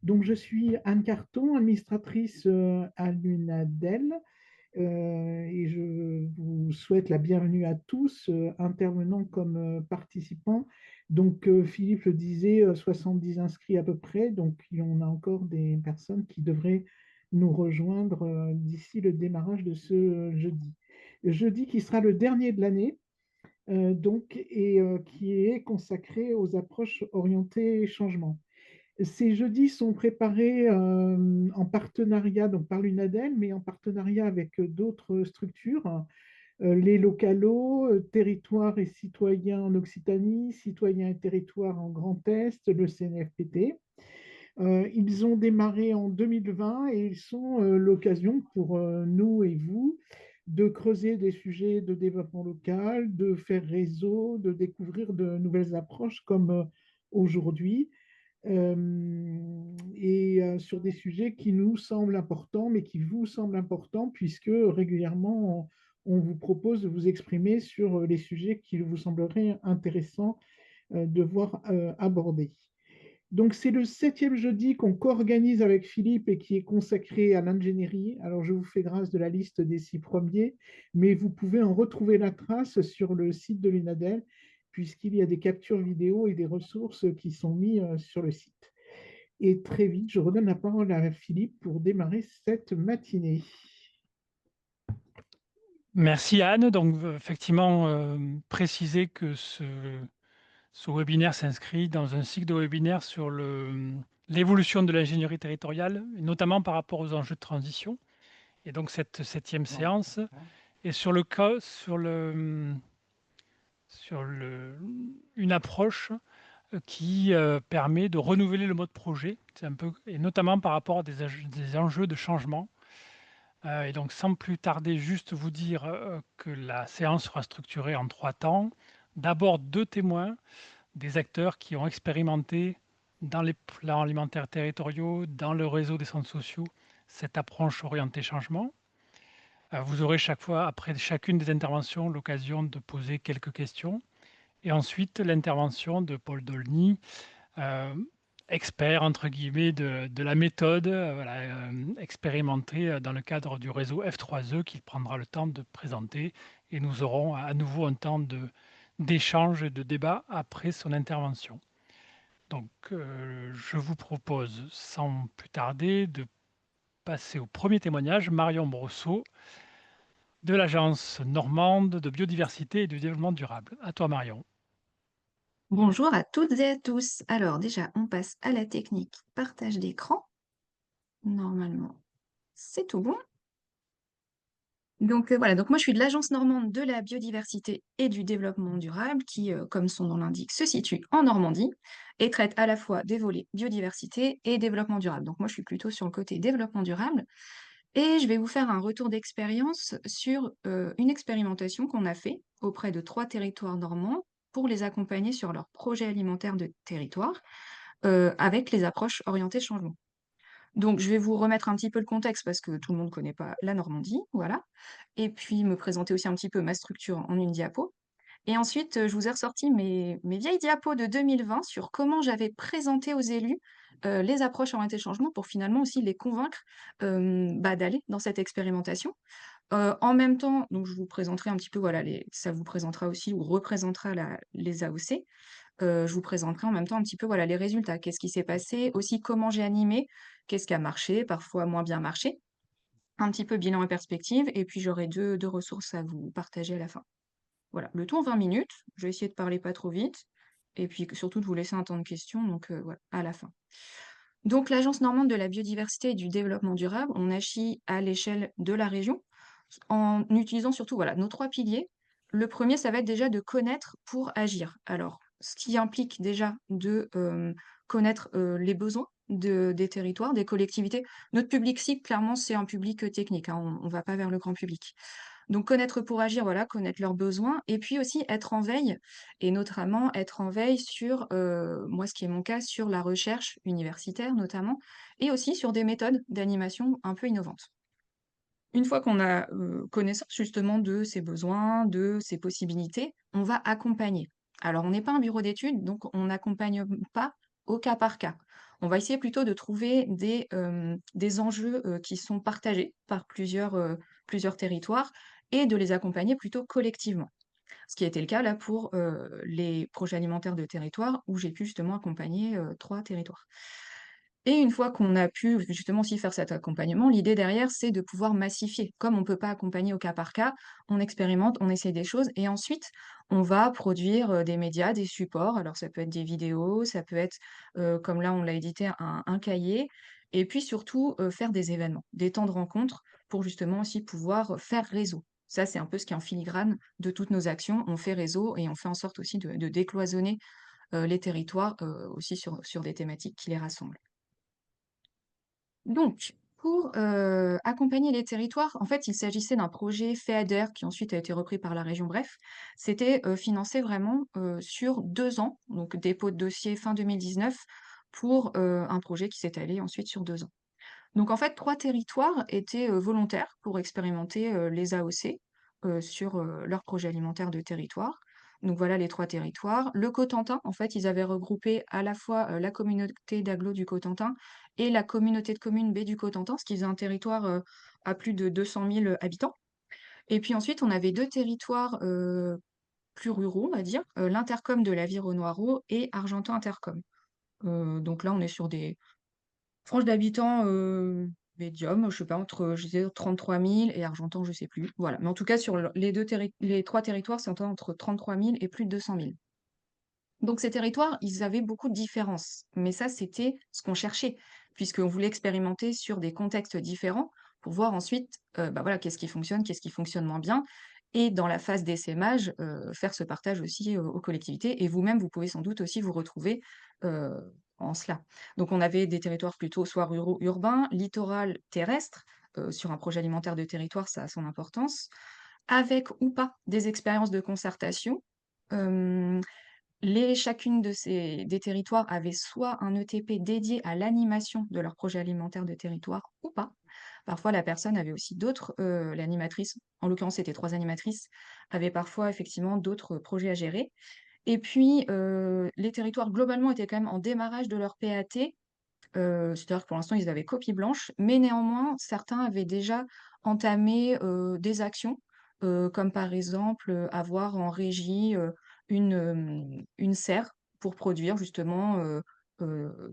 Donc, je suis Anne Carton, administratrice à l'UNADEL, et je vous souhaite la bienvenue à tous, intervenant comme participants. Donc, Philippe le disait, 70 inscrits à peu près, donc il y en a encore des personnes qui devraient nous rejoindre d'ici le démarrage de ce jeudi. Jeudi qui sera le dernier de l'année, et qui est consacré aux approches orientées changement. Ces jeudis sont préparés en partenariat donc par l'UNADEL, mais en partenariat avec d'autres structures, les Localos, Territoires et Citoyens en Occitanie, Citoyens et Territoires en Grand Est, le CNFPT. Ils ont démarré en 2020 et ils sont l'occasion pour nous et vous de creuser des sujets de développement local, de faire réseau, de découvrir de nouvelles approches comme aujourd'hui, sur des sujets qui nous semblent importants, mais qui vous semblent importants, puisque régulièrement, on vous propose de vous exprimer sur les sujets qui vous sembleraient intéressants de voir abordés. Donc, c'est le 7e jeudi qu'on co-organise avec Philippe et qui est consacré à l'ingénierie. Alors, je vous fais grâce de la liste des 6 premiers, mais vous pouvez en retrouver la trace sur le site de l'UNADEL, puisqu'il y a des captures vidéo et des ressources qui sont mises sur le site. Et très vite, je redonne la parole à Philippe pour démarrer cette matinée. Merci Anne. Donc effectivement, préciser que ce webinaire s'inscrit dans un cycle de webinaires sur l'évolution de l'ingénierie territoriale, et notamment par rapport aux enjeux de transition. Et donc cette 7e séance est sur une approche qui permet de renouveler le mode projet, c'est un peu, et notamment par rapport à des enjeux de changement. Et donc, sans plus tarder, juste vous dire que la séance sera structurée en 3 temps. D'abord, 2 témoins, des acteurs qui ont expérimenté dans les plans alimentaires territoriaux, dans le réseau des centres sociaux, cette approche orientée changement. Vous aurez chaque fois, après chacune des interventions, l'occasion de poser quelques questions. Et ensuite, l'intervention de Paul Dolny, euh, expert entre guillemets de la méthode, voilà, expérimenté dans le cadre du réseau F3E qu'il prendra le temps de présenter, et nous aurons à nouveau un temps d'échange et de débat après son intervention. Donc je vous propose sans plus tarder de passer au premier témoignage. Marion Brosseau de l'Agence normande de biodiversité et de développement durable. À toi Marion. Bonjour à toutes et à tous. Alors déjà, on passe à la technique partage d'écran. Normalement, c'est tout bon. Donc voilà, donc moi je suis de l'Agence normande de la biodiversité et du développement durable qui, comme son nom l'indique, se situe en Normandie et traite à la fois des volets biodiversité et développement durable. Donc moi je suis plutôt sur le côté développement durable et je vais vous faire un retour d'expérience sur une expérimentation qu'on a fait auprès de 3 territoires normands pour les accompagner sur leur projet alimentaire de territoire avec les approches orientées changement. Donc, je vais vous remettre un petit peu le contexte parce que tout le monde ne connaît pas la Normandie, voilà. Et puis me présenter aussi un petit peu ma structure en une diapo. Et ensuite, je vous ai ressorti mes vieilles diapos de 2020 sur comment j'avais présenté aux élus les approches orientées changement pour finalement aussi les convaincre d'aller dans cette expérimentation. En même temps, donc je vous présenterai un petit peu, voilà, ça vous présentera aussi ou représentera les AOC. Je vous présenterai en même temps un petit peu, voilà, les résultats. Qu'est-ce qui s'est passé? Aussi, comment j'ai animé? Qu'est-ce qui a marché? Parfois moins bien marché? Un petit peu bilan et perspective et puis j'aurai deux ressources à vous partager à la fin. Voilà, le tout en 20 minutes. Je vais essayer de parler pas trop vite et puis surtout de vous laisser un temps de questions, donc voilà, à la fin. Donc l'Agence normande de la biodiversité et du développement durable, on agit à l'échelle de la région en utilisant surtout, voilà, nos 3 piliers. Le premier, ça va être déjà de connaître pour agir. Alors, ce qui implique déjà de, connaître, les besoins des territoires, des collectivités. Notre public cible, clairement, c'est un public, technique, hein, on va pas vers le grand public. Donc connaître pour agir, voilà, connaître leurs besoins et puis aussi être en veille et notamment être en veille sur, moi, ce qui est mon cas, sur la recherche universitaire notamment et aussi sur des méthodes d'animation un peu innovantes. Une fois qu'on a, connaissance justement de ses besoins, de ses possibilités, on va accompagner. Alors on n'est pas un bureau d'études, donc on n'accompagne pas au cas par cas. On va essayer plutôt de trouver des enjeux qui sont partagés par plusieurs territoires et de les accompagner plutôt collectivement. Ce qui a été le cas là pour les projets alimentaires de territoire où j'ai pu justement accompagner 3 territoires. Et une fois qu'on a pu justement aussi faire cet accompagnement, l'idée derrière, c'est de pouvoir massifier. Comme on ne peut pas accompagner au cas par cas, on expérimente, on essaie des choses et ensuite on va produire des médias, des supports. Alors ça peut être des vidéos, ça peut être, comme là on l'a édité, un cahier. Et puis surtout faire des événements, des temps de rencontre pour justement aussi pouvoir faire réseau. Ça, c'est un peu ce qui est en filigrane de toutes nos actions. On fait réseau et on fait en sorte aussi de décloisonner les territoires aussi sur des thématiques qui les rassemblent. Donc, pour accompagner les territoires, en fait, il s'agissait d'un projet FEADER qui ensuite a été repris par la région. Bref, c'était financé vraiment sur 2 ans, donc dépôt de dossier fin 2019 pour un projet qui s'est allé ensuite sur 2 ans. Donc en fait, 3 territoires étaient volontaires pour expérimenter les AOC sur leur projet alimentaire de territoire. Donc voilà les 3 territoires. Le Cotentin, en fait, ils avaient regroupé à la fois la communauté d'agglo du Cotentin et la communauté de communes baie du Cotentin, ce qui faisait un territoire à plus de 200 000 habitants. Et puis ensuite, on avait 2 territoires plus ruraux, on va dire, l'Intercom de la Viron-Noireau et Argentan Intercom. Donc là, on est sur des frange d'habitants, médium, je sais pas, entre, je disais 33 000 et Argentan, je sais plus. Voilà, mais en tout cas sur les 3 territoires, c'est entre 33 000 et plus de 200 000. Donc ces territoires, ils avaient beaucoup de différences, mais ça, c'était ce qu'on cherchait, puisqu'on voulait expérimenter sur des contextes différents pour voir ensuite, bah, voilà, qu'est-ce qui fonctionne moins bien et dans la phase d'essaimage, faire ce partage aussi, aux collectivités et vous-même, vous pouvez sans doute aussi vous retrouver, heu, en cela. Donc on avait des territoires plutôt soit ruraux, urbains, littoral, terrestre, sur un projet alimentaire de territoire, ça a son importance, avec ou pas des expériences de concertation. Hem Chacune de ces des territoires avait soit un ETP dédié à l'animation de leur projet alimentaire de territoire ou pas. Parfois, la personne avait aussi d'autres, l'animatrice, en l'occurrence, c'était 3 animatrices, avaient parfois effectivement d'autres projets à gérer. Et puis, les territoires globalement étaient quand même en démarrage de leur PAT, c'est-à-dire que pour l'instant, ils avaient copie blanche, mais néanmoins, certains avaient déjà entamé, des actions, comme par exemple, avoir en régie, une serre pour produire justement,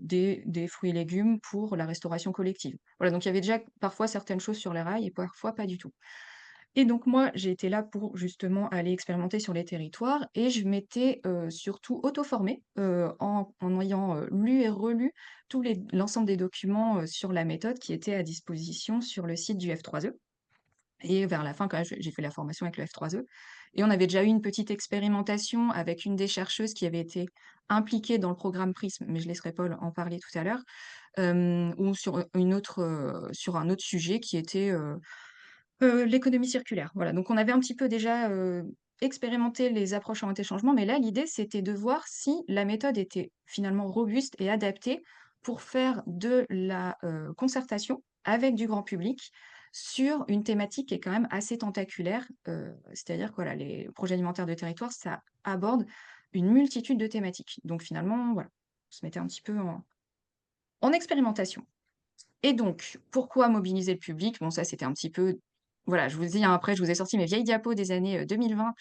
des fruits et légumes pour la restauration collective. Voilà, donc il y avait déjà parfois certaines choses sur les rails et parfois pas du tout. Et donc moi, j'ai été là pour justement aller expérimenter sur les territoires et je m'étais, surtout auto-formée, en ayant, lu et relu l'ensemble des documents, sur la méthode qui étaient à disposition sur le site du F3E. Et vers la fin, quand même, j'ai fait la formation avec le F3E et on avait déjà eu une petite expérimentation avec une des chercheuses qui avait été impliquée dans le programme PRISM, mais je laisserai Paul en parler tout à l'heure, ou sur un autre sujet qui était, l'économie circulaire, voilà. Donc on avait un petit peu déjà, expérimenté les approches orientées changement, mais là, l'idée, c'était de voir si la méthode était finalement robuste et adaptée pour faire de la, concertation avec du grand public sur une thématique qui est quand même assez tentaculaire. C'est-à-dire que voilà, les projets alimentaires de territoire, ça aborde une multitude de thématiques. Donc finalement, voilà, on se mettait un petit peu en expérimentation. Et donc, pourquoi mobiliser le public? Bon, ça, c'était un petit peu voilà, je vous dis, hein, après, je vous ai sorti mes vieilles diapos des années, 2020,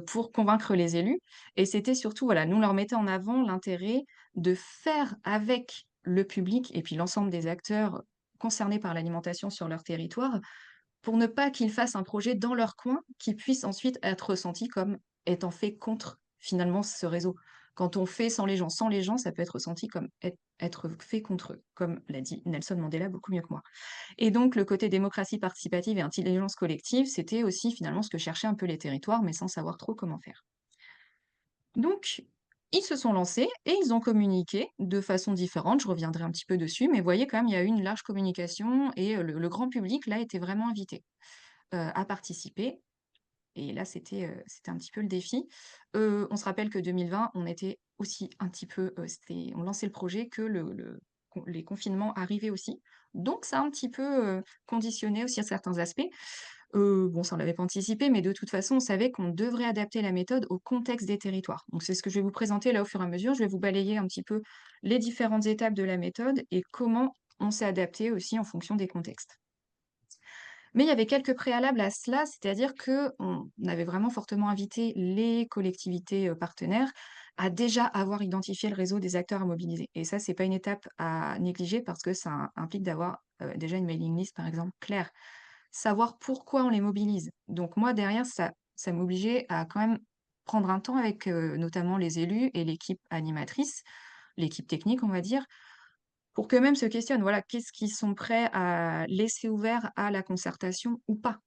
pour convaincre les élus et c'était surtout, voilà, nous, on leur mettait en avant l'intérêt de faire avec le public et puis l'ensemble des acteurs concernés par l'alimentation sur leur territoire, pour ne pas qu'ils fassent un projet dans leur coin qui puisse ensuite être ressenti comme étant fait contre, finalement, ce réseau. Quand on fait sans les gens, ça peut être ressenti comme être fait contre eux, comme l'a dit Nelson Mandela beaucoup mieux que moi. Et donc le côté démocratie participative et intelligence collective, c'était aussi finalement ce que cherchaient un peu les territoires, mais sans savoir trop comment faire. Donc, ils se sont lancés et ils ont communiqué de façon différente. Je reviendrai un petit peu dessus, mais vous voyez quand même, il y a eu une large communication et le grand public, là, était vraiment invité à participer. Et là, c'était un petit peu le défi. On se rappelle que 2020, on était aussi un petit peu, on lançait le projet que les confinements arrivaient aussi. Donc ça a un petit peu, conditionné aussi à certains aspects. Bon, ça, on l'avait pas anticipé, mais de toute façon, on savait qu'on devrait adapter la méthode au contexte des territoires. Donc c'est ce que je vais vous présenter là au fur et à mesure. Je vais vous balayer un petit peu les différentes étapes de la méthode et comment on s'est adapté aussi en fonction des contextes. Mais il y avait quelques préalables à cela, c'est-à-dire qu'on avait vraiment fortement invité les collectivités, partenaires à déjà avoir identifié le réseau des acteurs à mobiliser. Et ça, c'est pas une étape à négliger parce que ça implique d'avoir, déjà une mailing list, par exemple, claire. Savoir pourquoi on les mobilise. Donc moi, derrière, ça m'obligeait à quand même prendre un temps avec, notamment les élus et l'équipe animatrice, l'équipe technique, on va dire, pour qu'eux-mêmes se questionnent. Voilà, qu'est-ce qu'ils sont prêts à laisser ouvert à la concertation ou pas?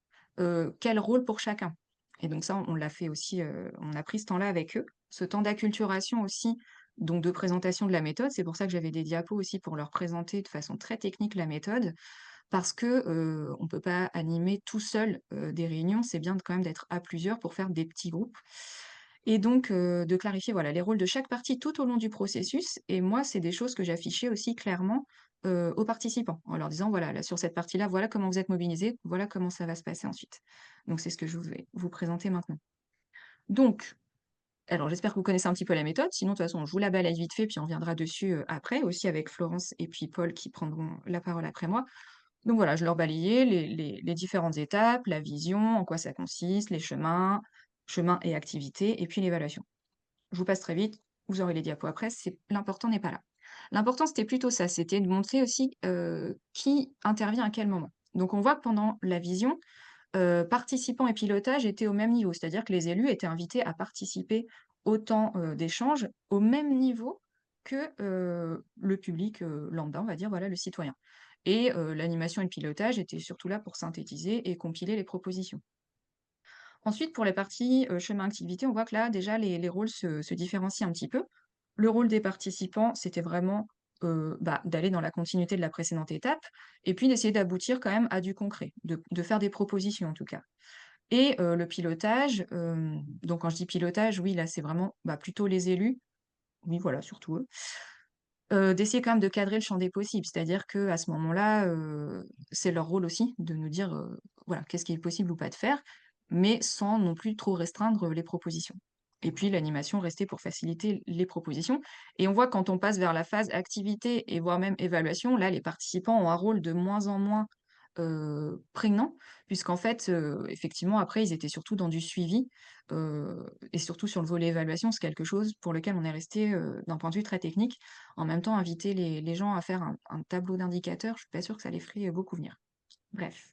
Quel rôle pour chacun? Et donc ça, on l'a fait aussi, on a pris ce temps-là avec eux. Ce temps d'acculturation aussi, donc de présentation de la méthode. C'est pour ça que j'avais des diapos aussi pour leur présenter de façon très technique la méthode. Parce que, on peut pas animer tout seul, des réunions. C'est bien de quand même d'être à plusieurs pour faire des petits groupes et donc de clarifier, voilà, les rôles de chaque partie tout au long du processus et moi, c'est des choses que j'affichais aussi clairement, aux participants, en leur disant: «Voilà, là, sur cette partie-là, voilà comment vous êtes mobilisés, voilà comment ça va se passer ensuite». Donc c'est ce que je vais vous présenter maintenant. Donc, alors j'espère que vous connaissez un petit peu la méthode, sinon de toute façon, je vous la balaye vite fait, puis on reviendra dessus, après, aussi avec Florence et puis Paul qui prendront la parole après moi. Donc voilà, je leur balayais les différentes étapes, la vision, en quoi ça consiste, les chemins et activités, et puis l'évaluation. Je vous passe très vite, vous aurez les diapos après, l'important n'est pas là. L'important, c'était plutôt ça, c'était de montrer aussi qui intervient à quel moment. Donc on voit que pendant la vision, participants et pilotage étaient au même niveau, c'est-à-dire que les élus étaient invités à participer au temps d'échange au même niveau que le public lambda, on va dire, voilà, le citoyen. Et l'animation et le pilotage étaient surtout là pour synthétiser et compiler les propositions. Ensuite, pour les parties chemin activité, on voit que là, déjà, les rôles se différencient un petit peu. Le rôle des participants, c'était vraiment d'aller dans la continuité de la précédente étape, et puis d'essayer d'aboutir quand même à du concret, de faire des propositions en tout cas. Et le pilotage, donc quand je dis pilotage, oui, là, c'est vraiment plutôt les élus, oui, voilà, surtout eux, d'essayer quand même de cadrer le champ des possibles. C'est-à-dire qu'à ce moment-là, c'est leur rôle aussi de nous dire, voilà, qu'est-ce qui est possible ou pas de faire, mais sans non plus trop restreindre les propositions. Et puis l'animation restait pour faciliter les propositions. Et on voit quand on passe vers la phase activité et voire même évaluation, là, les participants ont un rôle de moins en moins prégnant, puisqu'en fait, effectivement, après, ils étaient surtout dans du suivi, et surtout sur le volet évaluation, c'est quelque chose pour lequel on est resté, d'un point de vue très technique. En même temps, inviter les gens à faire un tableau d'indicateurs, je suis pas sûre que ça les ferait, beaucoup venir. Bref.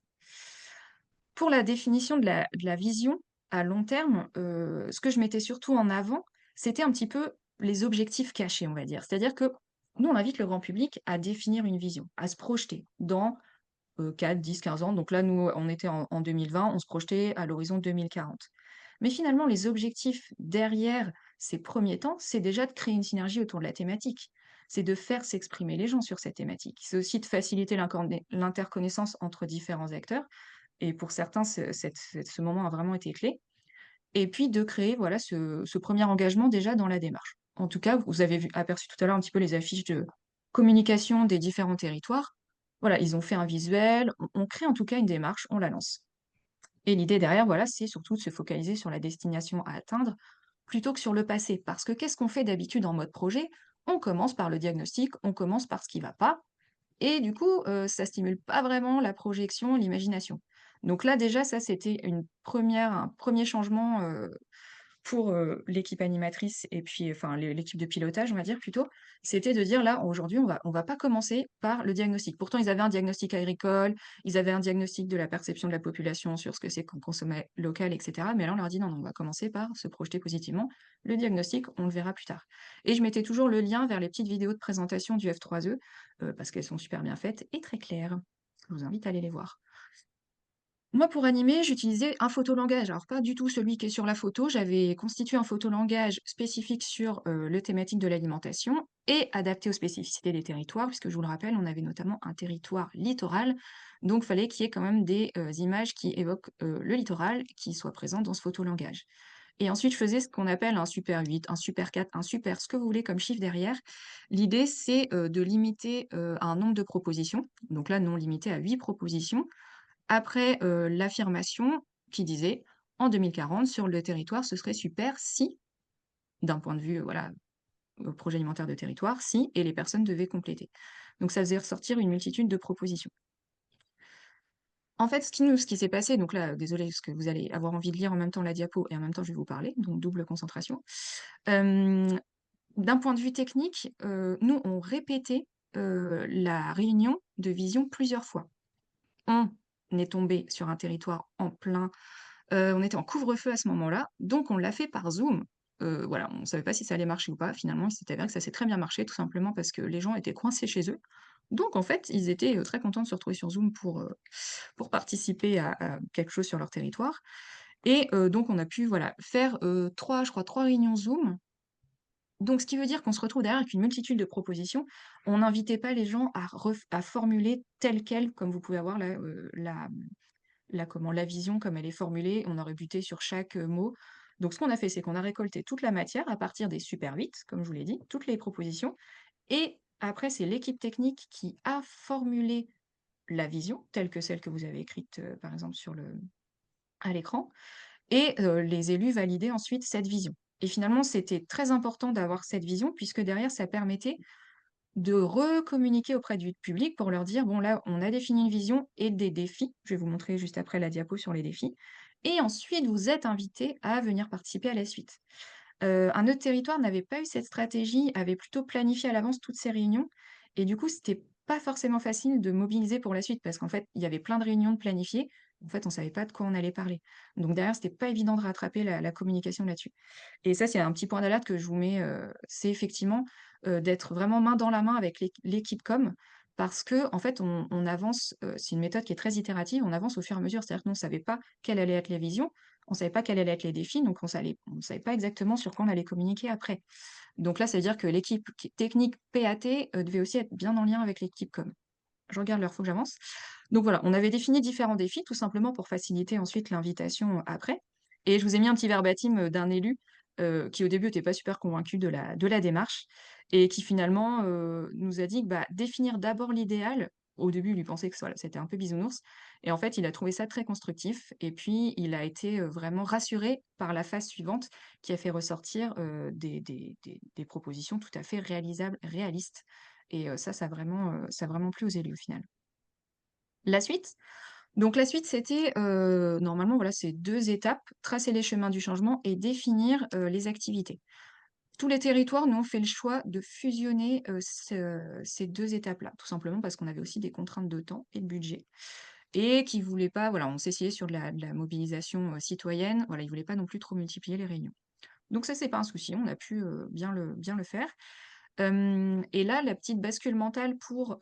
Pour la définition de la vision à long terme, ce que je mettais surtout en avant, c'était un petit peu les objectifs cachés, on va dire. C'est-à-dire que nous, on invite le grand public à définir une vision, à se projeter dans 4, 10, 15 ans. Donc là, nous, on était en 2020, on se projetait à l'horizon 2040. Mais finalement, les objectifs derrière ces premiers temps, c'est déjà de créer une synergie autour de la thématique. C'est de faire s'exprimer les gens sur cette thématique. C'est aussi de faciliter l'interconnaissance entre différents acteurs. Et pour certains, ce moment a vraiment été clé. Et puis de créer voilà, ce premier engagement déjà dans la démarche. En tout cas, vous avez aperçu tout à l'heure un petit peu les affiches de communication des différents territoires. Voilà, ils ont fait un visuel, on crée en tout cas une démarche, on la lance. Et l'idée derrière, voilà, c'est surtout de se focaliser sur la destination à atteindre plutôt que sur le passé. Parce que qu'est-ce qu'on fait d'habitude en mode projet? On commence par le diagnostic, on commence par ce qui ne va pas, et du coup, ça stimule pas vraiment la projection, l'imagination. Donc là, déjà, ça, c'était un premier changement, pour, l'équipe animatrice et puis, enfin, l'équipe de pilotage, on va dire plutôt. C'était de dire: «Là, aujourd'hui, on va pas commencer par le diagnostic». Pourtant, ils avaient un diagnostic agricole, ils avaient un diagnostic de la perception de la population sur ce que c'est qu'on consommait local et cetera. Mais là, on leur dit: «Non, non, on va commencer par se projeter positivement. Le diagnostic, on le verra plus tard». Et je mettais toujours le lien vers les petites vidéos de présentation du F3E, parce qu'elles sont super bien faites et très claires. Je vous invite à aller les voir. Moi, pour animer, j'utilisais un photolangage. Alors, pas du tout celui qui est sur la photo. J'avais constitué un photolangage spécifique sur le thématique de l'alimentation et adapté aux spécificités des territoires, puisque je vous le rappelle, on avait notamment un territoire littoral. Donc, il fallait qu'il y ait quand même des images qui évoquent le littoral qui soient présentes dans ce photolangage. Et ensuite, je faisais ce qu'on appelle un super 8, un super 4, un super, ce que vous voulez comme chiffre derrière. L'idée, c'est de limiter à un nombre de propositions. Donc là, non limité à 8 propositions après l'affirmation qui disait en 2040, sur le territoire, ce serait super si, d'un point de vue voilà, projet alimentaire de territoire, si, et les personnes devaient compléter. Donc ça faisait ressortir une multitude de propositions. En fait, ce qui s'est passé, donc là, désolé, parce que vous allez avoir envie de lire en même temps la diapo et en même temps je vais vous parler, donc double concentration. D'un point de vue technique, nous, on répétait la réunion de vision plusieurs fois. On est tombé sur un territoire en plein, on était en couvre-feu à ce moment-là, donc on l'a fait par Zoom. Voilà, on ne savait pas si ça allait marcher ou pas. Finalement, il s'est avéré que ça s'est très bien marché, tout simplement parce que les gens étaient coincés chez eux. Donc en fait, ils étaient très contents de se retrouver sur Zoom pour participer à quelque chose sur leur territoire. Et donc on a pu voilà, faire 3, je crois, 3 réunions Zoom. Donc, ce qui veut dire qu'on se retrouve derrière avec une multitude de propositions. On n'invitait pas les gens à formuler tel quel, comme vous pouvez avoir là, la vision comme elle est formulée. On aurait buté sur chaque mot. Donc, ce qu'on a fait, c'est qu'on a récolté toute la matière à partir des super 8, comme je vous l'ai dit, toutes les propositions. Et après, c'est l'équipe technique qui a formulé la vision, telle que celle que vous avez écrite, par exemple, à l'écran. Et les élus validaient ensuite cette vision. Et finalement, c'était très important d'avoir cette vision, puisque derrière, ça permettait de recommuniquer auprès du public pour leur dire, bon là, on a défini une vision et des défis. Je vais vous montrer juste après la diapo sur les défis. Et ensuite, vous êtes invités à venir participer à la suite. Un autre territoire n'avait pas eu cette stratégie, avait plutôt planifié à l'avance toutes ces réunions. Et du coup, c'était pas forcément facile de mobiliser pour la suite parce qu'en fait, il y avait plein de réunions de planifiées. En fait, on savait pas de quoi on allait parler. Donc derrière, c'était pas évident de rattraper la communication là-dessus. Et ça, c'est un petit point d'alerte que je vous mets, c'est effectivement d'être vraiment main dans la main avec l'équipe com. Parce que, en fait, on avance, c'est une méthode qui est très itérative, on avance au fur et à mesure. C'est-à-dire que nous, on ne savait pas quelle allait être la vision, on ne savait pas quels allaient être les défis, donc on ne savait pas exactement sur quoi on allait communiquer après. Donc là, ça veut dire que l'équipe technique PAT devait aussi être bien en lien avec l'équipe com. Je regarde l'heure, il faut que j'avance. Donc voilà, on avait défini différents défis, tout simplement pour faciliter ensuite l'invitation après. Et je vous ai mis un petit verbatim d'un élu qui au début n'était pas super convaincu de la démarche et qui finalement nous a dit que définir d'abord l'idéal, au début il lui pensait que voilà, c'était un peu bisounours, et en fait il a trouvé ça très constructif, et puis il a été vraiment rassuré par la phase suivante qui a fait ressortir des propositions tout à fait réalisables, réalistes. Et ça a vraiment plu aux élus au final. La suite? Donc la suite, c'était, normalement, voilà, c'est 2 étapes: tracer les chemins du changement et définir, les activités. Tous les territoires, nous, ont fait le choix de fusionner, ces 2 étapes-là, tout simplement parce qu'on avait aussi des contraintes de temps et de budget et qui voulaient pas voilà, on s'essayait sur de la mobilisation, citoyenne, voilà, ils voulaient pas non plus trop multiplier les réunions. Donc ça, c'est pas un souci, on a pu, bien le faire. Et là, la petite bascule mentale pour,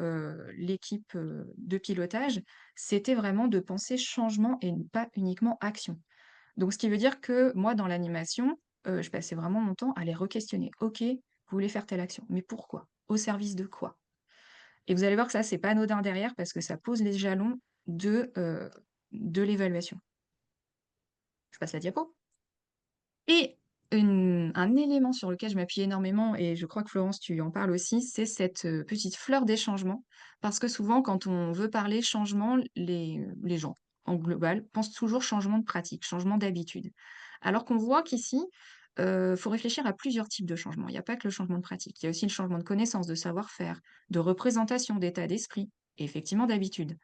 l'équipe, de pilotage, c'était vraiment de penser changement et pas uniquement action. Donc ce qui veut dire que moi, dans l'animation, je passais vraiment mon temps à les re-questionner. «OK, vous voulez faire telle action, mais pourquoi? Au service de quoi?» Et vous allez voir que ça, c'est pas anodin derrière parce que ça pose les jalons de l'évaluation. Je passe la diapo. Et un élément sur lequel je m'appuie énormément, et je crois que Florence, tu en parles aussi, c'est cette petite fleur des changements. Parce que souvent, quand on veut parler changement, les gens, en global, pensent toujours changement de pratique, changement d'habitude. Alors qu'on voit qu'ici, il faut réfléchir à plusieurs types de changements. Il n'y a pas que le changement de pratique. Il y a aussi le changement de connaissance, de savoir-faire, de représentation, d'état d'esprit, et effectivement d'habitude.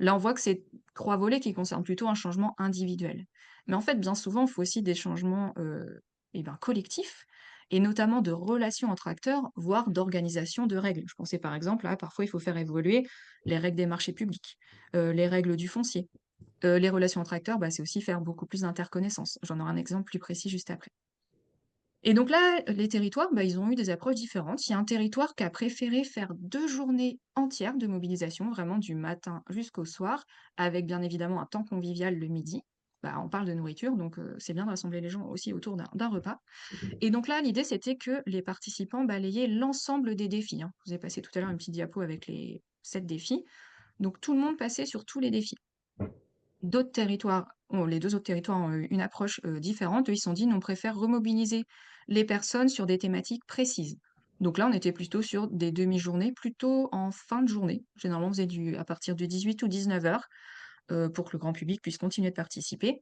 Là, on voit que c'est 3 volets qui concernent plutôt un changement individuel. Mais en fait, bien souvent, il faut aussi des changements collectifs, et notamment de relations entre acteurs, voire d'organisation de règles. Je pensais par exemple à parfois il faut faire évoluer les règles des marchés publics, les règles du foncier. Les relations entre acteurs, c'est aussi faire beaucoup plus d'interconnaissances. J'en aurai un exemple plus précis juste après. Et donc là, les territoires, ils ont eu des approches différentes. Il y a un territoire qui a préféré faire 2 journées entières de mobilisation, vraiment du matin jusqu'au soir, avec bien évidemment un temps convivial le midi. On parle de nourriture, donc c'est bien de rassembler les gens aussi autour d'un repas. Et donc là, l'idée, c'était que les participants balayaient l'ensemble des défis, hein. Je vous ai passé tout à l'heure une petite diapo avec les 7 défis. Donc tout le monde passait sur tous les défis. Les 2 autres territoires ont eu une approche, différente. Eux, ils se sont dit: «Nous, on préfère remobiliser les personnes sur des thématiques précises». Donc là, on était plutôt sur des demi-journées, plutôt en fin de journée. Généralement, on faisait à partir de 18 ou 19h. pour que le grand public puisse continuer de participer.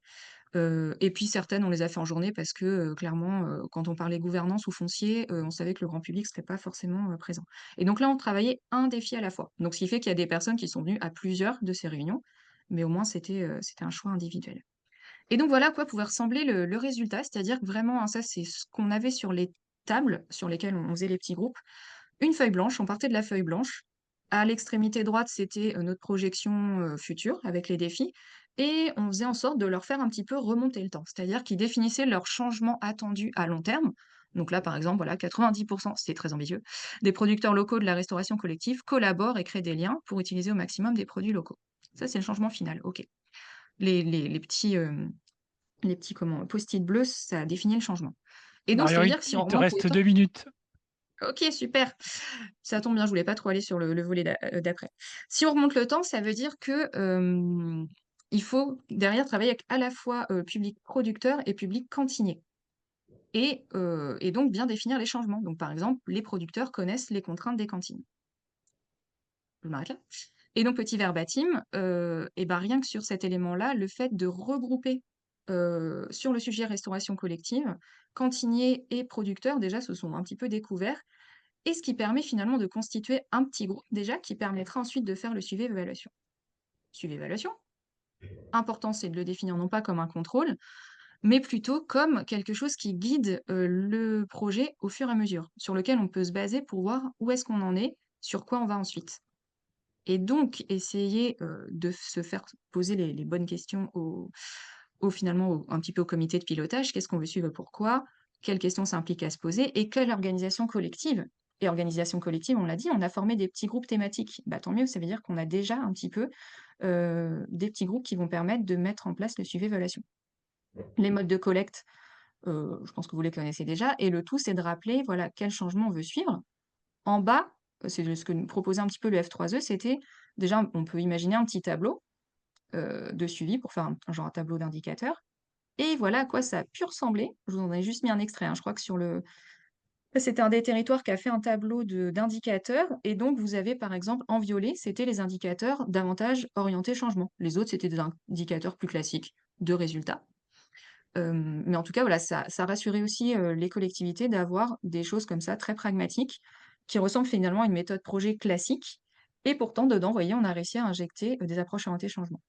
Et puis certaines, on les a fait en journée parce que, clairement, quand on parlait gouvernance ou foncier, on savait que le grand public serait pas forcément, présent. Et donc là, on travaillait un défi à la fois. Donc ce qui fait qu'il y a des personnes qui sont venues à plusieurs de ces réunions, mais au moins c'était un choix individuel. Et donc voilà à quoi pouvait ressembler le résultat, c'est-à-dire que vraiment, hein, ça c'est ce qu'on avait sur les tables sur lesquelles on faisait les petits groupes. Une feuille blanche, on partait de la feuille blanche. À l'extrémité droite, c'était, notre projection, future avec les défis et on faisait en sorte de leur faire un petit peu remonter le temps. C'est-à-dire qu'ils définissaient leurs changements attendus à long terme. Donc là, par exemple, voilà, 90 c'est très ambitieux, des producteurs locaux de la restauration collective collaborent et créent des liens pour utiliser au maximum des produits locaux. Ça, c'est le changement final, OK. Les petits comment, post-it bleus, ça définit le changement. Et donc, ça Marion, veut il dire que si on il te remonte le reste temps. 2 minutes. OK, super. Ça tombe bien, je voulais pas trop aller sur le volet d'après. Si on remonte le temps, ça veut dire que, il faut derrière travailler avec à la fois, public producteur et public cantinier et donc bien définir les changements. Donc par exemple, les producteurs connaissent les contraintes des cantines. Je m'arrête là. Et donc petit verbatim, et ben, rien que sur cet élément-là, le fait de regrouper, sur le sujet restauration collective, cantiniers et producteurs déjà se sont un petit peu découverts et ce qui permet finalement de constituer un petit groupe déjà qui permettra ensuite de faire le suivi-évaluation. Suivi-évaluation, important, c'est de le définir non pas comme un contrôle, mais plutôt comme quelque chose qui guide le projet au fur et à mesure, sur lequel on peut se baser pour voir où est-ce qu'on en est, sur quoi on va ensuite. Et donc, essayer de se faire poser les bonnes questions finalement, un petit peu au comité de pilotage. Qu'est-ce qu'on veut suivre, pourquoi? Quelles questions ça implique à se poser? Et quelle organisation collective? Et organisation collective, on l'a dit, on a formé des petits groupes thématiques. Bah, tant mieux, ça veut dire qu'on a déjà un petit peu des petits groupes qui vont permettre de mettre en place le suivi-évaluation. Les modes de collecte, je pense que vous les connaissez déjà. Et le tout, c'est de rappeler, voilà, quel changement on veut suivre. En bas, c'est ce que nous proposait un petit peu le F3E, c'était déjà, on peut imaginer un petit tableau de suivi pour faire un genre un tableau d'indicateurs. Et voilà à quoi ça a pu ressembler. Je vous en ai juste mis un extrait, hein. Je crois que c'était un des territoires qui a fait un tableau d'indicateurs. Et donc, vous avez par exemple en violet, c'était les indicateurs davantage orientés changement. Les autres, c'était des indicateurs plus classiques de résultats. Mais en tout cas, voilà, ça rassurait aussi les collectivités d'avoir des choses comme ça, très pragmatiques, qui ressemblent finalement à une méthode projet classique. Et pourtant, dedans, vous voyez, on a réussi à injecter des approches orientées changement.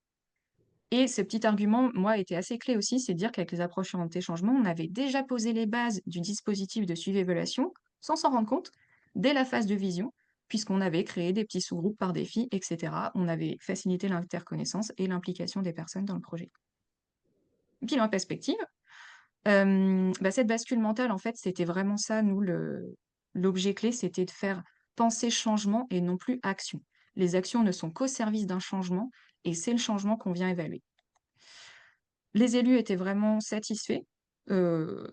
Et ce petit argument, moi, était assez clé aussi, c'est de dire qu'avec les approches orientées changement, on avait déjà posé les bases du dispositif de suivi-évaluation, sans s'en rendre compte, dès la phase de vision, puisqu'on avait créé des petits sous-groupes par défi, etc. On avait facilité l'interconnaissance et l'implication des personnes dans le projet. Bilan en perspective. Bah, cette bascule mentale, en fait, c'était vraiment ça, nous, l'objet clé, c'était de faire penser changement et non plus action. Les actions ne sont qu'au service d'un changement et c'est le changement qu'on vient évaluer. Les élus étaient vraiment satisfaits,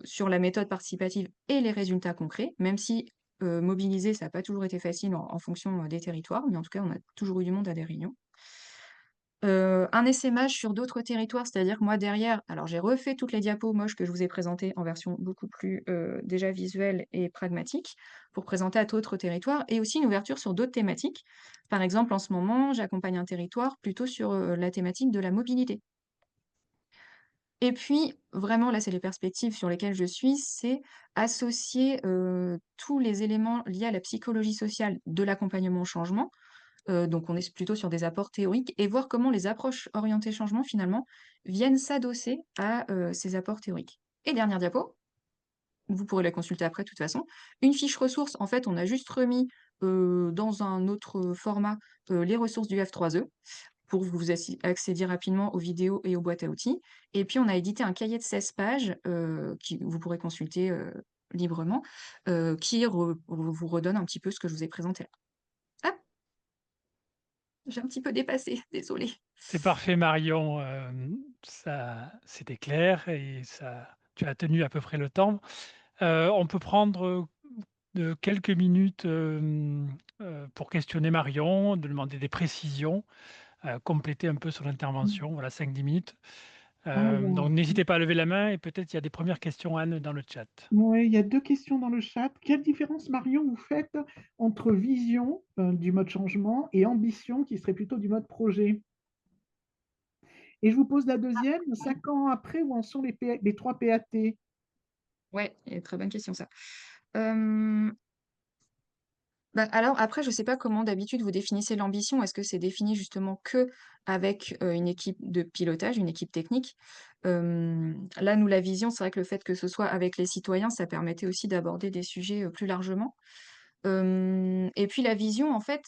sur la méthode participative et les résultats concrets, même si, mobiliser, ça n'a pas toujours été facile en fonction, des territoires, mais en tout cas, on a toujours eu du monde à des réunions. Un essaimage sur d'autres territoires, c'est-à-dire que moi derrière, alors j'ai refait toutes les diapos moches que je vous ai présentées en version beaucoup plus, déjà visuelle et pragmatique, pour présenter à d'autres territoires et aussi une ouverture sur d'autres thématiques. Par exemple, en ce moment, j'accompagne un territoire plutôt sur, la thématique de la mobilité. Et puis, vraiment, là, c'est les perspectives sur lesquelles je suis, c'est associer, tous les éléments liés à la psychologie sociale de l'accompagnement au changement. Donc on est plutôt sur des apports théoriques et voir comment les approches orientées changement, finalement, viennent s'adosser à, ces apports théoriques. Et dernière diapo, vous pourrez la consulter après de toute façon. Une fiche ressources, en fait, on a juste remis, dans un autre format, les ressources du F3E pour que vous accédiez rapidement aux vidéos et aux boîtes à outils. Et puis, on a édité un cahier de 16 pages qui vous pourrez consulter librement, qui vous redonne un petit peu ce que je vous ai présenté là. Ah, j'ai un petit peu dépassé, désolée. C'est parfait Marion, ça c'était clair et ça tu as tenu à peu près le temps. On peut prendre, quelques minutes, pour questionner Marion, de demander des précisions, compléter un peu son Mm. intervention, voilà 5-10 minutes. Donc Alors, n'hésitez pas à lever la main et peut-être il y a des premières questions, Anne, dans le chat. ouais, il y a deux questions dans le chat. Quelle différence, Marion, vous faites entre vision du mode changement et ambition qui serait plutôt du mode projet? Et je vous pose la deuxième, 5 ans après, où en sont les 3 PAT? Ouais, et très bonne question ça. Hem, Bah, alors après, je sais pas comment d'habitude vous définissez l'ambition. Est-ce que c'est défini justement que avec une équipe de pilotage, une équipe technique? Là, nous, la vision, c'est vrai que le fait que ce soit avec les citoyens, ça permettait aussi d'aborder des sujets, plus largement. Et puis la vision, en fait,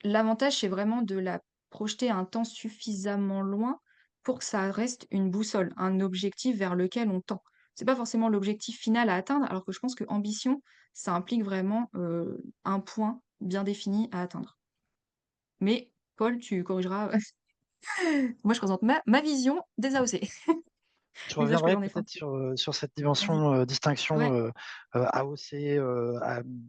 l'avantage, c'est vraiment de la projeter un temps suffisamment loin pour que ça reste une boussole, un objectif vers lequel on tend. C'est pas forcément l'objectif final à atteindre, alors que je pense que ambition, ça implique vraiment, un point bien défini à atteindre. Mais Paul, tu corrigeras, moi je présente ma vision des AOC, Je l'usage que reviendrai j'en ai fait un peut-être petit sur cette Vas-y. dimension, distinction, Ouais. AOC,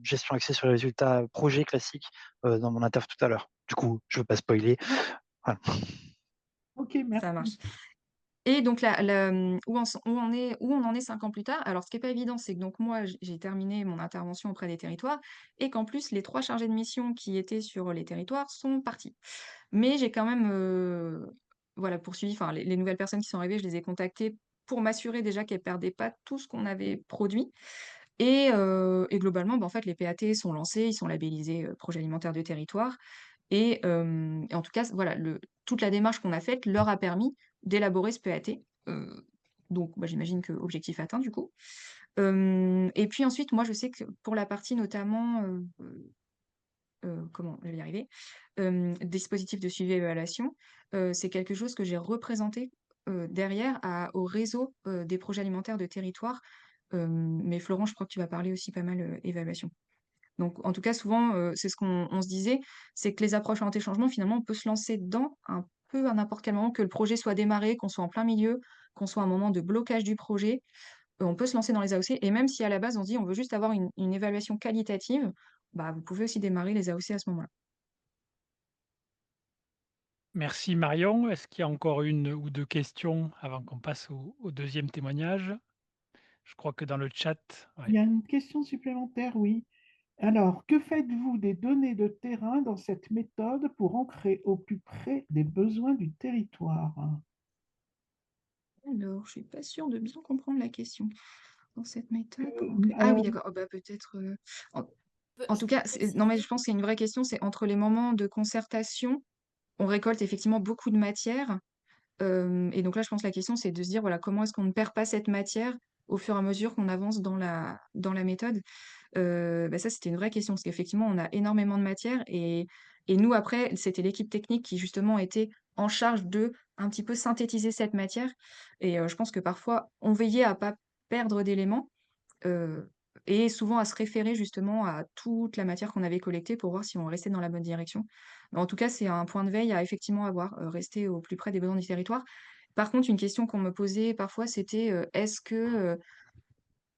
gestion axée sur les résultats, projet classique, dans mon interview tout à l'heure. Du coup, je veux pas spoiler. Ouais, Voilà. OK, ça merci. marche. Et donc où on en est 5 ans plus tard, alors ce qui est pas évident, c'est que donc moi, j'ai terminé mon intervention auprès des territoires et qu'en plus les 3 chargés de mission qui étaient sur les territoires sont partis. Mais j'ai quand même, voilà, poursuivi, enfin les nouvelles personnes qui sont arrivées, je les ai contactées pour m'assurer déjà qu'elles perdaient pas tout ce qu'on avait produit et globalement, bah, en fait, les PAT sont lancés, ils sont labellisés, projets alimentaires de territoire et en tout cas, voilà, toute la démarche qu'on a faite leur a permis d'élaborer ce PAT, donc bah, j'imagine que objectif atteint du coup. Et puis ensuite, moi, je sais que pour la partie notamment, comment? Je vais y arriver. Dispositif de suivi et évaluation, c'est quelque chose que j'ai représenté, derrière au réseau, des projets alimentaires de territoire. Mais Florent, je crois que tu vas parler aussi pas mal, évaluation. Donc en tout cas, souvent, c'est ce qu'on se disait, c'est que les approches orientées-changement, finalement, on peut se lancer dedans un peu à n'importe quel moment, que le projet soit démarré, qu'on soit en plein milieu, qu'on soit à un moment de blocage du projet, on peut se lancer dans les AOC et même si à la base, on se dit: «On veut juste avoir une évaluation qualitative», bah, vous pouvez aussi démarrer les AOC à ce moment-là. Merci Marion. Est-ce qu'il y a encore une ou 2 questions avant qu'on passe au 2e témoignage? Je crois que dans le chat, Il ouais. y a une question supplémentaire, oui. Alors, que faites-vous des données de terrain dans cette méthode pour ancrer au plus près des besoins du territoire? Alors, je suis pas sûre de bien comprendre la question. Dans cette méthode pour Euh, ancrer ah oui, alors, d'accord. Oh bah, peut-être, en Peut en je tout peux cas, non, mais je préciser? pense qu'il y a une vraie question, c'est entre les moments de concertation, on récolte effectivement beaucoup de matière. Et donc là, je pense que la question, c'est de se dire, voilà, comment est-ce qu'on ne perd pas cette matière au fur et à mesure qu'on avance dans la méthode? Bah, ça, c'était une vraie question parce qu'effectivement, on a énormément de matière et nous, après, c'était l'équipe technique qui justement était en charge de un petit peu synthétiser cette matière et je pense que parfois, on veillait à pas perdre d'éléments, heu et souvent à se référer justement à toute la matière qu'on avait collectée pour voir si on restait dans la bonne direction. Mais en tout cas, c'est un point de veille à effectivement avoir, rester au plus près des besoins du territoire. Par contre, une question qu'on me posait parfois, c'était, est-ce que,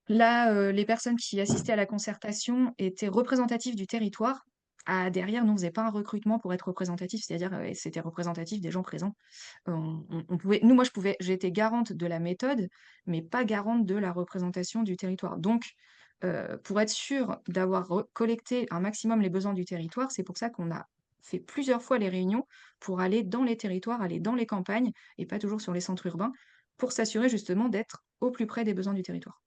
là, les personnes qui assistaient à la concertation étaient représentatives du territoire? Ah, derrière, nous, on faisait pas un recrutement pour être représentatif, c'est-à-dire, c'était représentatif des gens présents. On pouvait nous, moi, j'étais garante de la méthode, mais pas garante de la représentation du territoire. Donc, pour être sûr d'avoir collecté un maximum les besoins du territoire, c'est pour ça qu'on a fait plusieurs fois les réunions pour aller dans les territoires, aller dans les campagnes et pas toujours sur les centres urbains, pour s'assurer justement d'être au plus près des besoins du territoire.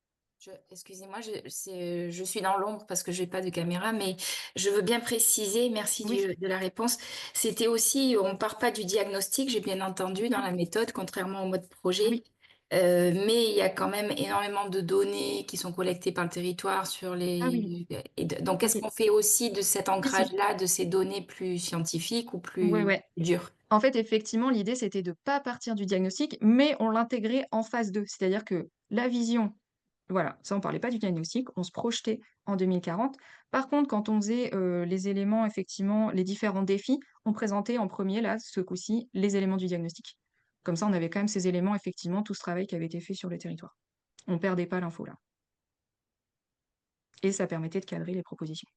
Excusez-moi, je suis dans l'ombre parce que j'ai pas de caméra, mais je veux bien préciser, merci Oui. de la réponse. C'était aussi, on part pas du diagnostic, j'ai bien entendu, dans la méthode, contrairement au mode Ah projet. oui. Mais il y a quand même énormément de données qui sont collectées par le territoire sur Ah oui. les... donc, qu'est-ce OK. qu'on fait aussi de cet Si, si. ancrage-là, de ces données plus scientifiques ou Ouais, plus ouais. dures? En fait, effectivement, l'idée, c'était de pas partir du diagnostic, mais on l'intégrait en phase 2. C'est-à-dire que la vision, voilà, ça, on parlait pas du diagnostic, on se projetait en 2040. Par contre, quand on faisait, les éléments, effectivement, les différents défis, on présentait en premier là, ce coup-ci, les éléments du diagnostic. Comme ça, on avait quand même ces éléments, effectivement, tout ce travail qui avait été fait sur le territoire. On perdait pas l'info là et ça permettait de cadrer les propositions.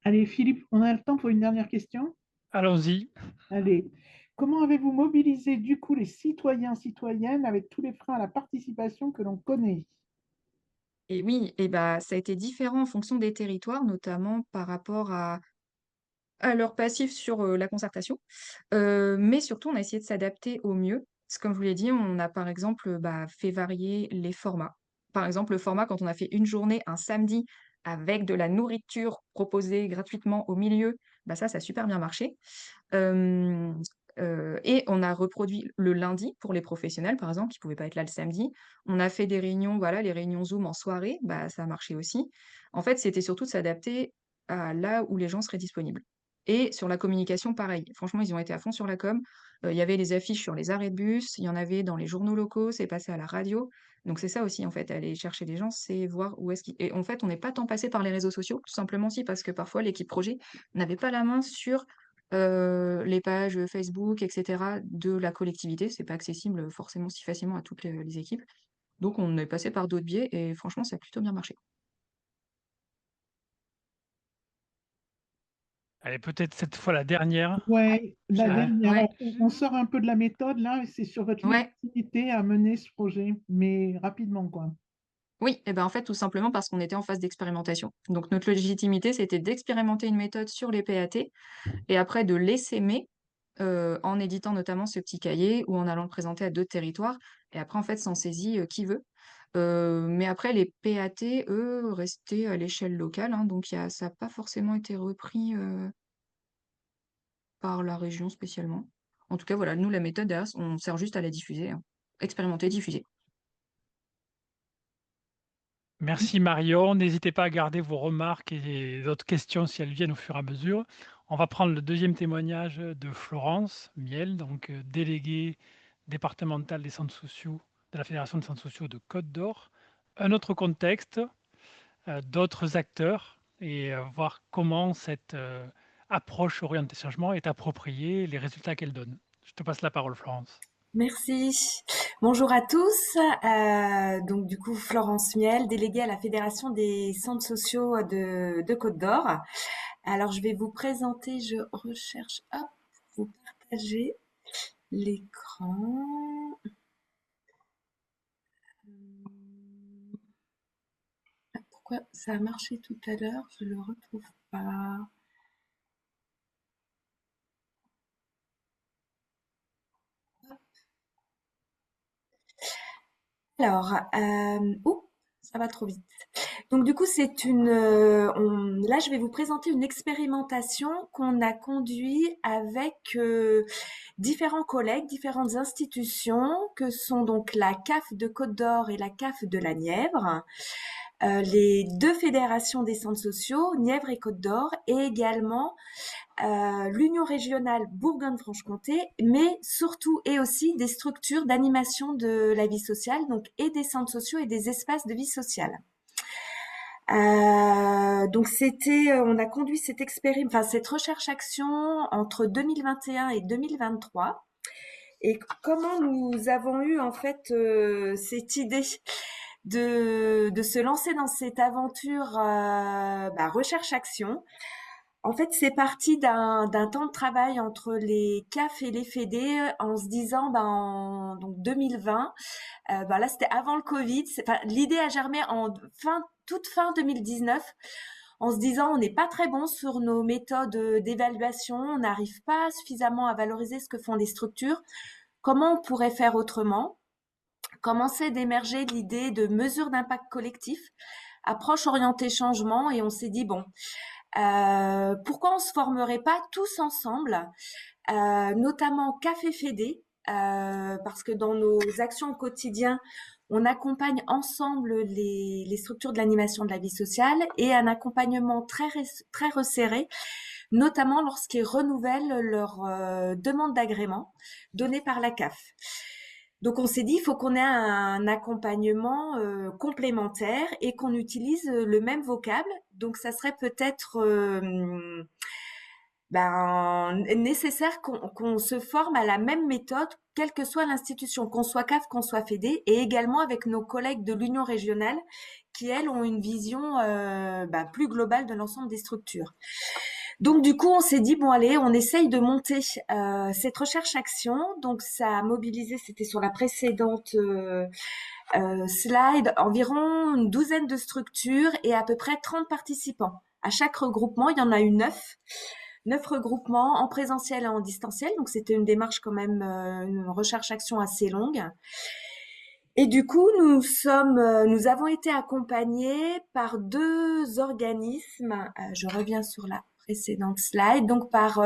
allez, Philippe, on a le temps pour une dernière question? Allons-y. Allez, comment avez-vous mobilisé du coup les citoyens, citoyennes avec tous les freins à la participation que l'on connaît? Et oui et bah, ça a été différent en fonction des territoires, notamment par rapport Alors, passif sur la concertation, mais surtout, on a essayé de s'adapter au mieux. Parce que comme je vous l'ai dit, on a par exemple fait varier les formats. Par exemple, le format, quand on a fait une journée, un samedi, avec de la nourriture proposée gratuitement au milieu, ça a super bien marché. Hem, et on a reproduit le lundi pour les professionnels, par exemple, qui ne pouvaient pas être là le samedi. On a fait des réunions, voilà, les réunions Zoom en soirée, ça a marché aussi. En fait, c'était surtout de s'adapter à là où les gens seraient disponibles. Et sur la communication, pareil. Franchement, ils ont été à fond sur la com. Il y avait les affiches sur les arrêts de bus, il y en avait dans les journaux locaux, c'est passé à la radio. Donc c'est ça aussi, en fait, aller chercher les gens, c'est voir où est-ce qu'ils et en fait, on n'est pas tant passé par les réseaux sociaux, tout simplement aussi parce que parfois l'équipe projet n'avait pas la main sur les pages Facebook et cetera de la collectivité. C'est pas accessible forcément si facilement à toutes les équipes. Donc on est passé par d'autres biais et franchement, ça a plutôt bien marché. Allez, peut-être cette fois la dernière. Ouais, la Ah, dernière, Ouais, on sort un peu de la méthode là, et c'est sur votre ouais. légitimité à mener ce projet, mais rapidement, quoi. Oui, et ben en fait, tout simplement parce qu'on était en phase d'expérimentation. Donc notre légitimité, c'était d'expérimenter une méthode sur les PAT et après de l'essaimer, en éditant notamment ce petit cahier ou en allant le présenter à d'autres territoires et après en fait s'en saisit, qui veut. Mais après les PAT, eux, restaient à l'échelle locale, hein, donc ça a pas forcément été repris, par la région spécialement. En tout cas, voilà, nous la méthode derrière, on sert juste à la diffuser, hein. Expérimenter, diffuser. merci Marion. N'hésitez pas à garder vos remarques et d'autres questions si elles viennent au fur et à mesure. On va prendre le deuxième témoignage de Florence Miel, donc déléguée départementale des centres sociaux de la Fédération des centres sociaux de Côte d'Or. Un autre contexte, d'autres acteurs et voir comment cette approche orientée changement est appropriée, les résultats qu'elle donne. Je te passe la parole, Florence. Merci. Bonjour à tous. Donc du coup, Florence Miel, déléguée à la Fédération des centres sociaux de Côte d'Or. Alors je vais vous présenter, je recherche, hop, vous partager l'écran. Pourquoi ça a marché tout à l'heure? Je le retrouve pas. Alors, oups, ça va trop vite. Donc du coup, là, je vais vous présenter une expérimentation qu'on a conduite avec différents collègues, différentes institutions, que sont donc la CAF de Côte d'Or et la CAF de la Nièvre, les deux fédérations des centres sociaux, Nièvre et Côte d'Or, et également l'Union régionale Bourgogne-Franche-Comté, mais surtout et aussi des structures d'animation de la vie sociale, donc et des centres sociaux et des espaces de vie sociale. Donc on a conduit cette recherche-action entre 2021 et 2023. Et comment nous avons eu en fait cette idée de se lancer dans cette aventure recherche-action. En fait, c'est parti d'un temps de travail entre les CAF et les fédés en se disant, donc 2020, là c'était avant le Covid, l'idée a germé toute fin 2019, en se disant on n'est pas très bon sur nos méthodes d'évaluation, on n'arrive pas suffisamment à valoriser ce que font les structures. Comment on pourrait faire autrement? Commençait d'émerger l'idée de mesures d'impact collectif, approche orientée changement, et on s'est dit pourquoi on se formerait pas tous ensemble, notamment CAF et Fédé, parce que dans nos actions au quotidien, on accompagne ensemble les structures de l'animation de la vie sociale et un accompagnement très resserré, notamment lorsqu'ils renouvellent leur demande d'agrément donnée par la CAF. Donc on s'est dit, il faut qu'on ait un accompagnement complémentaire et qu'on utilise le même vocable. Donc ça serait peut-être nécessaire qu'on se forme à la même méthode, quelle que soit l'institution, qu'on soit CAF, qu'on soit Fédé, et également avec nos collègues de l'Union régionale qui, elles, ont une vision plus globale de l'ensemble des structures. Donc du coup, on s'est dit, bon allez, on essaye de monter cette recherche-action. Donc ça a mobilisé, c'était sur la précédente slide, environ une douzaine de structures et à peu près 30 participants. À chaque regroupement, il y en a eu 9. 9 regroupements en présentiel et en distanciel. Donc, c'était une démarche quand même, une recherche-action assez longue. Et du coup, nous avons été accompagnés par 2 organismes. Je reviens sur la précédente slide. Donc, par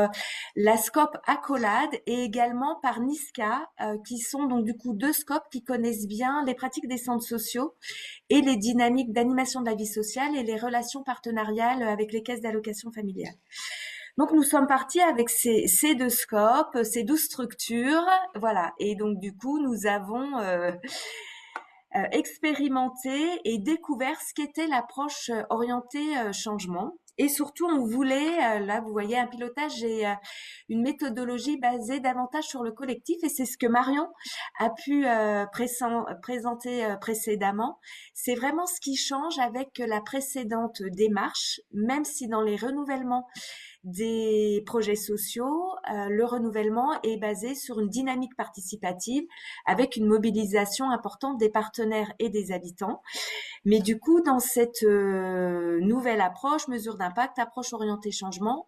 la SCOP Accolade et également par NISCA, qui sont donc du coup 2 SCOP qui connaissent bien les pratiques des centres sociaux et les dynamiques d'animation de la vie sociale et les relations partenariales avec les caisses d'allocation familiale. Donc, nous sommes partis avec ces 2 scopes, ces 12 structures, voilà. Et donc, du coup, nous avons expérimenté et découvert ce qu'était l'approche orientée changement. Et surtout, on voulait, là, vous voyez, un pilotage et une méthodologie basée davantage sur le collectif. Et c'est ce que Marion a pu présenter précédemment. C'est vraiment ce qui change avec la précédente démarche, même si dans les renouvellements des projets sociaux, le renouvellement est basé sur une dynamique participative avec une mobilisation importante des partenaires et des habitants. Mais du coup, dans cette nouvelle approche, mesure d'impact, approche orientée changement,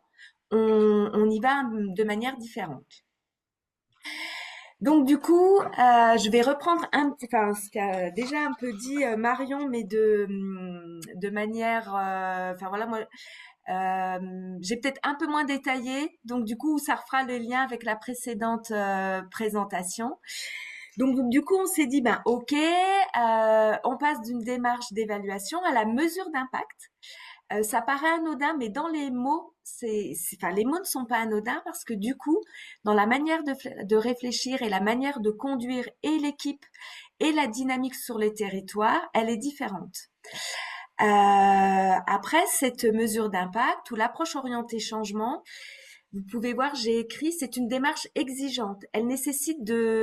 on y va de manière différente. Donc du coup, je vais reprendre ce qu'a déjà un peu dit Marion, mais de manière, voilà, moi, j'ai peut-être un peu moins détaillé, donc du coup, ça refera le lien avec la précédente présentation. Donc du coup, on s'est dit, ok, on passe d'une démarche d'évaluation à la mesure d'impact. Ça paraît anodin, mais dans les mots, les mots ne sont pas anodins parce que du coup, dans la manière de réfléchir et la manière de conduire et l'équipe et la dynamique sur les territoires, elle est différente. Après, cette mesure d'impact ou l'approche orientée changement, vous pouvez voir, j'ai écrit, c'est une démarche exigeante. Elle nécessite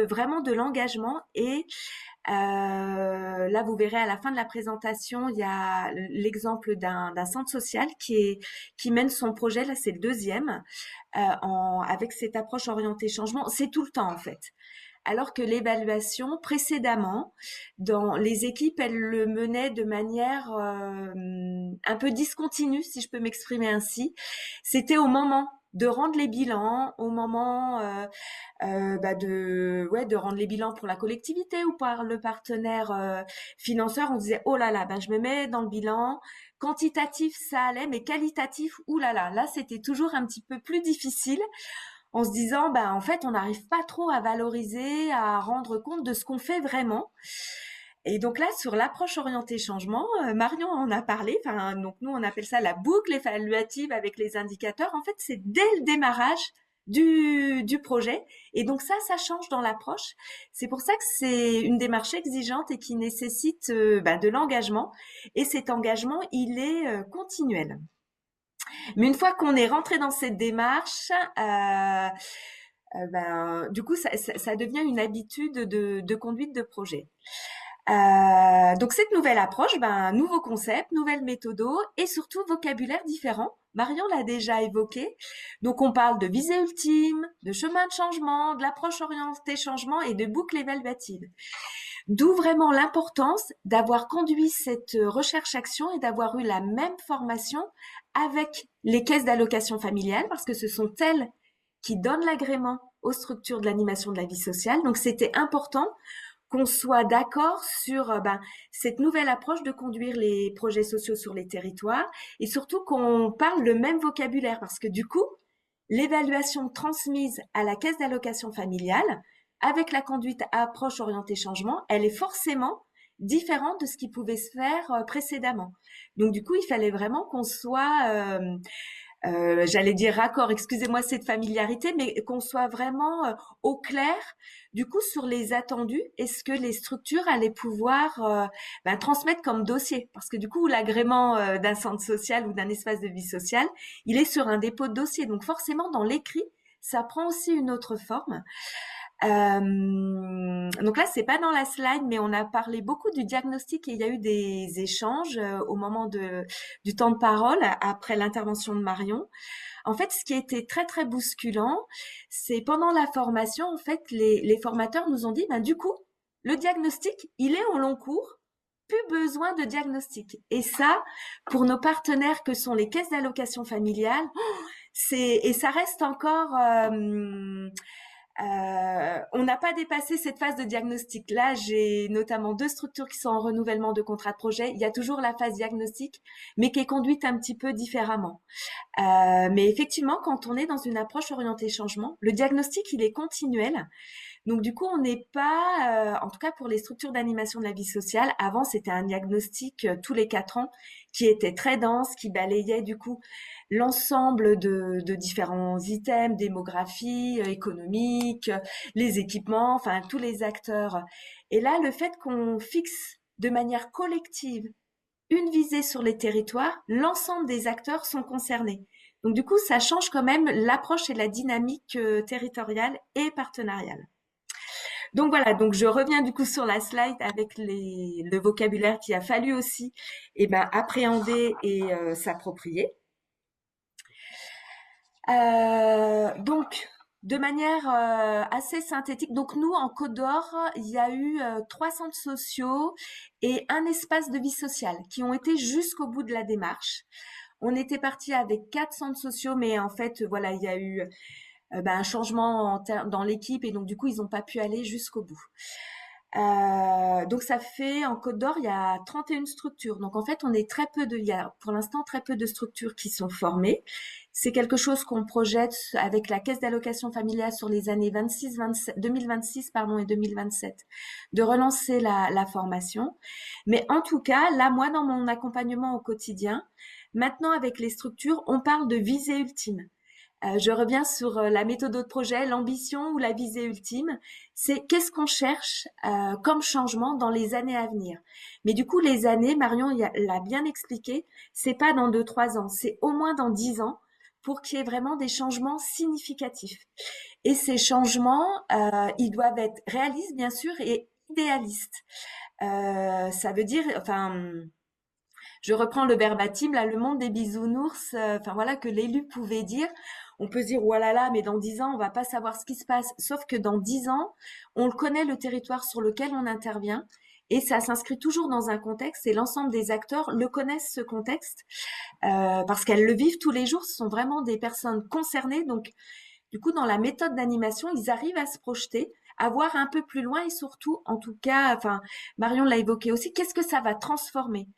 vraiment de l'engagement et là, vous verrez à la fin de la présentation, il y a l'exemple d'un centre social qui mène son projet. Là, c'est le 2e avec cette approche orientée changement. C'est tout le temps en fait. Alors que l'évaluation précédemment, dans les équipes, elles le menaient de manière un peu discontinue, si je peux m'exprimer ainsi. C'était au moment de rendre les bilans, au moment de rendre les bilans pour la collectivité ou par le partenaire financeur. On disait oh là là, je me mets dans le bilan. Quantitatif, ça allait, mais qualitatif, là, c'était toujours un petit peu plus difficile. En se disant, en fait, on n'arrive pas trop à valoriser, à rendre compte de ce qu'on fait vraiment. Et donc là, sur l'approche orientée changement, Marion en a parlé. Donc nous, on appelle ça la boucle évaluative avec les indicateurs. En fait, c'est dès le démarrage du projet. Et donc ça change dans l'approche. C'est pour ça que c'est une démarche exigeante et qui nécessite de l'engagement. Et cet engagement, il est continuel. Mais une fois qu'on est rentré dans cette démarche, du coup, ça devient une habitude de conduite de projet. Donc cette nouvelle approche, nouveau concept, nouvelle méthode et surtout vocabulaire différent. Marion l'a déjà évoqué. Donc on parle de visée ultime, de chemin de changement, de l'approche orientée changement et de boucle évaluative. D'où vraiment l'importance d'avoir conduit cette recherche-action et d'avoir eu la même formation avec les caisses d'allocation familiale parce que ce sont elles qui donnent l'agrément aux structures de l'animation de la vie sociale. Donc c'était important qu'on soit d'accord sur cette nouvelle approche de conduire les projets sociaux sur les territoires et surtout qu'on parle le même vocabulaire parce que du coup, l'évaluation transmise à la caisse d'allocation familiale avec la conduite à approche orientée changement, elle est forcément différente de ce qui pouvait se faire précédemment. Donc du coup, il fallait vraiment qu'on soit j'allais dire raccord, excusez-moi cette familiarité, mais qu'on soit vraiment au clair du coup sur les attendus et ce que les structures allaient pouvoir transmettre comme dossier. Parce que du coup, l'agrément d'un centre social ou d'un espace de vie sociale, il est sur un dépôt de dossier. Donc forcément, dans l'écrit, ça prend aussi une autre forme. Donc là, c'est pas dans la slide, mais on a parlé beaucoup du diagnostic et il y a eu des échanges au moment du temps de parole après l'intervention de Marion. En fait, ce qui a été très très bousculant, c'est pendant la formation, en fait, les formateurs nous ont dit, du coup, le diagnostic, il est en long cours, plus besoin de diagnostic. Et ça, pour nos partenaires que sont les caisses d'allocation familiale, Et ça reste encore, on n'a pas dépassé cette phase de diagnostic. Là, j'ai notamment 2 structures qui sont en renouvellement de contrat de projet. Il y a toujours la phase diagnostic, mais qui est conduite un petit peu différemment. Mais effectivement, quand on est dans une approche orientée changement, le diagnostic, il est continuel. Donc du coup, on n'est pas, en tout cas pour les structures d'animation de la vie sociale, avant c'était un diagnostic tous les 4 ans qui était très dense, qui balayait du coup l'ensemble de différents items, démographie, économique, les équipements, enfin tous les acteurs. Et là, le fait qu'on fixe de manière collective une visée sur les territoires, l'ensemble des acteurs sont concernés. Donc du coup, ça change quand même l'approche et la dynamique territoriale et partenariale. Donc voilà, donc je reviens du coup sur la slide avec le vocabulaire qu'il a fallu aussi appréhender et s'approprier. Donc, de manière assez synthétique, donc nous en Côte d'Or, il y a eu 3 centres sociaux et un espace de vie sociale qui ont été jusqu'au bout de la démarche. On était parti avec 4 centres sociaux, mais en fait, voilà, il y a eu un changement dans l'équipe et donc du coup, ils n'ont pas pu aller jusqu'au bout. Donc ça fait en Côte d'Or, il y a 31 structures. Donc en fait, il y a pour l'instant très peu de structures qui sont formées. C'est quelque chose qu'on projette avec la caisse d'allocation familiale sur les années 2026 et 2027, de relancer la formation. Mais en tout cas, là, moi, dans mon accompagnement au quotidien, maintenant avec les structures, on parle de visée ultime. Je reviens sur la méthode de projet, l'ambition ou la visée ultime. C'est qu'est-ce qu'on cherche comme changement dans les années à venir. Mais du coup, les années, Marion l'a bien expliqué, c'est pas dans 2-3 ans, c'est au moins dans 10 ans pour qu'il y ait vraiment des changements significatifs. Et ces changements, ils doivent être réalistes, bien sûr, et idéalistes. Ça veut dire, je reprends le verbatim, là, le monde des bisounours, voilà, que l'élu pouvait dire. On peut se dire, oh là là, mais dans 10 ans, on va pas savoir ce qui se passe. Sauf que dans 10 ans, on le connaît, le territoire sur lequel on intervient. Et ça s'inscrit toujours dans un contexte et l'ensemble des acteurs le connaissent, ce contexte, parce qu'elles le vivent tous les jours. Ce sont vraiment des personnes concernées. Donc, du coup, dans la méthode d'animation, ils arrivent à se projeter, à voir un peu plus loin et surtout, en tout cas, Marion l'a évoqué aussi, qu'est-ce que ça va transformer?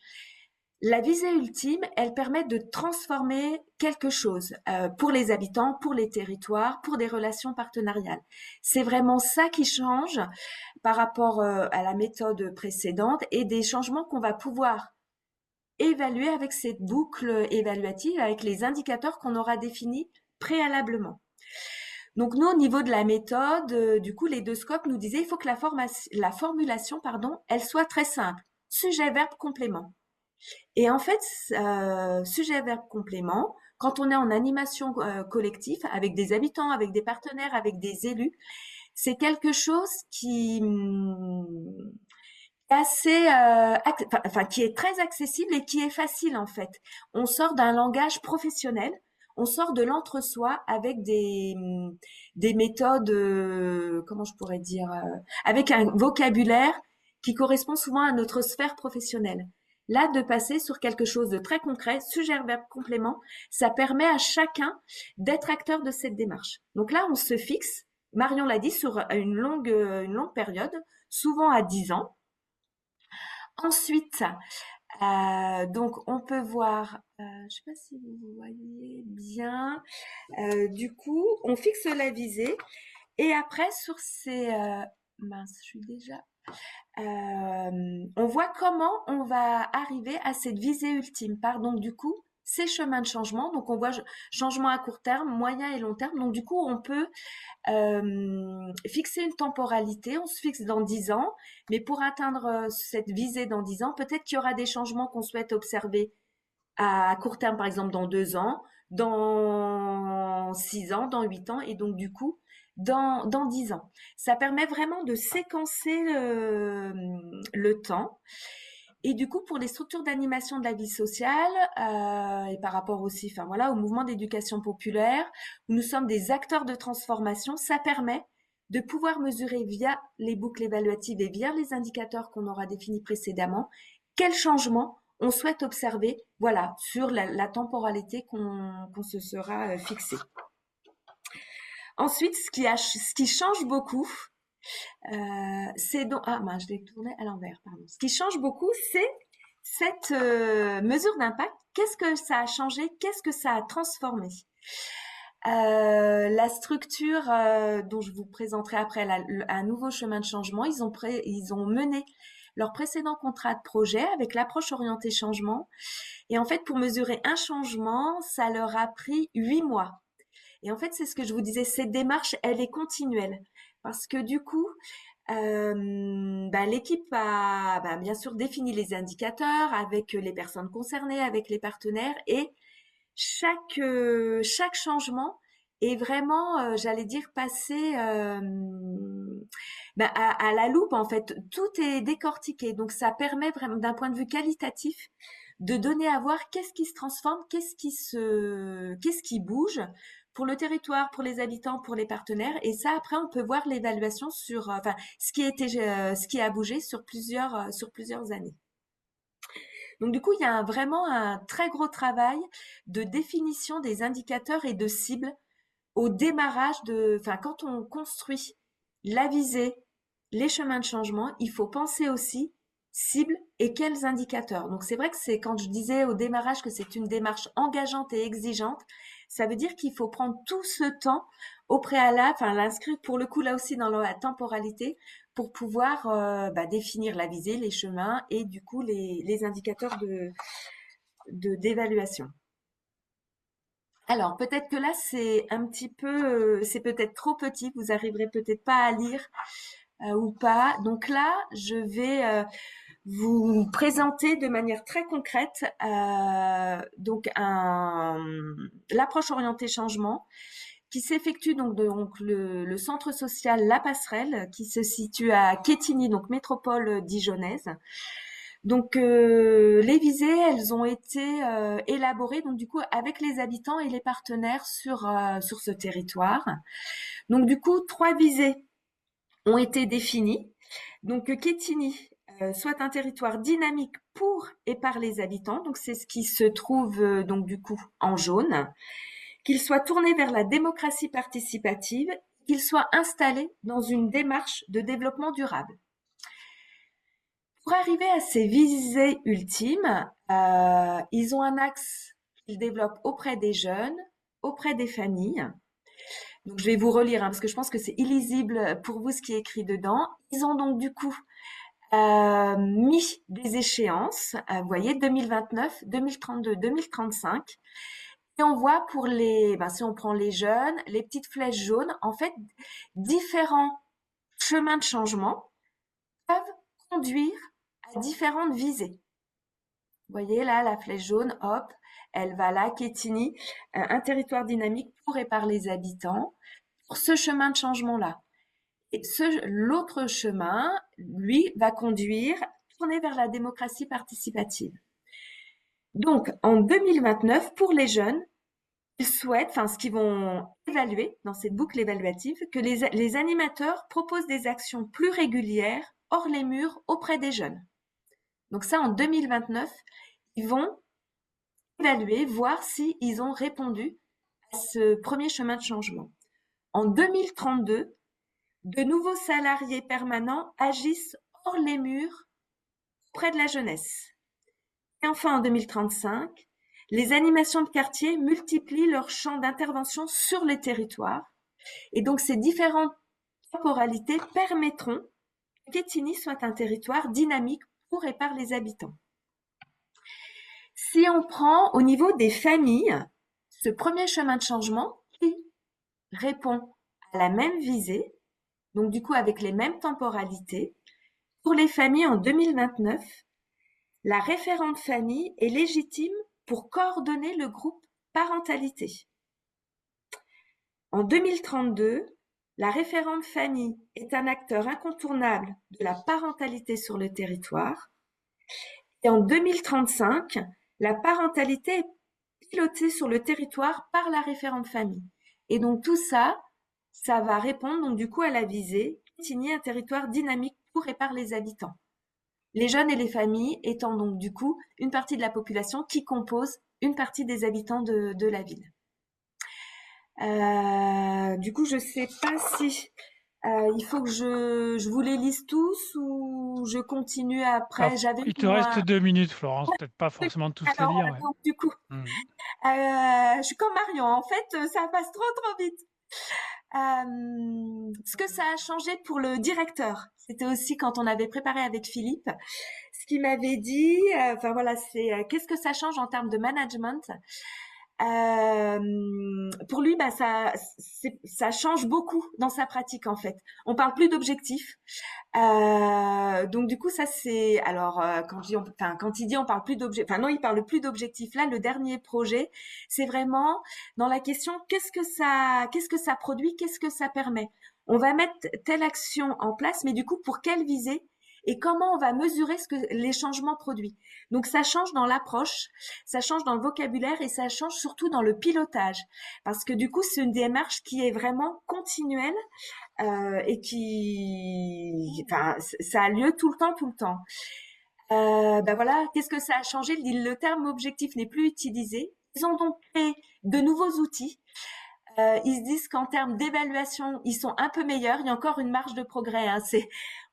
La visée ultime, elle permet de transformer quelque chose pour les habitants, pour les territoires, pour des relations partenariales. C'est vraiment ça qui change par rapport à la méthode précédente et des changements qu'on va pouvoir évaluer avec cette boucle évaluative, avec les indicateurs qu'on aura définis préalablement. Donc nous, au niveau de la méthode, du coup, les 2 scopes nous disaient il faut que la formulation, elle soit très simple. Sujet, verbe, complément. Et en fait, sujet, verbe, complément, quand on est en animation collective, avec des habitants, avec des partenaires, avec des élus, c'est quelque chose qui est très accessible et qui est facile en fait. On sort d'un langage professionnel, on sort de l'entre-soi avec des méthodes, comment je pourrais dire, avec un vocabulaire qui correspond souvent à notre sphère professionnelle. Là, de passer sur quelque chose de très concret, sujet, verbe, complément, ça permet à chacun d'être acteur de cette démarche. Donc là, on se fixe, Marion l'a dit, sur une longue période, souvent à 10 ans. Ensuite, donc on peut voir, je ne sais pas si vous voyez bien, du coup, on fixe la visée et après sur ces... mince, je suis déjà... on voit comment on va arriver à cette visée ultime par donc du coup ces chemins de changement. Donc on voit changement à court terme, moyen et long terme. Donc du coup on peut fixer une temporalité, on se fixe dans 10 ans, mais pour atteindre cette visée dans 10 ans, peut-être qu'il y aura des changements qu'on souhaite observer à court terme, par exemple dans 2 ans, dans 6 ans, dans 8 ans, et donc du coup dans 10 ans. Ça permet vraiment de séquencer le temps. Et du coup, pour les structures d'animation de la vie sociale, et par rapport aussi, au mouvement d'éducation populaire, où nous sommes des acteurs de transformation, ça permet de pouvoir mesurer via les boucles évaluatives et via les indicateurs qu'on aura définis précédemment, quel changement on souhaite observer, voilà, sur la temporalité qu'on se sera fixée. Ensuite, ce qui change beaucoup, c'est donc je l'ai tourné à l'envers, pardon. Ce qui change beaucoup, c'est cette mesure d'impact. Qu'est-ce que ça a changé? Qu'est-ce que ça a transformé? La structure dont je vous présenterai après, un nouveau chemin de changement, ils ont mené leur précédent contrat de projet avec l'approche orientée changement. Et en fait, pour mesurer un changement, ça leur a pris 8 mois. Et en fait, c'est ce que je vous disais, cette démarche, elle est continuelle. Parce que du coup, l'équipe a bien sûr défini les indicateurs avec les personnes concernées, avec les partenaires, et chaque changement est vraiment, j'allais dire, passé à la loupe, en fait. Tout est décortiqué. Donc, ça permet vraiment, d'un point de vue qualitatif, de donner à voir qu'est-ce qui se transforme, qu'est-ce qui bouge pour le territoire, pour les habitants, pour les partenaires. Et ça, après, on peut voir l'évaluation sur, ce qui a bougé sur plusieurs années. Donc, du coup, il y a vraiment un très gros travail de définition des indicateurs et de cibles au démarrage quand on construit la visée, les chemins de changement, il faut penser aussi cibles et quels indicateurs. Donc, c'est vrai que c'est quand je disais au démarrage que c'est une démarche engageante et exigeante, ça veut dire qu'il faut prendre tout ce temps au préalable, l'inscrire pour le coup là aussi dans la temporalité pour pouvoir définir la visée, les chemins et du coup les indicateurs d'évaluation. Alors, peut-être que là, c'est un petit peu, c'est peut-être trop petit, vous arriverez peut-être pas à lire ou pas. Donc là, je vais vous présenter de manière très concrète l'approche orientée changement qui s'effectue donc le centre social La Passerelle qui se situe à Quetigny, donc métropole dijonnaise. Donc les visées, elles ont été élaborées donc du coup avec les habitants et les partenaires sur ce territoire. Donc du coup, 3 visées ont été définies. Donc Quetigny soit un territoire dynamique pour et par les habitants. Donc c'est ce qui se trouve donc du coup en jaune. Qu'il soit tourné vers la démocratie participative, qu'il soit installé dans une démarche de développement durable. Pour arriver à ces visées ultimes, ils ont un axe qu'ils développent auprès des jeunes, auprès des familles. Donc, je vais vous relire parce que je pense que c'est illisible pour vous ce qui est écrit dedans. Ils ont donc du coup mis des échéances, vous voyez, 2029, 2032, 2035. Et on voit pour si on prend les jeunes, les petites flèches jaunes, en fait, différents chemins de changement peuvent conduire à différentes visées. Vous voyez là, la flèche jaune, hop, elle va là, Quetigny, un territoire dynamique pour et par les habitants, pour ce chemin de changement-là. Et l'autre chemin, lui, va tourner vers la démocratie participative. Donc, en 2029, pour les jeunes, ils souhaitent, ce qu'ils vont évaluer dans cette boucle évaluative, que les animateurs proposent des actions plus régulières hors les murs auprès des jeunes. Donc ça, en 2029, ils vont évaluer, voir s'ils ont répondu à ce premier chemin de changement. En 2032, de nouveaux salariés permanents agissent hors les murs auprès de la jeunesse. Et enfin, en 2035, les animations de quartier multiplient leur champ d'intervention sur les territoires. Et donc, ces différentes temporalités permettront que Quetigny soit un territoire dynamique pour et par les habitants. Si on prend au niveau des familles, ce premier chemin de changement qui répond à la même visée, donc du coup avec les mêmes temporalités, pour les familles en 2029, la référente famille est légitime pour coordonner le groupe parentalité. En 2032, la référente famille est un acteur incontournable de la parentalité sur le territoire. Et en 2035, la parentalité est pilotée sur le territoire par la référente famille. Et donc tout ça, ça va répondre donc du coup à la visée, Quetigny, un territoire dynamique pour et par les habitants. les jeunes et les familles étant donc du coup une partie de la population qui compose une partie des habitants de la ville. Du coup, je sais pas si il faut que je vous les lise tous ou je continue après. J'avais Il te eu reste moi. 2 minutes, Florence, peut-être pas forcément tous les Alors, lire. Ouais. donc du coup, Hmm. je suis comme Marion. En fait, ça passe trop vite. Ce que ça a changé pour le directeur, c'était aussi quand on avait préparé avec Philippe. Ce qu'il m'avait dit, enfin voilà, c'est qu'est-ce que ça change en termes de management. Pour lui, bah ça change beaucoup dans sa pratique en fait. On parle plus d'objectifs. Donc du coup, ça c'est alors quand il dit on parle plus d'objectifs, enfin non, il parle plus d'objectifs. Là, le dernier projet, c'est vraiment dans la question qu'est-ce que ça produit, qu'est-ce que ça permet. On va mettre telle action en place, mais du coup, pour quelle visée et comment on va mesurer ce que les changements produits. Donc ça change dans l'approche, ça change dans le vocabulaire et ça change surtout dans le pilotage, parce que du coup, c'est une démarche qui est vraiment continuelle et enfin, ça a lieu tout le temps, tout le temps. Ben voilà, qu'est-ce que ça a changé? Le terme objectif n'est plus utilisé. Ils ont donc créé de nouveaux outils. Ils se disent qu'en termes d'évaluation, ils sont un peu meilleurs. Il y a encore une marge de progrès. Hein.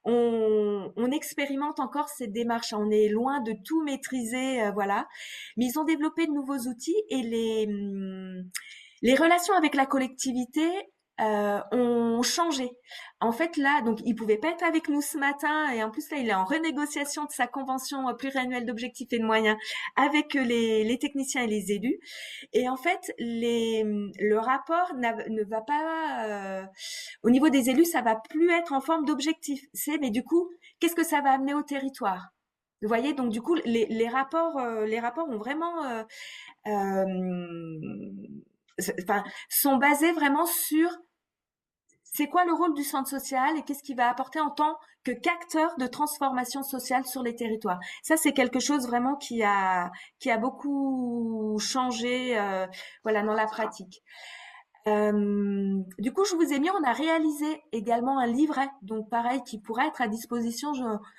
On expérimente encore cette démarche. On est loin de tout maîtriser, voilà. Mais ils ont développé de nouveaux outils et les relations avec la collectivité ont changé. En fait, là, donc, il pouvait pas être avec nous ce matin et en plus, là, il est en renégociation de sa convention pluriannuelle d'objectifs et de moyens avec les techniciens et les élus. Et en fait, le rapport ne va pas, au niveau des élus, ça va plus être en forme d'objectif. Mais du coup, qu'est-ce que ça va amener au territoire? Vous voyez, donc du coup, les rapports ont vraiment enfin, sont basés vraiment sur c'est quoi le rôle du centre social et qu'est-ce qu'il va apporter en tant que qu'acteur de transformation sociale sur les territoires. Ça, c'est quelque chose vraiment qui a beaucoup changé, voilà, dans la pratique. Du coup, je vous ai mis, on a réalisé également un livret, donc pareil, qui pourra être à disposition.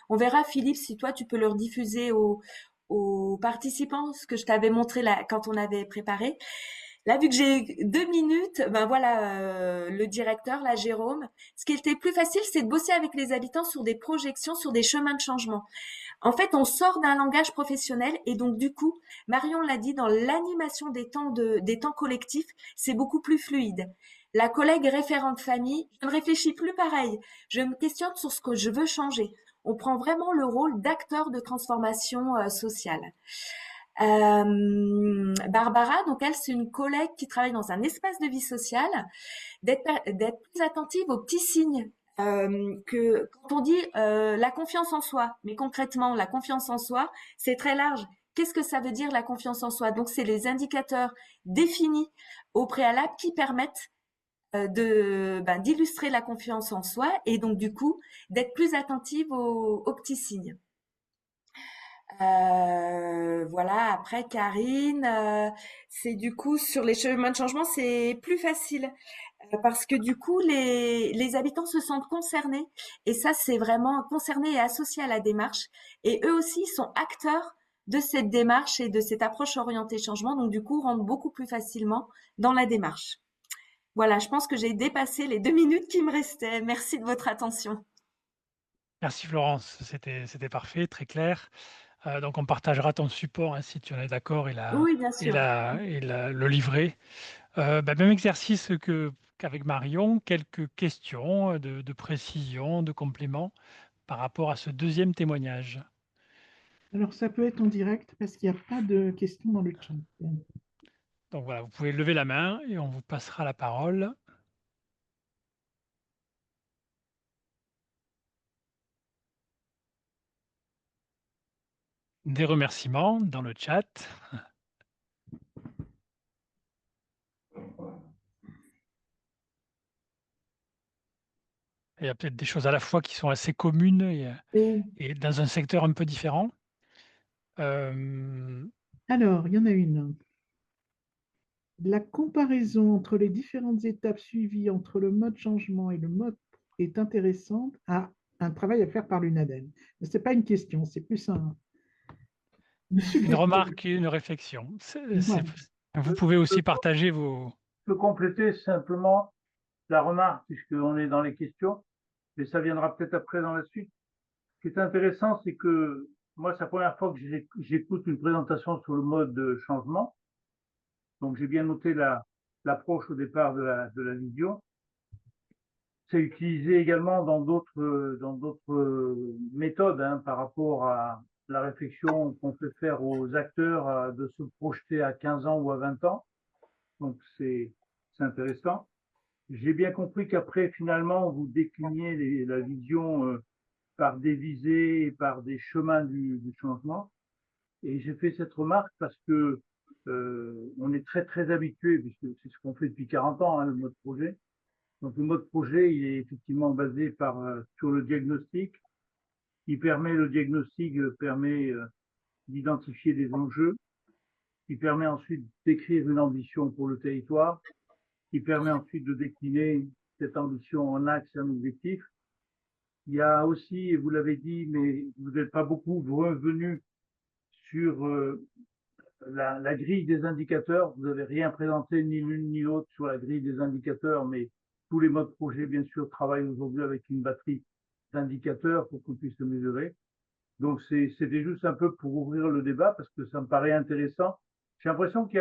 On verra, Philippe, si toi, tu peux le rediffuser aux participants, ce que je t'avais montré là, quand on avait préparé. Là, vu que j'ai 2 minutes, ben voilà, le directeur, là, Jérôme. Ce qui était plus facile, c'est de bosser avec les habitants sur des projections, sur des chemins de changement. En fait, on sort d'un langage professionnel et donc du coup, Marion l'a dit, dans l'animation des temps collectifs, c'est beaucoup plus fluide. La collègue référente famille, je ne réfléchis plus pareil. Je me questionne sur ce que je veux changer. On prend vraiment le rôle d'acteur de transformation sociale. Barbara, donc elle, c'est une collègue qui travaille dans un espace de vie sociale, d'être plus attentive aux petits signes. Que quand on dit la confiance en soi, mais concrètement, la confiance en soi, c'est très large. Qu'est-ce que ça veut dire la confiance en soi? Donc, c'est les indicateurs définis au préalable qui permettent d'illustrer la confiance en soi et donc du coup d'être plus attentive aux petits signes. Voilà, après Karine, c'est du coup sur les chemins de changement, c'est plus facile parce que du coup les habitants se sentent concernés et ça c'est vraiment concerné et associé à la démarche et eux aussi ils sont acteurs de cette démarche et de cette approche orientée changement, donc du coup rentrent beaucoup plus facilement dans la démarche. Voilà, je pense que j'ai dépassé les 2 minutes qui me restaient. Merci de votre attention. Merci Florence, c'était parfait, très clair. Donc on partagera ton support hein, si tu en es d'accord Oui, bien sûr. le livret. Même exercice qu'avec Marion, quelques questions de précision, de complément par rapport à ce deuxième témoignage. Alors, ça peut être en direct parce qu'il n'y a pas de questions dans le chat. Donc voilà, vous pouvez lever la main et on vous passera la parole. Des remerciements dans le chat. Il y a peut-être des choses à la fois qui sont assez communes et dans un secteur un peu différent. Alors, il y en a une. La comparaison entre les différentes étapes suivies entre le mode changement et le mode est intéressante. Ah, un travail à faire par l'UNADEL. Mais ce n'est pas une question, c'est plus une Une suggestion. remarque et une réflexion. Voilà. Vous pouvez aussi partager vos... Je peux compléter simplement la remarque, puisqu'on est dans les questions, mais ça viendra peut-être après dans la suite. Ce qui est intéressant, c'est que moi, c'est la première fois que j'écoute une présentation sur le mode de changement. Donc, j'ai bien noté l'approche au départ de la vidéo. C'est utilisé également dans d'autres méthodes, hein, par rapport à la réflexion qu'on fait faire aux acteurs de se projeter à 15 ans ou à 20 ans. Donc, c'est intéressant. J'ai bien compris qu'après, finalement, vous décliniez la vision par des visées et par des chemins du changement. Et j'ai fait cette remarque parce que on est très, très habitué, puisque c'est ce qu'on fait depuis 40 ans, hein, le mode projet. Donc, le mode projet, il est effectivement basé sur le diagnostic. Le diagnostic permet d'identifier des enjeux, qui permet ensuite d'écrire une ambition pour le territoire, qui permet ensuite de décliner cette ambition en axe et en objectif. Il y a aussi, et vous l'avez dit, mais vous n'êtes pas beaucoup revenu sur la grille des indicateurs. Vous n'avez rien présenté, ni l'une ni l'autre, sur la grille des indicateurs, mais tous les modes projet, bien sûr, travaillent aujourd'hui avec une batterie d'indicateurs pour qu'on puisse le mesurer. Donc, c'était juste un peu pour ouvrir le débat, parce que ça me paraît intéressant. J'ai l'impression que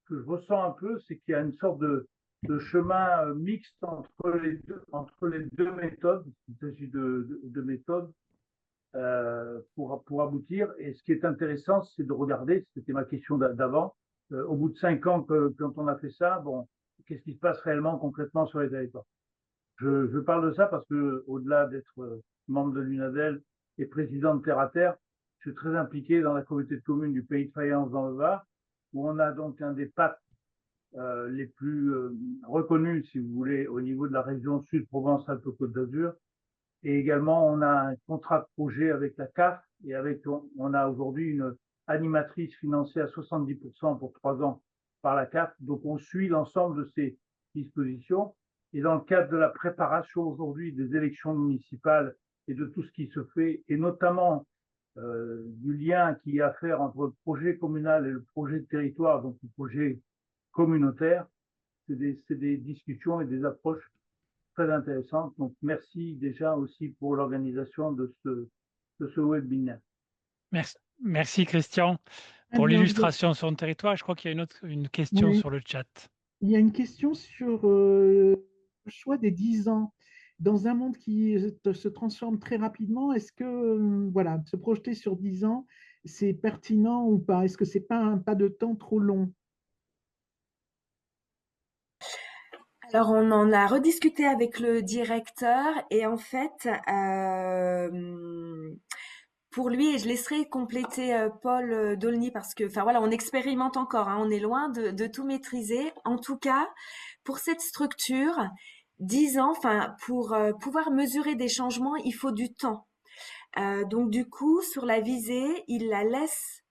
je ressens un peu, c'est qu'il y a une sorte de chemin mixte entre les deux méthodes. Il s'agit de méthodes pour aboutir. Et ce qui est intéressant, c'est de regarder, c'était ma question d'avant, au bout de 5 ans quand on a fait ça, bon, qu'est-ce qui se passe réellement, concrètement sur les territoires. Je parle de ça parce que, au-delà d'être membre de l'UNADEL et président de Terre à Terre, je suis très impliqué dans la communauté de communes du Pays de Fayence dans le Var, où on a donc un des pactes les plus reconnus, si vous voulez, au niveau de la région Sud-Provence-Alpes-Côte d'Azur. Et également, on a un contrat de projet avec la CAF et on a aujourd'hui une animatrice financée à 70% pour 3 ans par la CAF. Donc, on suit l'ensemble de ces dispositions. Et dans le cadre de la préparation aujourd'hui des élections municipales et de tout ce qui se fait, et notamment du lien qu'il y a à faire entre le projet communal et le projet de territoire, donc le projet communautaire, c'est des discussions et des approches très intéressantes. Donc, merci déjà aussi pour l'organisation de ce webinaire. Merci Christian pour l'illustration sur le territoire. Je crois qu'il y a une question sur le chat. Il y a une question sur le choix des 10 ans. Dans un monde qui se transforme très rapidement, est-ce que voilà, se projeter sur 10 ans, c'est pertinent ou pas? Est-ce que ce n'est pas un pas de temps trop long? Alors, on en a rediscuté avec le directeur et en fait, pour lui, et je laisserai compléter Paul Dolny parce que, enfin voilà, on expérimente encore, hein, on est loin de tout maîtriser. En tout cas, pour cette structure, 10 ans, enfin, pour pouvoir mesurer des changements, il faut du temps. Donc du coup, sur la visée, il la laisse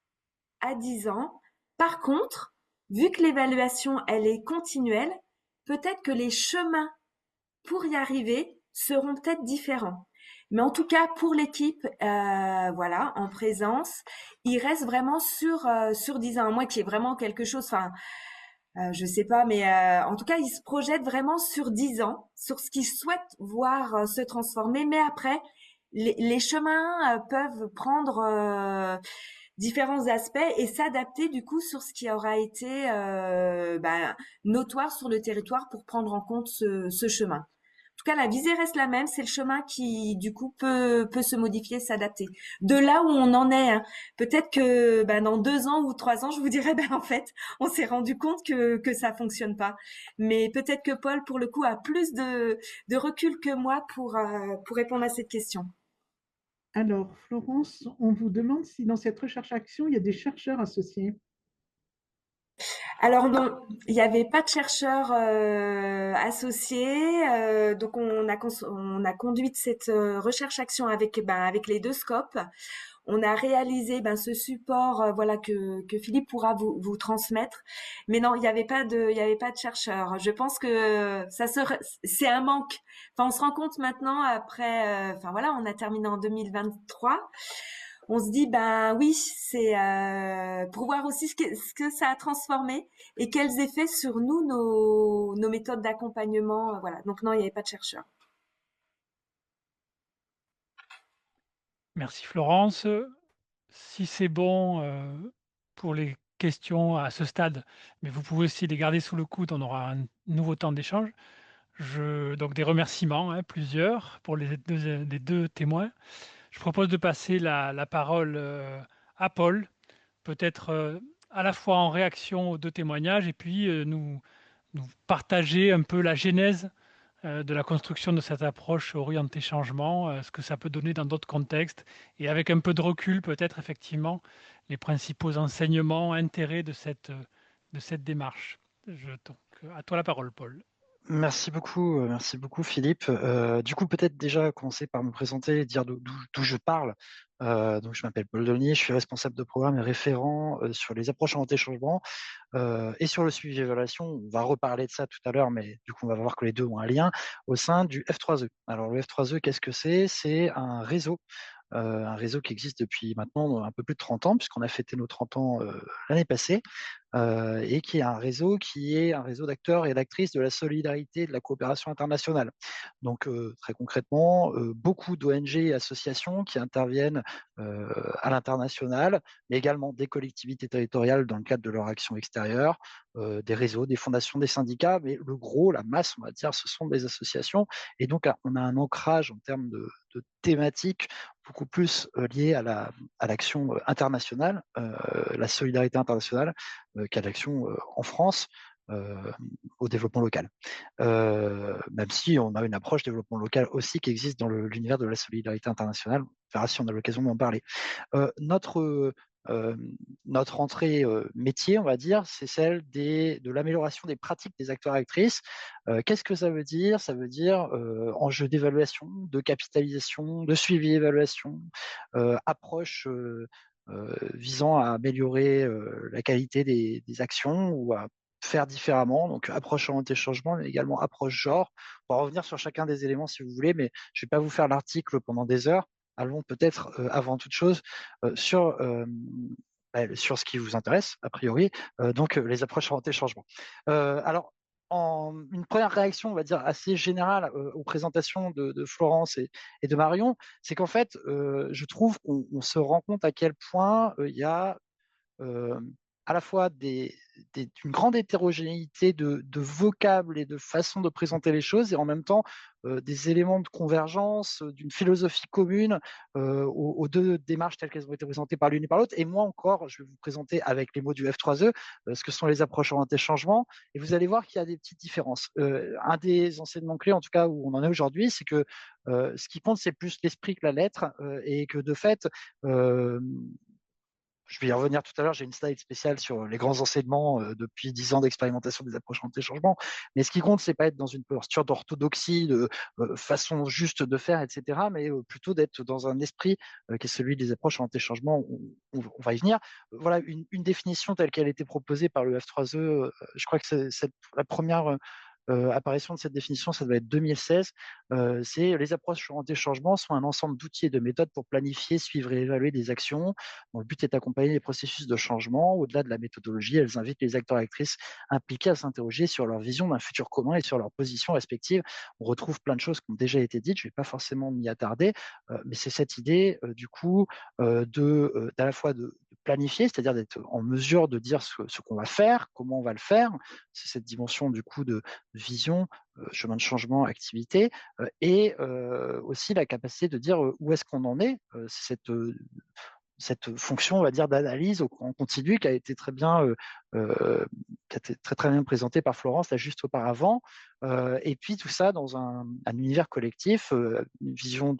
à 10 ans. Par contre, vu que l'évaluation, elle est continuelle, peut-être que les chemins pour y arriver seront peut-être différents. Mais en tout cas, pour l'équipe, voilà, en présence, il reste vraiment sur 10 ans. Moi, qui est vraiment quelque chose, enfin, je sais pas, mais en tout cas, il se projette vraiment sur 10 ans, sur ce qu'il souhaite voir se transformer. Mais après, les chemins peuvent prendre différents aspects et s'adapter du coup sur ce qui aura été notoire sur le territoire pour prendre en compte ce chemin. En tout cas, la visée reste la même, c'est le chemin qui du coup peut se modifier, s'adapter. De là où on en est, hein, peut-être que dans 2 ans ou 3 ans, je vous dirais en fait, on s'est rendu compte que ça fonctionne pas. Mais peut-être que Paul, pour le coup, a plus de recul que moi pour répondre à cette question. Alors, Florence, on vous demande si dans cette recherche-action, il y a des chercheurs associés. Alors non, il n'y avait pas de chercheurs associés, donc on a conduit cette recherche-action avec les 2 scopes. on a réalisé ce support, voilà, que Philippe pourra vous transmettre. Mais non, il y avait pas de chercheurs. Je pense que c'est un manque. Enfin, on se rend compte maintenant après, enfin voilà, on a terminé en 2023. On se dit, ben oui, c'est pour voir aussi ce que ça a transformé et quels effets sur nous, nos méthodes d'accompagnement. Voilà. Donc non, il n'y avait pas de chercheurs. Merci Florence. Si c'est bon pour les questions à ce stade, mais vous pouvez aussi les garder sous le coude, on aura un nouveau temps d'échange. Donc des remerciements, hein, plusieurs, pour les deux témoins. Je propose de passer la parole à Paul, peut-être à la fois en réaction aux deux témoignages et puis nous partager un peu la genèse de la construction de cette approche orientée changement, ce que ça peut donner dans d'autres contextes, et avec un peu de recul, peut-être effectivement, les principaux enseignements, intérêts de cette démarche. Donc, à toi la parole, Paul. Merci beaucoup Philippe. Du coup, peut-être déjà commencer par me présenter, dire d'où je parle. Donc, je m'appelle Paul Dolnier, je suis responsable de programme et référent sur les approches orientées changement et sur le suivi d'évaluation. On va reparler de ça tout à l'heure, mais du coup, on va voir que les deux ont un lien au sein du F3E. Alors, le F3E, qu'est-ce que c'est? C'est un réseau qui existe depuis maintenant un peu plus de 30 ans, puisqu'on a fêté nos 30 ans l'année passée, et qui est un réseau d'acteurs et d'actrices de la solidarité et de la coopération internationale. Donc, très concrètement, beaucoup d'ONG et associations qui interviennent à l'international, mais également des collectivités territoriales dans le cadre de leur action extérieure, des réseaux, des fondations, des syndicats, mais le gros, la masse, on va dire, ce sont des associations. Et donc, on a un ancrage en termes de thématiques beaucoup plus liées à l'action internationale, la solidarité internationale, qu'à l'action en France, au développement local. Même si on a une approche développement local aussi qui existe dans l'univers de la solidarité internationale. On verra si on a l'occasion d'en parler. Notre entrée métier, on va dire, c'est celle de l'amélioration des pratiques des acteurs et actrices. Qu'est-ce que ça veut dire? Ça veut dire enjeux d'évaluation, de capitalisation, de suivi-évaluation, approche visant à améliorer la qualité des actions ou à faire différemment, donc approche orientée changement, mais également approche genre. On va revenir sur chacun des éléments si vous voulez, mais je ne vais pas vous faire l'article pendant des heures. Allons peut-être avant toute chose sur ce qui vous intéresse, a priori, donc les approches orientées changement. Alors, une première réaction, on va dire, assez générale aux présentations de Florence et de Marion, c'est qu'en fait, je trouve qu'on se rend compte à quel point il y a à la fois une grande hétérogénéité de vocables et de façons de présenter les choses, et en même temps des éléments de convergence, d'une philosophie commune aux deux démarches telles qu'elles ont été présentées par l'une et par l'autre. Et moi encore, je vais vous présenter avec les mots du F3E ce que sont les approches orientées changement, et vous allez voir qu'il y a des petites différences. Un des enseignements clés, en tout cas où on en est aujourd'hui, c'est que ce qui compte, c'est plus l'esprit que la lettre, et que de fait, je vais y revenir tout à l'heure, j'ai une slide spéciale sur les grands enseignements depuis 10 ans d'expérimentation des approches orientées changement. Mais ce qui compte, c'est pas être dans une posture d'orthodoxie, de façon juste de faire, etc., mais plutôt d'être dans un esprit qui est celui des approches orientées changement. On va y venir. Voilà une définition telle qu'elle a été proposée par le F3E. Je crois que c'est la première apparition de cette définition, ça doit être 2016. C'est les approches orientées changement sont un ensemble d'outils et de méthodes pour planifier, suivre et évaluer des actions dont le but est d'accompagner les processus de changement. Au-delà de la méthodologie, elles invitent les acteurs et actrices impliqués à s'interroger sur leur vision d'un futur commun et sur leurs positions respectives. On retrouve plein de choses qui ont déjà été dites, je ne vais pas forcément m'y attarder, mais c'est cette idée du coup d'à la fois de planifier, c'est-à-dire d'être en mesure de dire ce qu'on va faire, comment on va le faire. C'est cette dimension du coup de vision, chemin de changement, activité, et aussi la capacité de dire où est-ce qu'on en est. C'est cette fonction, on va dire, d'analyse en continu qui a été très bien, très bien présentée par Florence là juste auparavant. Et puis tout ça dans un univers collectif, une vision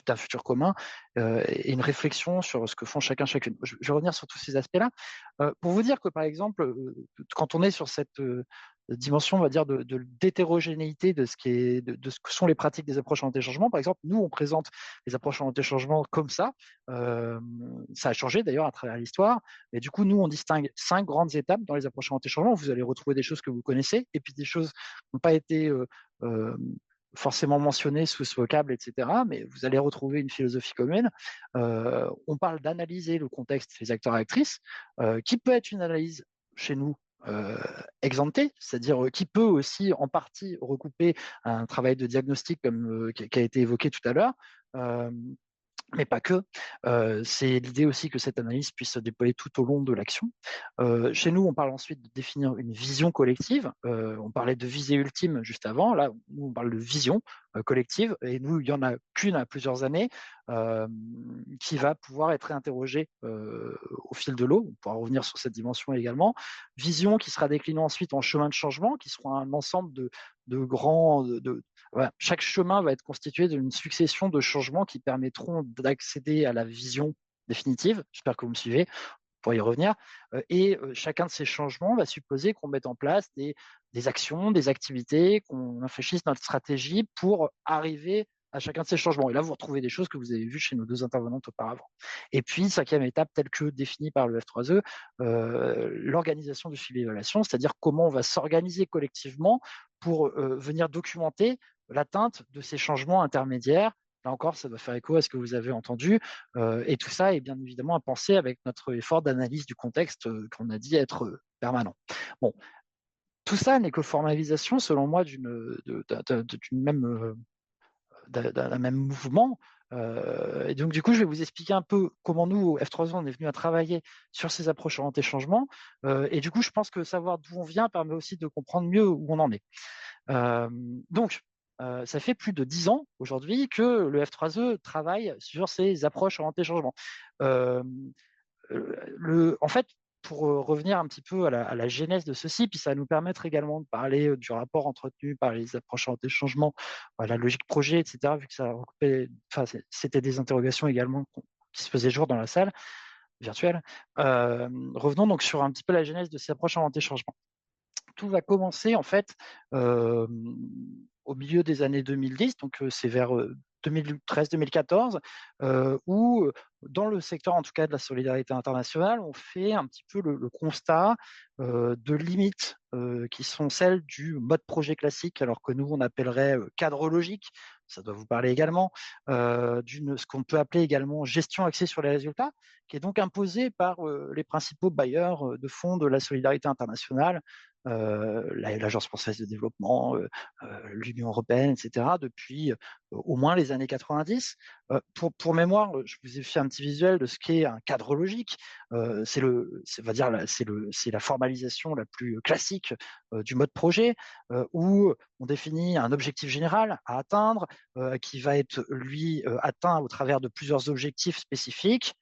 d'un futur commun et une réflexion sur ce que font chacune. Je vais revenir sur tous ces aspects-là. Pour vous dire que, par exemple, quand on est sur cette dimension, on va dire, d'hétérogénéité de ce que sont les pratiques des approches orientées changement, par exemple, nous, on présente les approches orientées changement comme ça. Ça a changé d'ailleurs à travers l'histoire. Et du coup, nous, on distingue 5 grandes étapes dans les approches orientées changement. Vous allez retrouver des choses que vous connaissez et puis des choses qui n'ont pas été forcément mentionné sous ce vocable, etc. Mais vous allez retrouver une philosophie commune. On parle d'analyser le contexte des acteurs et actrices, qui peut être une analyse chez nous exemptée, c'est-à-dire qui peut aussi en partie recouper un travail de diagnostic comme qui a été évoqué tout à l'heure. Mais pas que. C'est l'idée aussi que cette analyse puisse se déployer tout au long de l'action. Chez nous, on parle ensuite de définir une vision collective. On parlait de visée ultime juste avant. Là, nous, on parle de vision collective. Et nous, il n'y en a qu'une à plusieurs années qui va pouvoir être réinterrogée au fil de l'eau. On pourra revenir sur cette dimension également. Vision qui sera déclinée ensuite en chemin de changement, qui sera un ensemble de grands... Voilà. Chaque chemin va être constitué d'une succession de changements qui permettront d'accéder à la vision définitive. J'espère que vous me suivez, pour y revenir. Et chacun de ces changements va supposer qu'on mette en place des actions, des activités, qu'on infléchisse notre stratégie pour arriver à chacun de ces changements. Et là, vous retrouvez des choses que vous avez vues chez nos 2 intervenantes auparavant. Et puis, 5e étape, telle que définie par le F3E, l'organisation du suivi évaluation, c'est-à-dire comment on va s'organiser collectivement pour venir documenter l'atteinte de ces changements intermédiaires. Là encore, ça doit faire écho à ce que vous avez entendu. Et tout ça est bien évidemment à penser avec notre effort d'analyse du contexte qu'on a dit être permanent. Bon, tout ça n'est que formalisation, selon moi, d'un même mouvement. Et donc, du coup, je vais vous expliquer un peu comment nous, au F3E, on est venu à travailler sur ces approches orientées changement. Et du coup, je pense que savoir d'où on vient permet aussi de comprendre mieux où on en est. Donc, ça fait plus de 10 ans aujourd'hui que le F3E travaille sur ces approches orientées changement. En fait, pour revenir un petit peu à la genèse de ceci, puis ça va nous permettre également de parler du rapport entretenu par les approches orientées changement, la logique projet, etc., vu que ça recoupait, c'était des interrogations également qui se faisaient jour dans la salle virtuelle. Revenons donc sur un petit peu la genèse de ces approches orientées changement. Tout va commencer en fait au milieu des années 2010, donc c'est vers 2013-2014, où dans le secteur en tout cas de la solidarité internationale, on fait un petit peu le constat de limites qui sont celles du mode projet classique, alors que nous on appellerait cadre logique, ça doit vous parler également, ce qu'on peut appeler également gestion axée sur les résultats, qui est donc imposée par les principaux bailleurs de fonds de la solidarité internationale, l'Agence française de développement, l'Union européenne, etc., depuis au moins les années 90. Pour mémoire, je vous ai fait un petit visuel de ce qu'est un cadre logique. C'est la formalisation la plus classique du mode projet, où on définit un objectif général à atteindre, qui va être, lui, atteint au travers de plusieurs objectifs spécifiques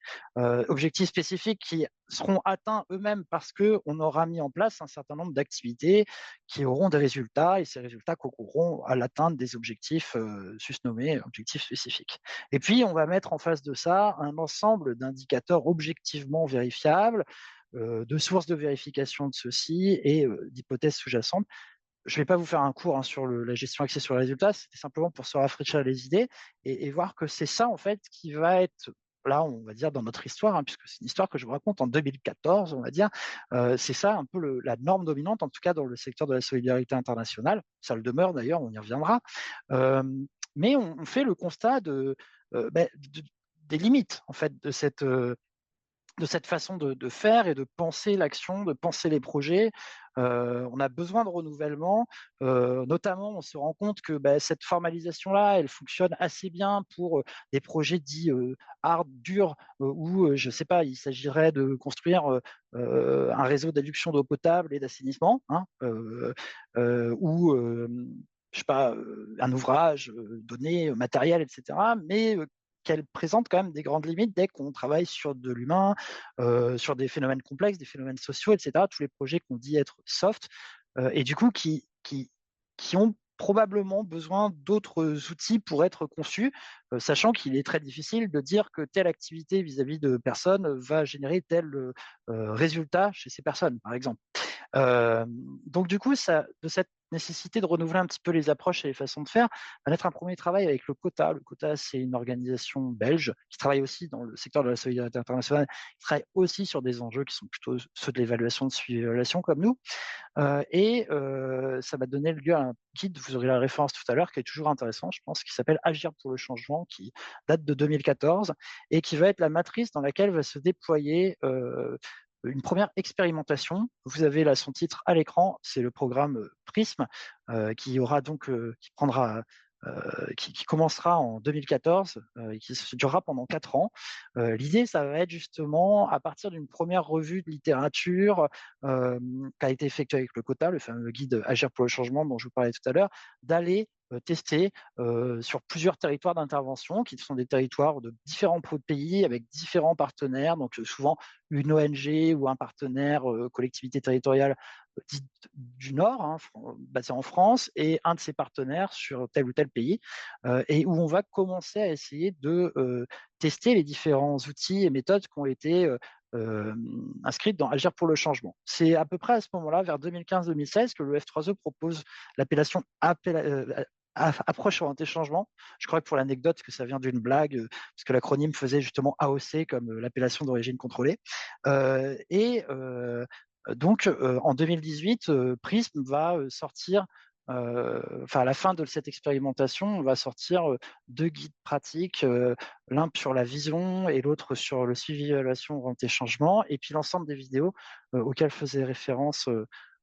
qui seront atteints eux-mêmes parce qu'on aura mis en place un certain nombre d'activités qui auront des résultats, et ces résultats concourront à l'atteinte des objectifs susnommés, objectifs spécifiques. Et puis, on va mettre en face de ça un ensemble d'indicateurs objectivement vérifiables, de sources de vérification de ceux-ci et d'hypothèses sous-jacentes. Je ne vais pas vous faire un cours sur la gestion axée sur les résultats, c'était simplement pour se rafraîchir les idées et voir que c'est ça, en fait, qui va être, là, on va dire, dans notre histoire, puisque c'est une histoire que je vous raconte en 2014, on va dire, c'est ça un peu la norme dominante, en tout cas dans le secteur de la solidarité internationale. Ça le demeure d'ailleurs, on y reviendra. Mais on fait le constat des limites, en fait, de cette façon de faire et de penser l'action, de penser les projets. On a besoin de renouvellement. Notamment, on se rend compte que cette formalisation-là, elle fonctionne assez bien pour des projets dits hard, durs, où, je ne sais pas, il s'agirait de construire un réseau d'adduction d'eau potable et d'assainissement, ou je sais pas, un ouvrage donné, matériel, etc. Mais qu'elle présente quand même des grandes limites dès qu'on travaille sur de l'humain, sur des phénomènes complexes, des phénomènes sociaux, etc. Tous les projets qu'on dit être soft, et du coup qui ont probablement besoin d'autres outils pour être conçus, sachant qu'il est très difficile de dire que telle activité vis-à-vis de personnes va générer tel résultat chez ces personnes, par exemple. Donc du coup, de cette nécessité de renouveler un petit peu les approches et les façons de faire, va naître un premier travail avec le COTA. Le COTA, c'est une organisation belge qui travaille aussi dans le secteur de la solidarité internationale, qui travaille aussi sur des enjeux qui sont plutôt ceux de l'évaluation, de suivi évaluation comme nous. Ça va donner lieu à un guide, vous aurez la référence tout à l'heure, qui est toujours intéressant, je pense, qui s'appelle Agir pour le changement, qui date de 2014 et qui va être la matrice dans laquelle va se déployer une première expérimentation. Vous avez là son titre à l'écran, c'est le programme Prism, qui aura donc, qui commencera en 2014 et qui se durera pendant 4 ans. L'idée, ça va être justement, à partir d'une première revue de littérature qui a été effectuée avec le COTA, le fameux guide Agir pour le changement dont je vous parlais tout à l'heure, d'aller tester sur plusieurs territoires d'intervention, qui sont des territoires de différents pays avec différents partenaires, donc souvent une ONG ou un partenaire collectivité territoriale dite du Nord, hein, basé en France, et un de ses partenaires sur tel ou tel pays, et où on va commencer à essayer de tester les différents outils et méthodes qui ont été inscrites dans Agir pour le changement. C'est à peu près à ce moment-là, vers 2015-2016, que le F3E propose l'appellation approche orientée changement. Je crois que pour l'anecdote, que ça vient d'une blague, parce que l'acronyme faisait justement AOC comme l'appellation d'origine contrôlée. Donc, en 2018, Prism va sortir, à la fin de cette expérimentation, on va sortir 2 guides pratiques, l'un sur la vision et l'autre sur le suivi, évaluation, orienté changement, et puis l'ensemble des vidéos auxquelles faisait référence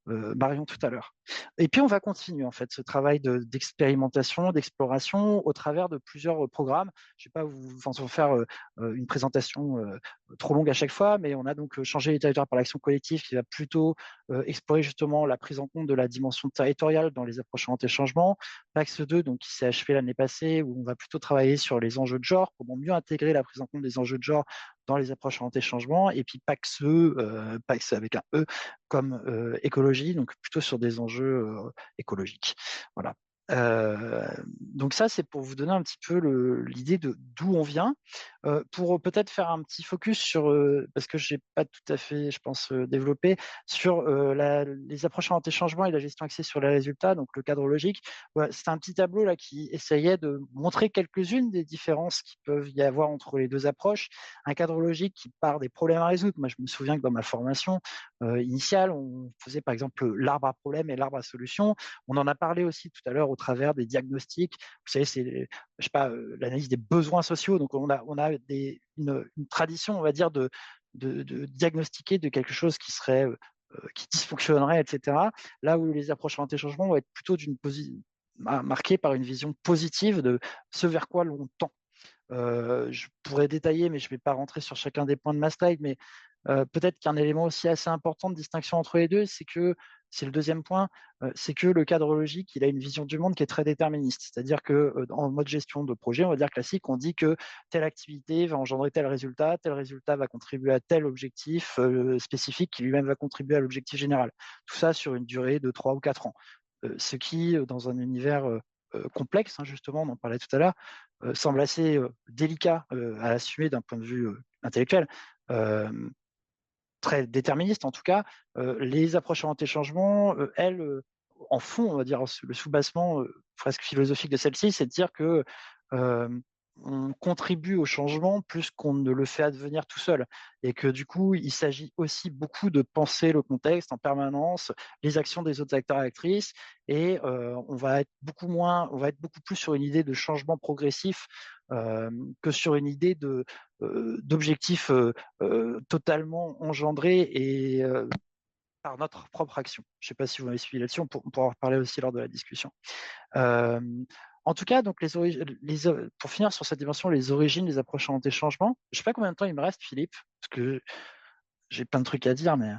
Marion tout à l'heure. Et puis on va continuer en fait ce travail d'expérimentation, d'exploration au travers de plusieurs programmes. Je ne vais pas vous faire une présentation trop longue à chaque fois, mais on a donc changé les territoires par l'action collective qui va plutôt explorer justement la prise en compte de la dimension territoriale dans les approches orientées changement. PAX 2, donc, qui s'est achevé l'année passée, où on va plutôt travailler sur les enjeux de genre, comment mieux intégrer la prise en compte des enjeux de genre dans les approches orientées changement. Et puis PAX PAX avec un E, comme écologie, donc plutôt sur des enjeux écologiques. Voilà. Donc ça, c'est pour vous donner un petit peu l'idée de d'où on vient. Pour peut-être faire un petit focus sur, parce que je n'ai pas tout à fait, je pense, développé, sur les approches orientées changement et la gestion axée sur les résultats, donc le cadre logique. Ouais, c'est un petit tableau là qui essayait de montrer quelques-unes des différences qui peuvent y avoir entre les deux approches. Un cadre logique qui part des problèmes à résoudre. Moi, je me souviens que dans ma formation initiale, on faisait par exemple l'arbre à problème et l'arbre à solution. On en a parlé aussi tout à l'heure au travers des diagnostics. Vous savez, c'est, je sais pas, l'analyse des besoins sociaux. Donc, on a une tradition, on va dire, de diagnostiquer de quelque chose qui serait qui dysfonctionnerait, etc. Là où les approches orientées changement vont être plutôt marquées par une vision positive de ce vers quoi l'on tend. Je pourrais détailler, mais je ne vais pas rentrer sur chacun des points de ma slide, mais peut-être qu'un élément aussi assez important de distinction entre les deux, c'est que, c'est le deuxième point, c'est que le cadre logique, il a une vision du monde qui est très déterministe. C'est-à-dire que en mode gestion de projet, on va dire classique, on dit que telle activité va engendrer tel résultat va contribuer à tel objectif spécifique qui lui-même va contribuer à l'objectif général. Tout ça sur une durée de 3 ou 4 ans. Ce qui, dans un univers complexe, hein, justement, on en parlait tout à l'heure, semble assez délicat à assumer d'un point de vue intellectuel, très déterministe en tout cas. Les approches orientées changement, elles, en fond, on va dire, le sous-bassement presque philosophique de celle-ci, c'est de dire que on contribue au changement plus qu'on ne le fait advenir tout seul. Et que du coup, il s'agit aussi beaucoup de penser le contexte en permanence, les actions des autres acteurs et actrices, et on va être beaucoup plus sur une idée de changement progressif que sur une idée d'objectif totalement engendré et par notre propre action. Je ne sais pas si vous m'avez suivi là-dessus, on pourra en reparler aussi lors de la discussion. En tout cas, donc pour finir sur cette dimension, les origines, les approches orientées changement, je ne sais pas combien de temps il me reste, Philippe, parce que j'ai plein de trucs à dire, mais...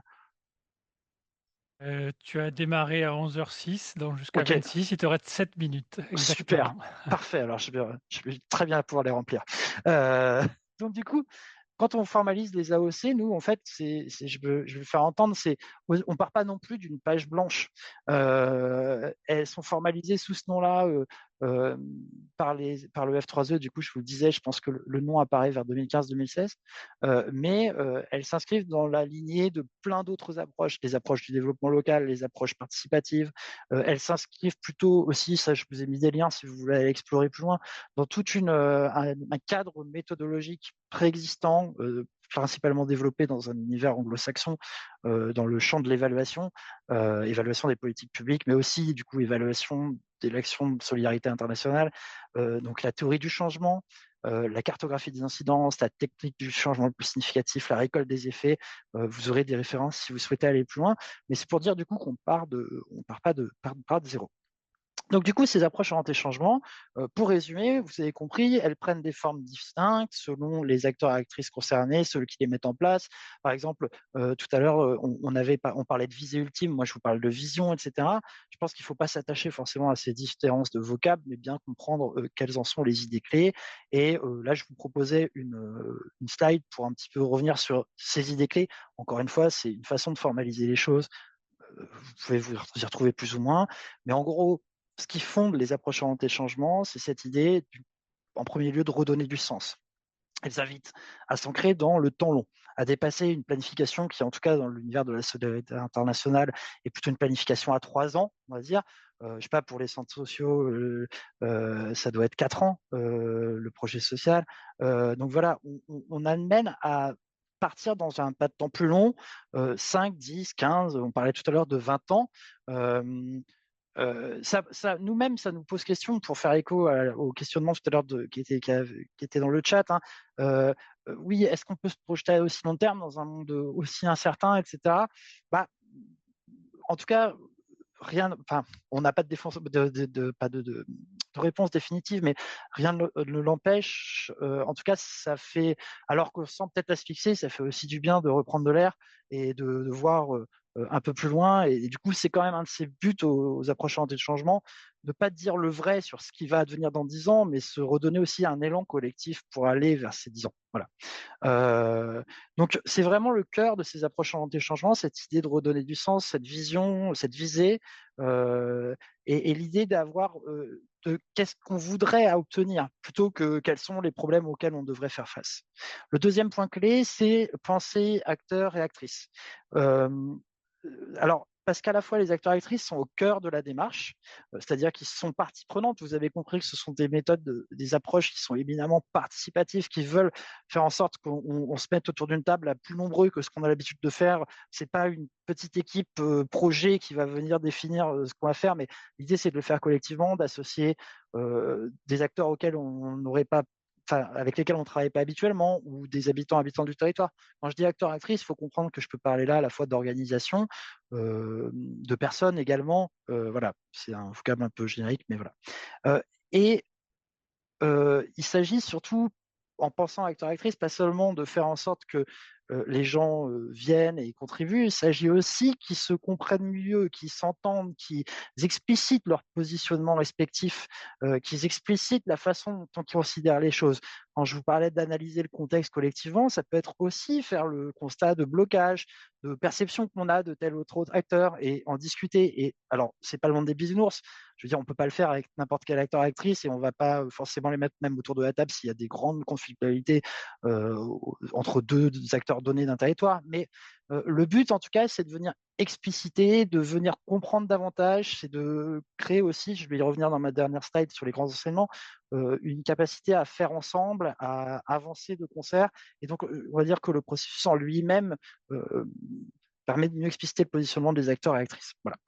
Tu as démarré à 11h06, donc jusqu'à Ok. 26, il te reste 7 minutes. Exactement. Super, parfait, alors je vais très bien pouvoir les remplir. Donc du coup, quand on formalise les AOC, nous, en fait, je veux le faire entendre, on ne part pas non plus d'une page blanche. Elles sont formalisées sous ce nom-là par le F3E. Du coup, je vous le disais, je pense que le nom apparaît vers 2015-2016, mais elles s'inscrivent dans la lignée de plein d'autres approches, les approches du développement local, les approches participatives. Elles s'inscrivent plutôt aussi, ça je vous ai mis des liens si vous voulez aller explorer plus loin, dans tout un cadre méthodologique préexistant, principalement développé dans un univers anglo-saxon, dans le champ de l'évaluation, évaluation des politiques publiques, mais aussi du coup évaluation de l'action de solidarité internationale, donc la théorie du changement, la cartographie des incidences, la technique du changement le plus significatif, la récolte des effets. Vous aurez des références si vous souhaitez aller plus loin, mais c'est pour dire du coup qu'on part de zéro. Donc, du coup, ces approches orientées changement, pour résumer, vous avez compris, elles prennent des formes distinctes selon les acteurs et actrices concernés, ceux qui les mettent en place. Par exemple, tout à l'heure, on parlait de visée ultime, moi je vous parle de vision, etc. Je pense qu'il ne faut pas s'attacher forcément à ces différences de vocable, mais bien comprendre quelles en sont les idées clés. Et là, je vous proposais une slide pour un petit peu revenir sur ces idées clés. Encore une fois, c'est une façon de formaliser les choses. Vous pouvez vous y retrouver plus ou moins. Mais en gros, ce qui fonde les approches orientées changement, c'est cette idée, en premier lieu, de redonner du sens. Elles invitent à s'ancrer dans le temps long, à dépasser une planification qui, en tout cas dans l'univers de la solidarité internationale, est plutôt une planification à 3 ans, on va dire. Je ne sais pas, pour les centres sociaux, ça doit être 4 ans, le projet social. Donc voilà, on amène à partir dans un pas de temps plus long, 5, 10, 15, on parlait tout à l'heure de 20 ans. Nous-mêmes, ça nous pose question pour faire écho au questionnement tout à l'heure qui était dans le chat. Hein. Oui, est-ce qu'on peut se projeter à aussi long terme dans un monde aussi incertain, etc. Bah, en tout cas, on n'a pas de réponse définitive, mais rien ne l'empêche. En tout cas, ça fait, alors qu'on sent peut-être asphyxier, ça fait aussi du bien de reprendre de l'air et de voir un peu plus loin. Et du coup, c'est quand même un de ces buts aux approches orientées de changement, de ne pas dire le vrai sur ce qui va advenir dans 10 ans, mais se redonner aussi un élan collectif pour aller vers ces 10 ans. Voilà. Donc, c'est vraiment le cœur de ces approches orientées changement, cette idée de redonner du sens, cette vision, cette visée, et l'idée d'avoir de qu'est-ce qu'on voudrait à obtenir, plutôt que quels sont les problèmes auxquels on devrait faire face. Le deuxième point clé, c'est penser acteurs et actrices. Alors, parce qu'à la fois les acteurs et actrices sont au cœur de la démarche, c'est-à-dire qu'ils sont partie prenante. Vous avez compris que ce sont des méthodes, des approches qui sont éminemment participatives, qui veulent faire en sorte qu'on se mette autour d'une table à plus nombreux que ce qu'on a l'habitude de faire. C'est pas une petite équipe projet qui va venir définir ce qu'on va faire, mais l'idée c'est de le faire collectivement, d'associer des acteurs auxquels on n'aurait pas avec lesquels on ne travaille pas habituellement, ou des habitants du territoire. Quand je dis acteur-actrice, il faut comprendre que je peux parler là à la fois d'organisation, de personnes également. Voilà, c'est un vocable un peu générique, mais voilà. Et il s'agit surtout, en pensant acteur-actrice, pas seulement de faire en sorte que les gens viennent et contribuent, il s'agit aussi qu'ils se comprennent mieux, qu'ils s'entendent, qu'ils explicitent leur positionnement respectif, qu'ils explicitent la façon dont ils considèrent les choses. Quand je vous parlais d'analyser le contexte collectivement, ça peut être aussi faire le constat de blocage, de perception qu'on a de tel ou autre acteur et en discuter. Et alors, c'est pas le monde des bisounours. Je veux dire, on peut pas le faire avec n'importe quel acteur, actrice, et on va pas forcément les mettre même autour de la table s'il y a des grandes conflictualités entre deux acteurs donnés d'un territoire. Mais le but, en tout cas, c'est de venir expliciter, de venir comprendre davantage, c'est de créer aussi, je vais y revenir dans ma dernière slide sur les grands enseignements, une capacité à faire ensemble, à avancer de concert. Et donc, on va dire que le processus en lui-même permet de mieux expliciter le positionnement des acteurs et actrices. Voilà.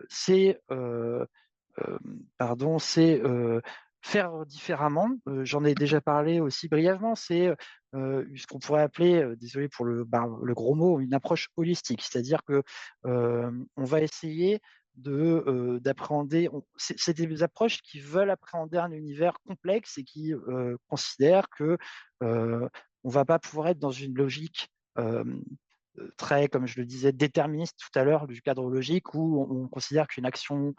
C'est faire différemment. J'en ai déjà parlé aussi brièvement. C'est ce qu'on pourrait appeler, désolé pour le gros mot, une approche holistique. C'est-à-dire que on va essayer d'appréhender. C'est des approches qui veulent appréhender un univers complexe et qui considèrent que on va pas pouvoir être dans une logique très, comme je le disais, déterministe tout à l'heure du cadre logique, où on considère qu'une action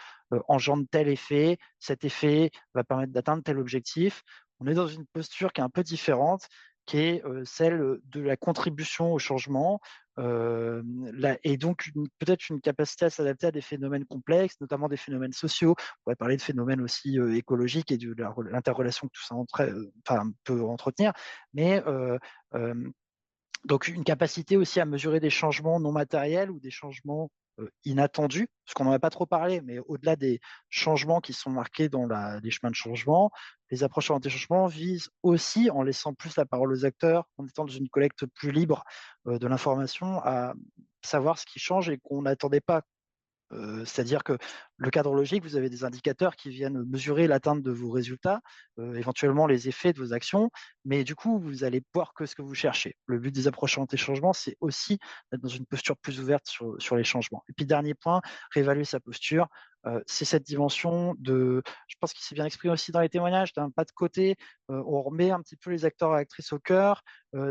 engendre tel effet, cet effet va permettre d'atteindre tel objectif. On est dans une posture qui est un peu différente, qui est celle de la contribution au changement, et donc peut-être une capacité à s'adapter à des phénomènes complexes, notamment des phénomènes sociaux. On pourrait parler de phénomènes aussi écologiques et de l'interrelation que tout ça peut entretenir. Mais donc une capacité aussi à mesurer des changements non matériels ou des changements inattendus, parce qu'on n'en a pas trop parlé, mais au-delà des changements qui sont marqués dans les chemins de changement, les approches orientées changement visent aussi, en laissant plus la parole aux acteurs, en étant dans une collecte plus libre de l'information, à savoir ce qui change et qu'on n'attendait pas. C'est-à-dire que le cadre logique, vous avez des indicateurs qui viennent mesurer l'atteinte de vos résultats, éventuellement les effets de vos actions, mais du coup, vous allez voir que ce que vous cherchez. Le but des approches orientées changement, c'est aussi d'être dans une posture plus ouverte sur les changements. Et puis, dernier point, réévaluer sa posture. C'est cette dimension je pense qu'il s'est bien exprimé aussi dans les témoignages, d'un pas de côté, on remet un petit peu les acteurs et actrices au cœur.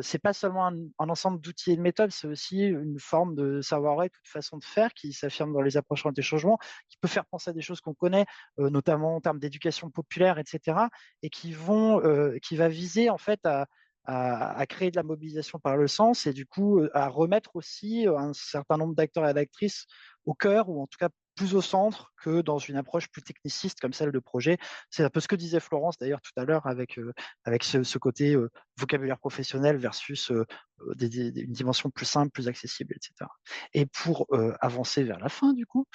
C'est pas seulement un ensemble d'outils et de méthodes, c'est aussi une forme de savoir-être ou de façon de faire qui s'affirme dans les approches orientées changement, qui peut faire penser à des choses qu'on connaît, notamment en termes d'éducation populaire, etc., et qui va viser en fait à créer de la mobilisation par le sens et du coup à remettre aussi un certain nombre d'acteurs et d'actrices au cœur, ou en tout cas plus au centre que dans une approche plus techniciste comme celle de projet. C'est un peu ce que disait Florence d'ailleurs tout à l'heure avec ce côté vocabulaire professionnel versus une dimension plus simple, plus accessible, etc. Et pour avancer vers la fin du coup,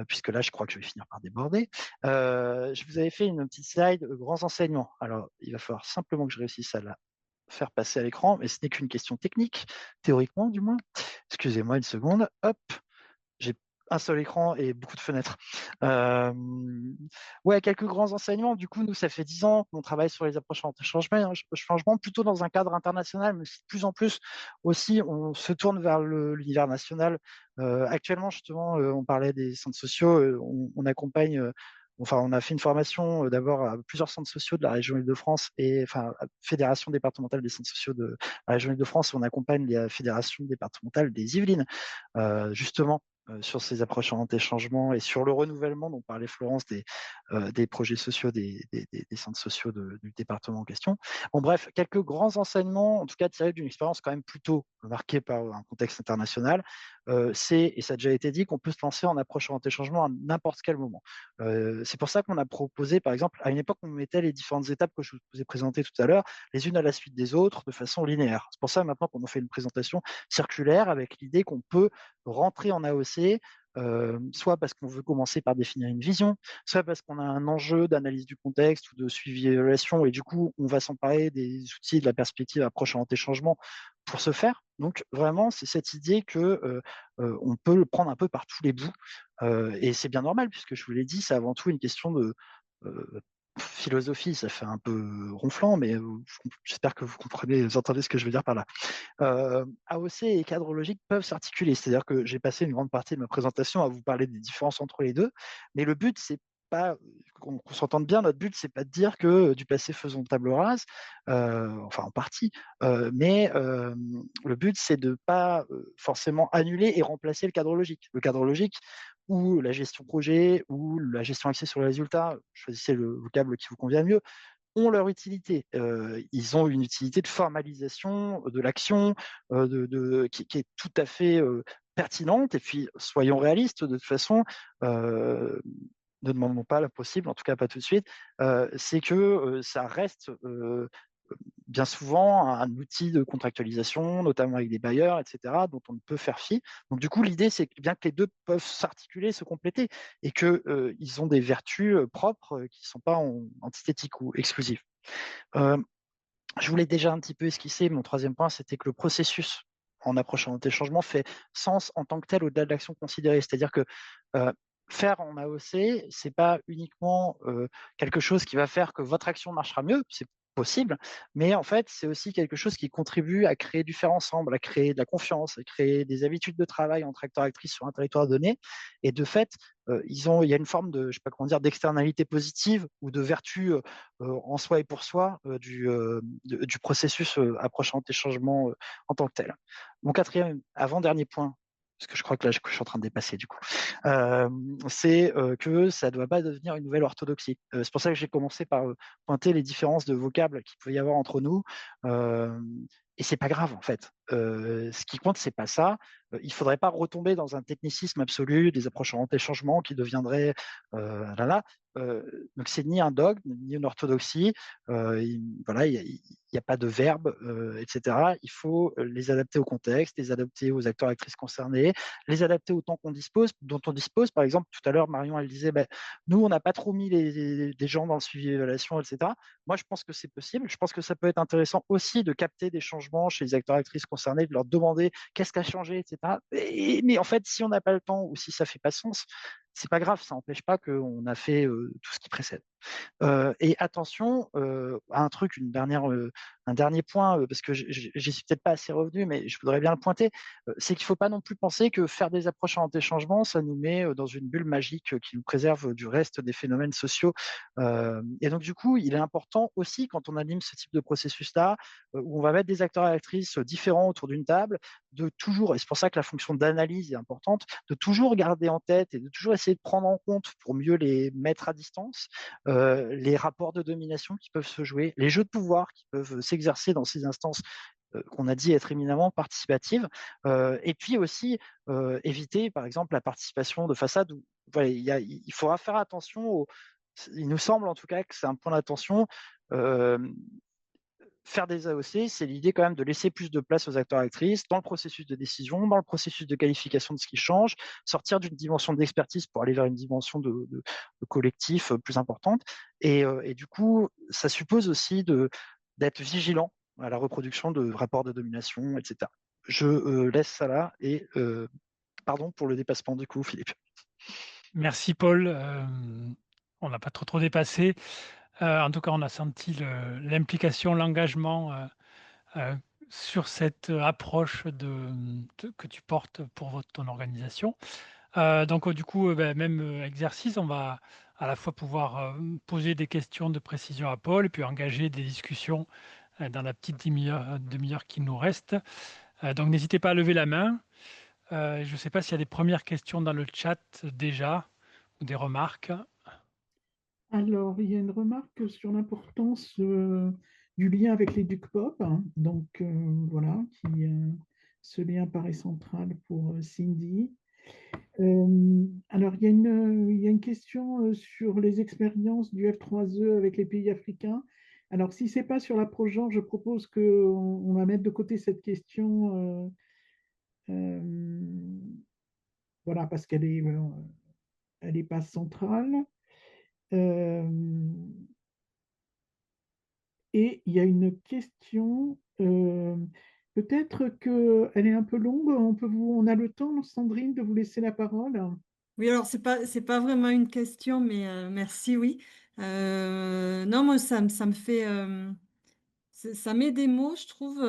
puisque là je crois que je vais finir par déborder, je vous avais fait une petite slide grands enseignements. Alors il va falloir simplement que je réussisse à la faire passer à l'écran, mais ce n'est qu'une question technique, théoriquement du moins. Excusez-moi une seconde. Hop, j'ai un seul écran et beaucoup de fenêtres. Ouais, quelques grands enseignements. Du coup, nous, ça fait 10 ans qu'on travaille sur les approches orientées changement, plutôt dans un cadre international, mais de plus en plus aussi, on se tourne vers l'univers national. Actuellement, justement, on parlait des centres sociaux, on accompagne. Enfin, on a fait une formation d'abord à plusieurs centres sociaux de la région Île-de-France et enfin fédération départementale des centres sociaux de la région Île-de-France. On accompagne les fédérations départementales des Yvelines, justement sur ces approches orientées changement et sur le renouvellement dont parlait Florence des projets sociaux des centres sociaux du département en question. Bon, bref, quelques grands enseignements, en tout cas tirés d'une expérience quand même plutôt marquée par un contexte international. Et ça a déjà été dit, qu'on peut se lancer en approche orientée changement à n'importe quel moment. C'est pour ça qu'on a proposé, par exemple, à une époque, on mettait les différentes étapes que je vous ai présentées tout à l'heure, les unes à la suite des autres, de façon linéaire. C'est pour ça maintenant qu'on a fait une présentation circulaire avec l'idée qu'on peut rentrer en AOC, soit parce qu'on veut commencer par définir une vision, soit parce qu'on a un enjeu d'analyse du contexte ou de suivi et évaluation, et du coup, on va s'emparer des outils de la perspective approche orientée changement pour ce faire. Donc vraiment, c'est cette idée que on peut le prendre un peu par tous les bouts, et c'est bien normal, puisque je vous l'ai dit, c'est avant tout une question de philosophie, ça fait un peu ronflant, mais j'espère que vous comprenez, vous entendez ce que je veux dire par là. AOC et cadre logique peuvent s'articuler, c'est-à-dire que j'ai passé une grande partie de ma présentation à vous parler des différences entre les deux, mais le but, c'est pas qu'on s'entende bien, notre but, c'est pas de dire que du passé faisons table rase, enfin en partie, mais le but, c'est de pas forcément annuler et remplacer le cadre logique. Le cadre logique, ou la gestion projet, ou la gestion axée sur les résultats, choisissez le vocable qui vous convient mieux, ont leur utilité. Ils ont une utilité de formalisation de l'action qui est tout à fait pertinente. Et puis, soyons réalistes, de toute façon, ne demandons pas l'impossible, en tout cas pas tout de suite, c'est que ça reste bien souvent un outil de contractualisation, notamment avec des bailleurs, etc., dont on ne peut faire fi. Donc du coup, l'idée, c'est bien que les deux peuvent s'articuler, se compléter, et qu'ils ont des vertus propres qui ne sont pas antithétiques ou exclusives. Je voulais déjà un petit peu esquisser, mon troisième point, c'était que le processus en approchant des changements fait sens en tant que tel au-delà de l'action considérée. C'est-à-dire que faire en AOC, c'est pas uniquement quelque chose qui va faire que votre action marchera mieux, c'est possible, mais en fait, c'est aussi quelque chose qui contribue à créer du faire ensemble, à créer de la confiance, à créer des habitudes de travail entre acteurs et actrices sur un territoire donné. Et de fait, il y a une forme de, je sais pas comment dire, d'externalité positive ou de vertu en soi et pour soi du processus approchant des changements en tant que tel. Mon quatrième, avant-dernier point parce que je crois que là, je suis en train de dépasser du coup, c'est que ça ne doit pas devenir une nouvelle orthodoxie. C'est pour ça que j'ai commencé par pointer les différences de vocables qu'il peut y avoir entre nous. Et c'est pas grave en fait. Ce qui compte, c'est pas ça. Il faudrait pas retomber dans un technicisme absolu, des approches orientées changement qui deviendraient là là. Donc c'est ni un dogme ni une orthodoxie. Voilà, il n'y a pas de verbe, etc. Il faut les adapter au contexte, les adapter aux acteurs et actrices concernés, les adapter au temps dont on dispose. Par exemple, tout à l'heure, Marion, elle disait, nous, on n'a pas trop mis des gens dans le suivi évaluation, etc. Moi, je pense que c'est possible. Je pense que ça peut être intéressant aussi de capter des changements chez les acteurs et actrices concernés, de leur demander qu'est-ce qui a changé, etc. Mais en fait, si on n'a pas le temps ou si ça fait pas sens, c'est pas grave, ça n'empêche pas qu'on a fait tout ce qui précède. Et attention à un truc, un dernier point, parce que j'y suis peut-être pas assez revenu, mais je voudrais bien le pointer, c'est qu'il ne faut pas non plus penser que faire des approches orientées changement, ça nous met dans une bulle magique qui nous préserve du reste des phénomènes sociaux. Et donc du coup, il est important aussi quand on anime ce type de processus-là, où on va mettre des acteurs et actrices différents autour d'une table, de toujours, et c'est pour ça que la fonction d'analyse est importante, de toujours garder en tête et de toujours essayer de prendre en compte pour mieux les mettre à distance, les rapports de domination qui peuvent se jouer, les jeux de pouvoir qui peuvent s'exercer dans ces instances qu'on a dit être éminemment participatives, et puis aussi éviter, par exemple, la participation de façade où voilà, il faudra faire attention. Il nous semble en tout cas que c'est un point d'attention. Faire des AOC, c'est l'idée quand même de laisser plus de place aux acteurs et actrices dans le processus de décision, dans le processus de qualification de ce qui change, sortir d'une dimension d'expertise pour aller vers une dimension de collectif plus importante. Et du coup, ça suppose aussi d'être vigilant à la reproduction de rapports de domination, etc. Je laisse ça là et pardon pour le dépassement du coup, Philippe. Merci Paul. On n'a pas trop dépassé. En tout cas, on a senti l'implication, l'engagement euh, sur cette approche que tu portes pour ton organisation. Donc, du coup, même exercice, on va à la fois pouvoir poser des questions de précision à Paul et puis engager des discussions dans la petite demi-heure qui nous reste. Donc, n'hésitez pas à lever la main. Je ne sais pas s'il y a des premières questions dans le chat déjà ou des remarques. Alors, il y a une remarque sur l'importance du lien avec les Duc-Pop, hein. Donc, voilà, ce lien paraît central pour Cindy. Alors, il y a une question sur les expériences du F3E avec les pays africains. Alors, si ce n'est pas sur l'approche genre, je propose qu'on va mettre de côté cette question, voilà, parce elle est pas centrale. Euh, Et il y a une question, peut-être qu'elle est un peu longue. On a le temps, Sandrine, de vous laisser la parole. Oui, alors c'est pas vraiment une question, mais merci, oui. Non, moi ça me fait ça met des mots, je trouve.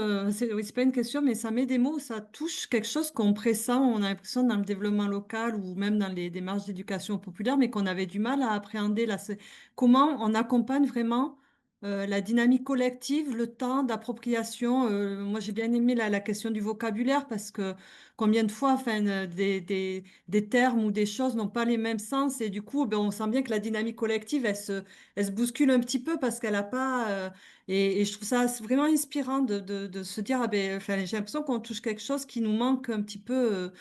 Oui, c'est pas une question, mais ça met des mots. Ça touche quelque chose qu'on pressent. On a l'impression dans le développement local ou même dans les démarches d'éducation populaire, mais qu'on avait du mal à appréhender. Là, comment on accompagne vraiment la dynamique collective, le temps d'appropriation. Moi, j'ai bien aimé la question du vocabulaire parce que combien de fois, enfin, des termes ou des choses n'ont pas les mêmes sens et du coup, ben, on sent bien que la dynamique collective, elle se bouscule un petit peu parce qu'elle n'a pas. Et je trouve ça vraiment inspirant de se dire, ah ben, enfin, j'ai l'impression qu'on touche quelque chose qui nous manque un petit peu.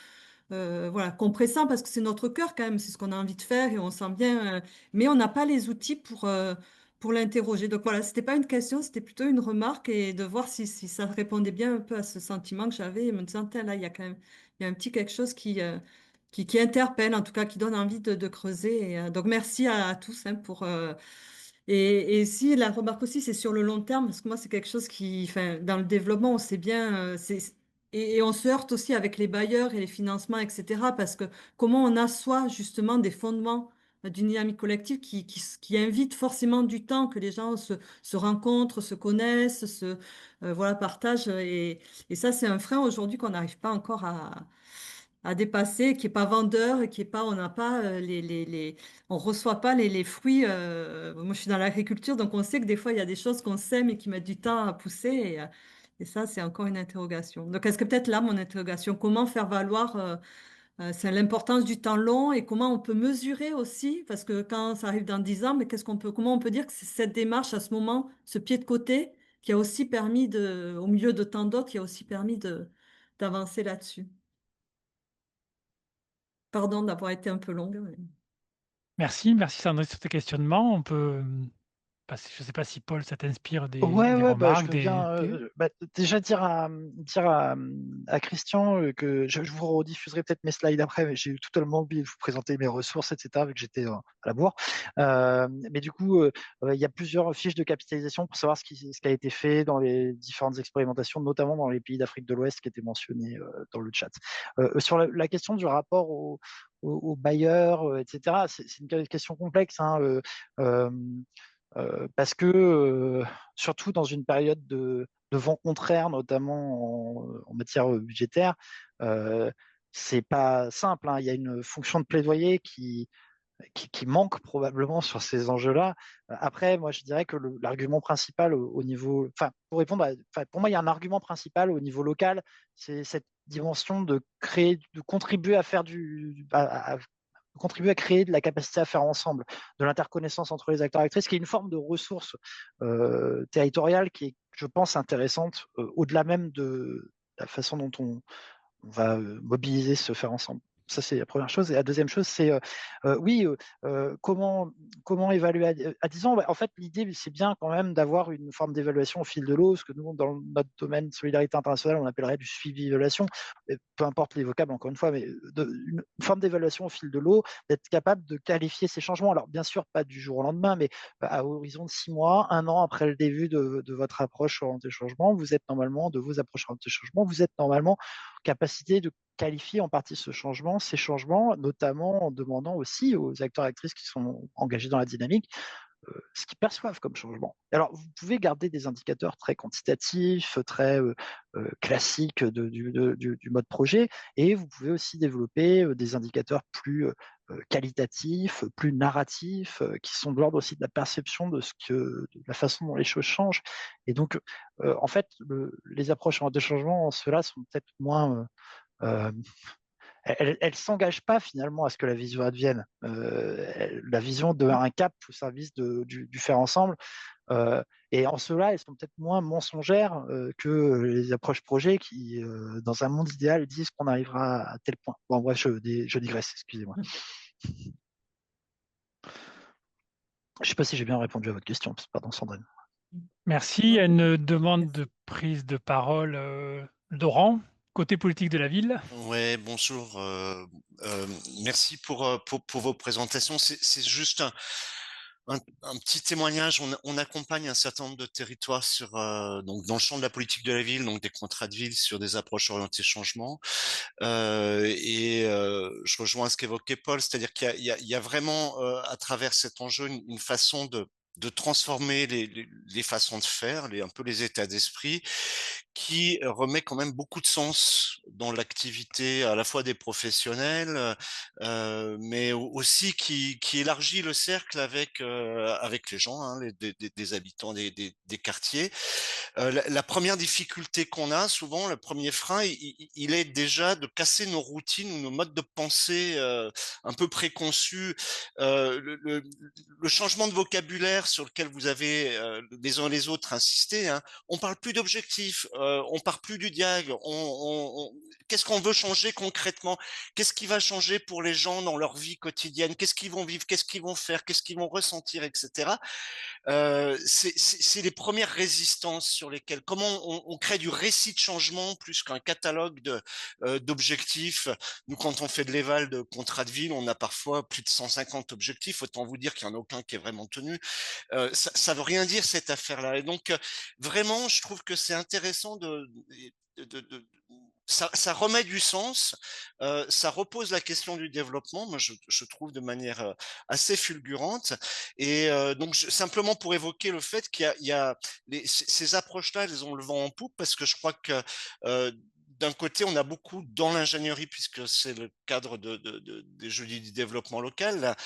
Voilà, compressant parce que c'est notre cœur quand même, c'est ce qu'on a envie de faire et on sent bien, mais on n'a pas les outils pour l'interroger. Donc voilà, c'était pas une question, c'était plutôt une remarque et de voir si ça répondait bien un peu à ce sentiment que j'avais et me disant, tiens, là, il y a quand même, il y a un petit quelque chose qui interpelle, en tout cas, qui donne envie de creuser. Et, donc merci à tous hein, pour, et si la remarque aussi, c'est sur le long terme, parce que moi, c'est quelque chose qui, enfin, dans le développement, on sait bien, et on se heurte aussi avec les bailleurs et les financements, etc. Parce que comment on assoit justement des fondements d'une dynamique collective qui invite forcément du temps, que les gens se rencontrent, se connaissent, voilà, partagent. Et ça, c'est un frein aujourd'hui qu'on n'arrive pas encore à dépasser, qui est pas vendeur, et qui est pas, on n'a pas on reçoit pas les fruits. Moi, je suis dans l'agriculture, donc on sait que des fois il y a des choses qu'on sème et qui mettent du temps à pousser. Et ça, c'est encore une interrogation. Donc, est-ce que peut-être là, mon interrogation, comment faire valoir c'est l'importance du temps long et comment on peut mesurer aussi, parce que quand ça arrive dans 10 ans, mais comment on peut dire que c'est cette démarche à ce moment, ce pied de côté, qui a aussi permis au milieu de tant d'autres, qui a aussi permis d'avancer là-dessus. Pardon d'avoir été un peu longue. Merci Sandrine sur tes questionnements. On peut je ne sais pas si Paul, ça t'inspire Ouais, des ouais, bah, je remarques, veux bien déjà dire à Christian que je vous rediffuserai peut-être mes slides après, mais j'ai totalement oublié de vous présenter mes ressources, etc., vu que j'étais à la bourre. Mais du coup, il y a plusieurs fiches de capitalisation pour savoir ce qui a été fait dans les différentes expérimentations, notamment dans les pays d'Afrique de l'Ouest qui étaient mentionnés dans le chat. Sur la question du rapport aux bailleurs, etc., c'est une question complexe, hein, parce que surtout dans une période de vent contraire, notamment en matière budgétaire, c'est pas simple, hein. Il y a une fonction de plaidoyer qui manque probablement sur ces enjeux-là. Après, moi, je dirais que l'argument principal au niveau, enfin, pour répondre, pour moi, il y a un argument principal au niveau local, c'est cette dimension de créer, de contribuer à faire contribuer à créer de la capacité à faire ensemble, de l'interconnaissance entre les acteurs et actrices, qui est une forme de ressource territoriale qui est, je pense, intéressante au-delà même de la façon dont on va mobiliser ce faire ensemble. Ça, c'est la première chose. Et la deuxième chose, c'est oui, comment évaluer à 10 ans. En fait, l'idée, c'est bien quand même d'avoir une forme d'évaluation au fil de l'eau, ce que nous, dans notre domaine solidarité internationale, on appellerait du suivi-évaluation. Peu importe les vocables, encore une fois, mais une forme d'évaluation au fil de l'eau, d'être capable de qualifier ces changements. Alors, bien sûr, pas du jour au lendemain, mais à horizon de 6 mois, 1 an après le début de votre approche orientée changement, vous êtes normalement, de vos approches orientées changement, vous êtes normalement capacité de qualifier en partie ces changements, notamment en demandant aussi aux acteurs et actrices qui sont engagés dans la dynamique ce qu'ils perçoivent comme changement. Alors, vous pouvez garder des indicateurs très quantitatifs, très classiques du mode projet, et vous pouvez aussi développer des indicateurs plus qualitatifs, plus narratifs, qui sont de l'ordre aussi de la perception de la façon dont les choses changent. Et donc, en fait, les approches de changement, ceux-là sont peut-être moins elle ne s'engage pas finalement à ce que la vision advienne. La vision demeure un cap au service du faire ensemble. Et en cela, elles sont peut-être moins mensongères que les approches projets qui, dans un monde idéal, disent qu'on arrivera à tel point. Bon, bref, je digresse, excusez-moi. Je ne sais pas si j'ai bien répondu à votre question. Pardon, Sandrine. Merci. Il y a une demande de prise de parole. Laurent, côté politique de la ville. Ouais, bonjour. Merci pour vos présentations. C'est juste un petit témoignage. On accompagne un certain nombre de territoires donc dans le champ de la politique de la ville, donc des contrats de ville sur des approches orientées changement. Je rejoins ce qu'évoquait Paul, c'est-à-dire qu'il y a vraiment à travers cet enjeu une façon de transformer les façons de faire, un peu les états d'esprit, qui remet quand même beaucoup de sens dans l'activité à la fois des professionnels, mais aussi qui élargit le cercle avec les gens, hein, des habitants des quartiers. La première difficulté qu'on a souvent, le premier frein, il est déjà de casser nos routines ou nos modes de pensée un peu préconçus. Le changement de vocabulaire sur lequel vous avez les uns et les autres insisté, hein, on parle plus d'objectifs, on parle plus du diag, qu'est-ce qu'on veut changer concrètement? Qu'est-ce qui va changer pour les gens dans leur vie quotidienne? Qu'est-ce qu'ils vont vivre? Qu'est-ce qu'ils vont faire? Qu'est-ce qu'ils vont ressentir, etc. C'est les premières résistances sur lesquelles, comment on crée du récit de changement plus qu'un catalogue d'objectifs. Nous, quand on fait de l'éval de contrat de ville, on a parfois plus de 150 objectifs. Autant vous dire qu'il n'y en a aucun qui est vraiment tenu. Ça veut rien dire cette affaire-là. Et donc, vraiment, je trouve que c'est intéressant ça remet du sens, ça repose la question du développement, moi je trouve de manière assez fulgurante. Et donc simplement pour évoquer le fait qu'il y a ces approches-là, elles ont le vent en poupe, parce que je crois que d'un côté, on a beaucoup dans l'ingénierie, puisque c'est le cadre des jeux du développement local, là,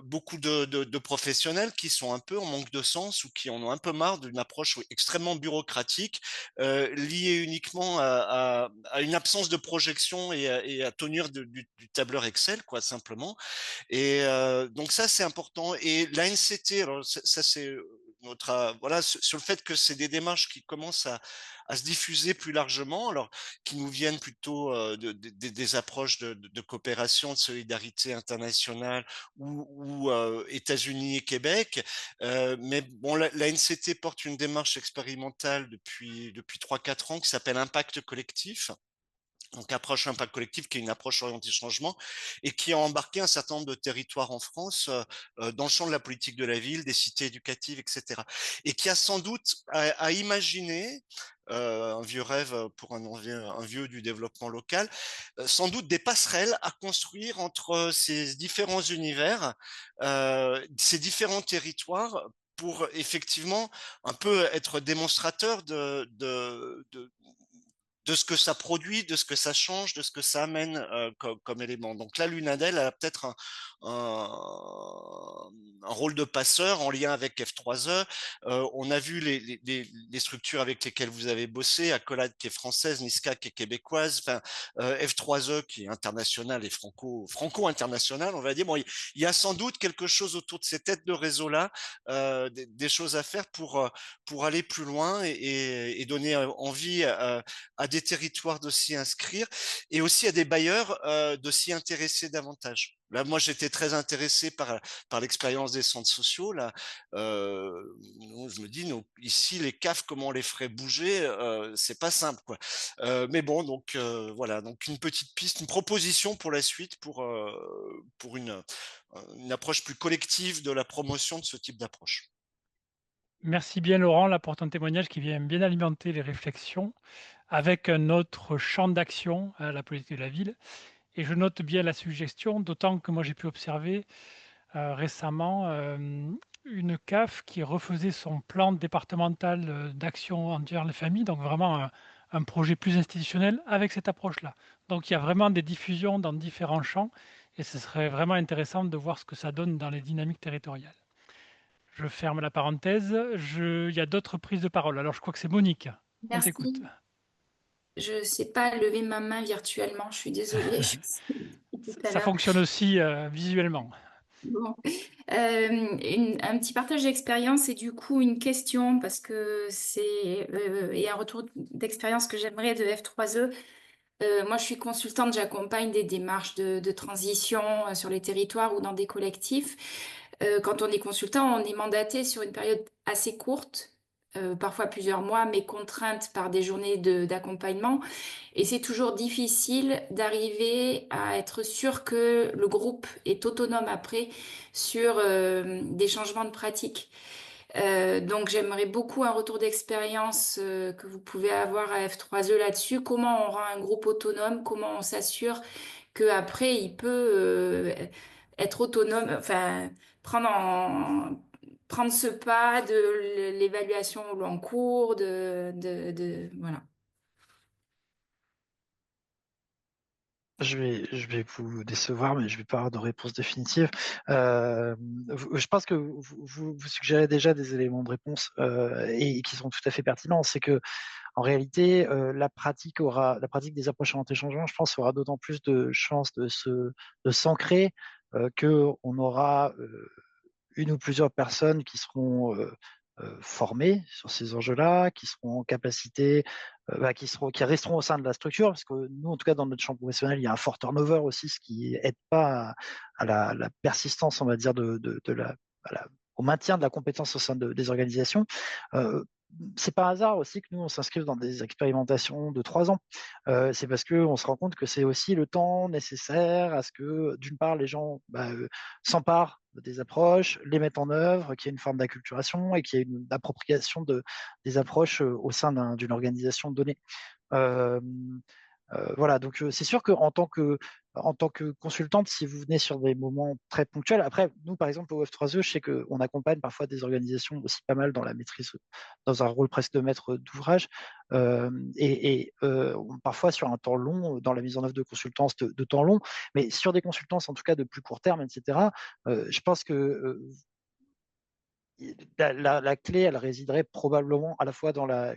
beaucoup de professionnels qui sont un peu en manque de sens ou qui en ont un peu marre d'une approche extrêmement bureaucratique, liée uniquement à une absence de projection et à tenir du tableur Excel, quoi, simplement. Et donc ça, c'est important. Et l'ANCT, alors ça c'est voilà, sur le fait que c'est des démarches qui commencent à se diffuser plus largement, alors qui nous viennent plutôt des approches de coopération, de solidarité internationale ou États-Unis et Québec. Mais bon, l'ANCT porte une démarche expérimentale depuis 3-4 ans qui s'appelle Impact collectif. Donc, approche impact collectif, qui est une approche orientée changement et qui a embarqué un certain nombre de territoires en France dans le champ de la politique de la ville, des cités éducatives, etc. Et qui a sans doute à imaginer un vieux rêve pour un vieux du développement local, sans doute des passerelles à construire entre ces différents univers, ces différents territoires pour effectivement un peu être démonstrateur de ce que ça produit, de ce que ça change, de ce que ça amène comme élément. Donc là, l'UNADEL a peut-être un rôle de passeur en lien avec F3E. On a vu les structures avec lesquelles vous avez bossé, Accolade qui est française, NISCA qui est québécoise, enfin, F3E qui est international et franco-international, on va dire. Bon, il y a sans doute quelque chose autour de ces têtes de réseau-là, des choses à faire pour aller plus loin et donner envie à des territoires de s'y inscrire et aussi à des bailleurs de s'y intéresser davantage. Là, moi, j'étais très intéressé par l'expérience des centres sociaux. Là, je me dis, ici, les CAF, comment on les ferait bouger, c'est pas simple, quoi. Mais bon, donc voilà, donc une petite piste, une proposition pour la suite, pour une approche plus collective de la promotion de ce type d'approche. Merci bien Laurent là pour ton témoignage qui vient bien alimenter les réflexions avec un autre champ d'action à la politique de la ville. Et je note bien la suggestion, d'autant que moi j'ai pu observer récemment une CAF qui refaisait son plan départemental d'action envers les familles, donc vraiment un projet plus institutionnel avec cette approche-là. Donc il y a vraiment des diffusions dans différents champs et ce serait vraiment intéressant de voir ce que ça donne dans les dynamiques territoriales. Je ferme la parenthèse. Il y a d'autres prises de parole. Alors je crois que c'est Monique. On t'écoute. Merci. Je ne sais pas lever ma main virtuellement, je suis désolée. Ça fonctionne aussi visuellement. Bon. Un petit partage d'expérience et du coup une question parce que c'est et un retour d'expérience que j'aimerais de F3E. Moi, je suis consultante, j'accompagne des démarches de transition sur les territoires ou dans des collectifs. Quand on est consultant, on est mandaté sur une période assez courte, parfois plusieurs mois, mais contrainte par des journées d'accompagnement. Et c'est toujours difficile d'arriver à être sûr que le groupe est autonome après sur des changements de pratique. Donc j'aimerais beaucoup un retour d'expérience que vous pouvez avoir à F3E là-dessus. Comment on rend un groupe autonome? Comment on s'assure qu'après il peut être autonome, enfin prendre ce pas de l'évaluation au long cours, voilà. Je vais vous décevoir, mais je vais pas avoir de réponse définitive. Je pense que vous suggérez déjà des éléments de réponse et qui sont tout à fait pertinents. C'est que en réalité, la pratique des approches orientées changement, je pense, aura d'autant plus de chances de s'ancrer qu'on aura une ou plusieurs personnes qui seront formées sur ces enjeux-là, qui seront en capacité, qui resteront au sein de la structure, parce que nous, en tout cas, dans notre champ professionnel, il y a un fort turnover aussi, ce qui aide pas à la persistance, on va dire, au maintien de la compétence au sein des organisations. C'est par hasard aussi que nous, on s'inscrive dans des expérimentations de 3 ans. C'est parce qu'on se rend compte que c'est aussi le temps nécessaire à ce que, d'une part, les gens s'emparent des approches, les mettent en œuvre, qu'il y ait une forme d'acculturation et qu'il y ait une appropriation des approches au sein d'une organisation donnée. Voilà, donc c'est sûr qu'en en tant que consultante, si vous venez sur des moments très ponctuels, après, nous, par exemple, au F3E, je sais qu'on accompagne parfois des organisations aussi pas mal dans la maîtrise, dans un rôle presque de maître d'ouvrage, parfois sur un temps long, dans la mise en œuvre de consultances de temps long, mais sur des consultances, en tout cas de plus court terme, etc., je pense que la clé, elle résiderait probablement à la fois dans la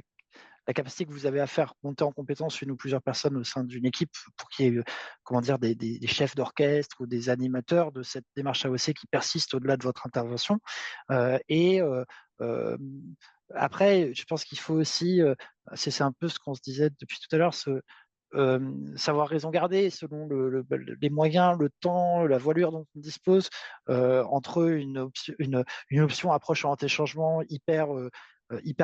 capacité que vous avez à faire monter en compétence une ou plusieurs personnes au sein d'une équipe pour qu'il y ait comment dire, des chefs d'orchestre ou des animateurs de cette démarche AOC qui persistent au-delà de votre intervention. Après, je pense qu'il faut aussi, c'est un peu ce qu'on se disait depuis tout à l'heure, savoir raison garder selon les moyens, le temps, la voilure dont on dispose, entre une option approche orientée changement hyper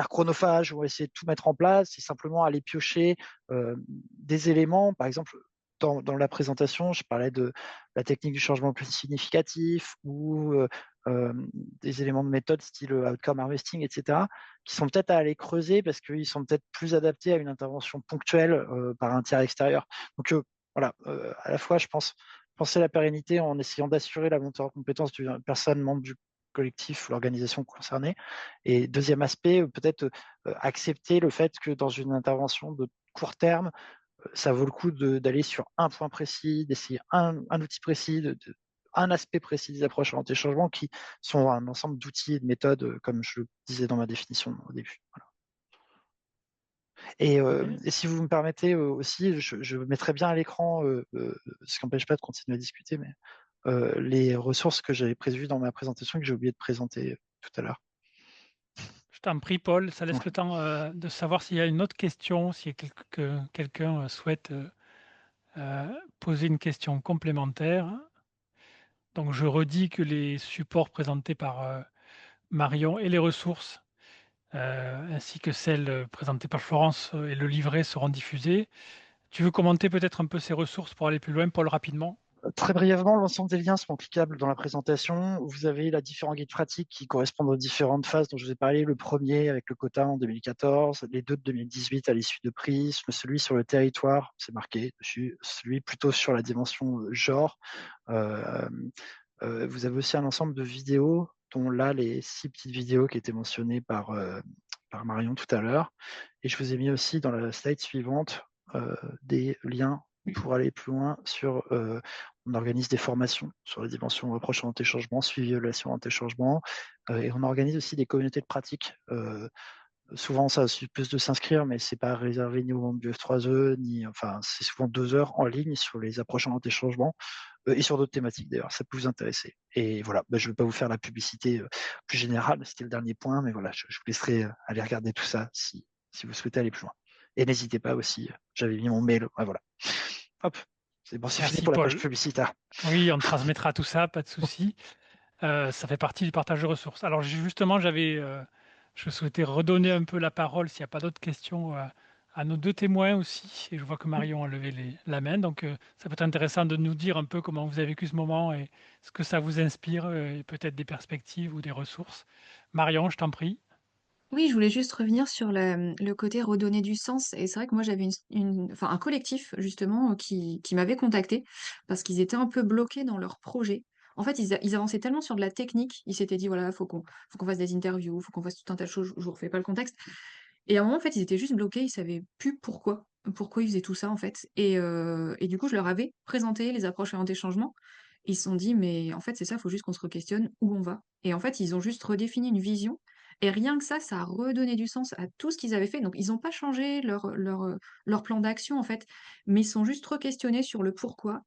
chronophage, où on va essayer de tout mettre en place, et simplement aller piocher des éléments. Par exemple, dans la présentation, je parlais de la technique du changement le plus significatif ou des éléments de méthode style outcome harvesting, etc., qui sont peut-être à aller creuser parce qu'ils sont peut-être plus adaptés à une intervention ponctuelle par un tiers extérieur. Donc voilà, à la fois, je pense, penser la pérennité en essayant d'assurer la montée en compétence d'une personne membre du collectif ou l'organisation concernée. Et deuxième aspect, peut-être accepter le fait que dans une intervention de court terme, ça vaut le coup d'aller sur un point précis, d'essayer un outil précis, un aspect précis des approches orientées changement qui sont un ensemble d'outils et de méthodes, comme je le disais dans ma définition au début. Voilà. Et si vous me permettez aussi, je mettrai bien à l'écran, ce qui n'empêche pas de continuer à discuter, mais les ressources que j'avais prévues dans ma présentation et que j'ai oublié de présenter tout à l'heure. Je t'en prie, Paul, ça laisse Ouais. le temps de savoir s'il y a une autre question, si quelqu'un souhaite poser une question complémentaire. Donc, je redis que les supports présentés par Marion et les ressources, ainsi que celles présentées par Florence et le livret seront diffusés. Tu veux commenter peut-être un peu ces ressources pour aller plus loin, Paul, rapidement? Très brièvement, l'ensemble des liens seront cliquables dans la présentation. Vous avez les différents guides pratiques qui correspondent aux différentes phases dont je vous ai parlé. Le premier avec le quota en 2014, les deux de 2018 à l'issue de Prisme, celui sur le territoire, c'est marqué dessus, celui plutôt sur la dimension genre. Vous avez aussi un ensemble de vidéos, dont là les 6 petites vidéos qui étaient mentionnées par Marion tout à l'heure. Et je vous ai mis aussi dans la slide suivante des liens pour aller plus loin sur on organise des formations sur la dimension approche orientée changement, suivi évaluation orientée changement, et on organise aussi des communautés de pratique. Souvent, ça suppose de s'inscrire, mais c'est pas réservé ni aux membres du F3E, enfin, c'est souvent 2 heures en ligne sur les approches orientées changement, et sur d'autres thématiques d'ailleurs, ça peut vous intéresser. Et voilà, je ne vais pas vous faire la publicité plus générale, c'était le dernier point, mais voilà, je vous laisserai aller regarder tout ça si vous souhaitez aller plus loin. Et n'hésitez pas aussi, j'avais mis mon mail, voilà. Hop, c'est bon, c'est fini Merci, pour la page Paul. publicitaire. Oui, on transmettra tout ça, pas de souci. Ça fait partie du partage de ressources. Alors justement, je souhaitais redonner un peu la parole, s'il n'y a pas d'autres questions, à nos 2 témoins aussi. Et je vois que Marion a levé la main, donc ça peut être intéressant de nous dire un peu comment vous avez vécu ce moment et ce que ça vous inspire, et peut-être des perspectives ou des ressources. Marion, je t'en prie. Oui, je voulais juste revenir sur le côté redonner du sens. Et c'est vrai que moi, j'avais enfin, un collectif, justement, qui m'avait contacté parce qu'ils étaient un peu bloqués dans leur projet. En fait, ils avançaient tellement sur de la technique, ils s'étaient dit, voilà, faut qu'on fasse des interviews, faut qu'on fasse tout un tas de choses, je vous refais pas le contexte. Et à un moment, en fait, ils étaient juste bloqués, ils savaient plus pourquoi ils faisaient tout ça, en fait. Et du coup, je leur avais présenté les approches orientées changement. Ils se sont dit, mais en fait, c'est ça, il faut juste qu'on se re-questionne où on va. Et en fait, ils ont juste redéfini une vision. Et rien que ça a redonné du sens à tout ce qu'ils avaient fait. Donc, ils n'ont pas changé leur plan d'action, en fait, mais ils sont juste re-questionnés sur le pourquoi.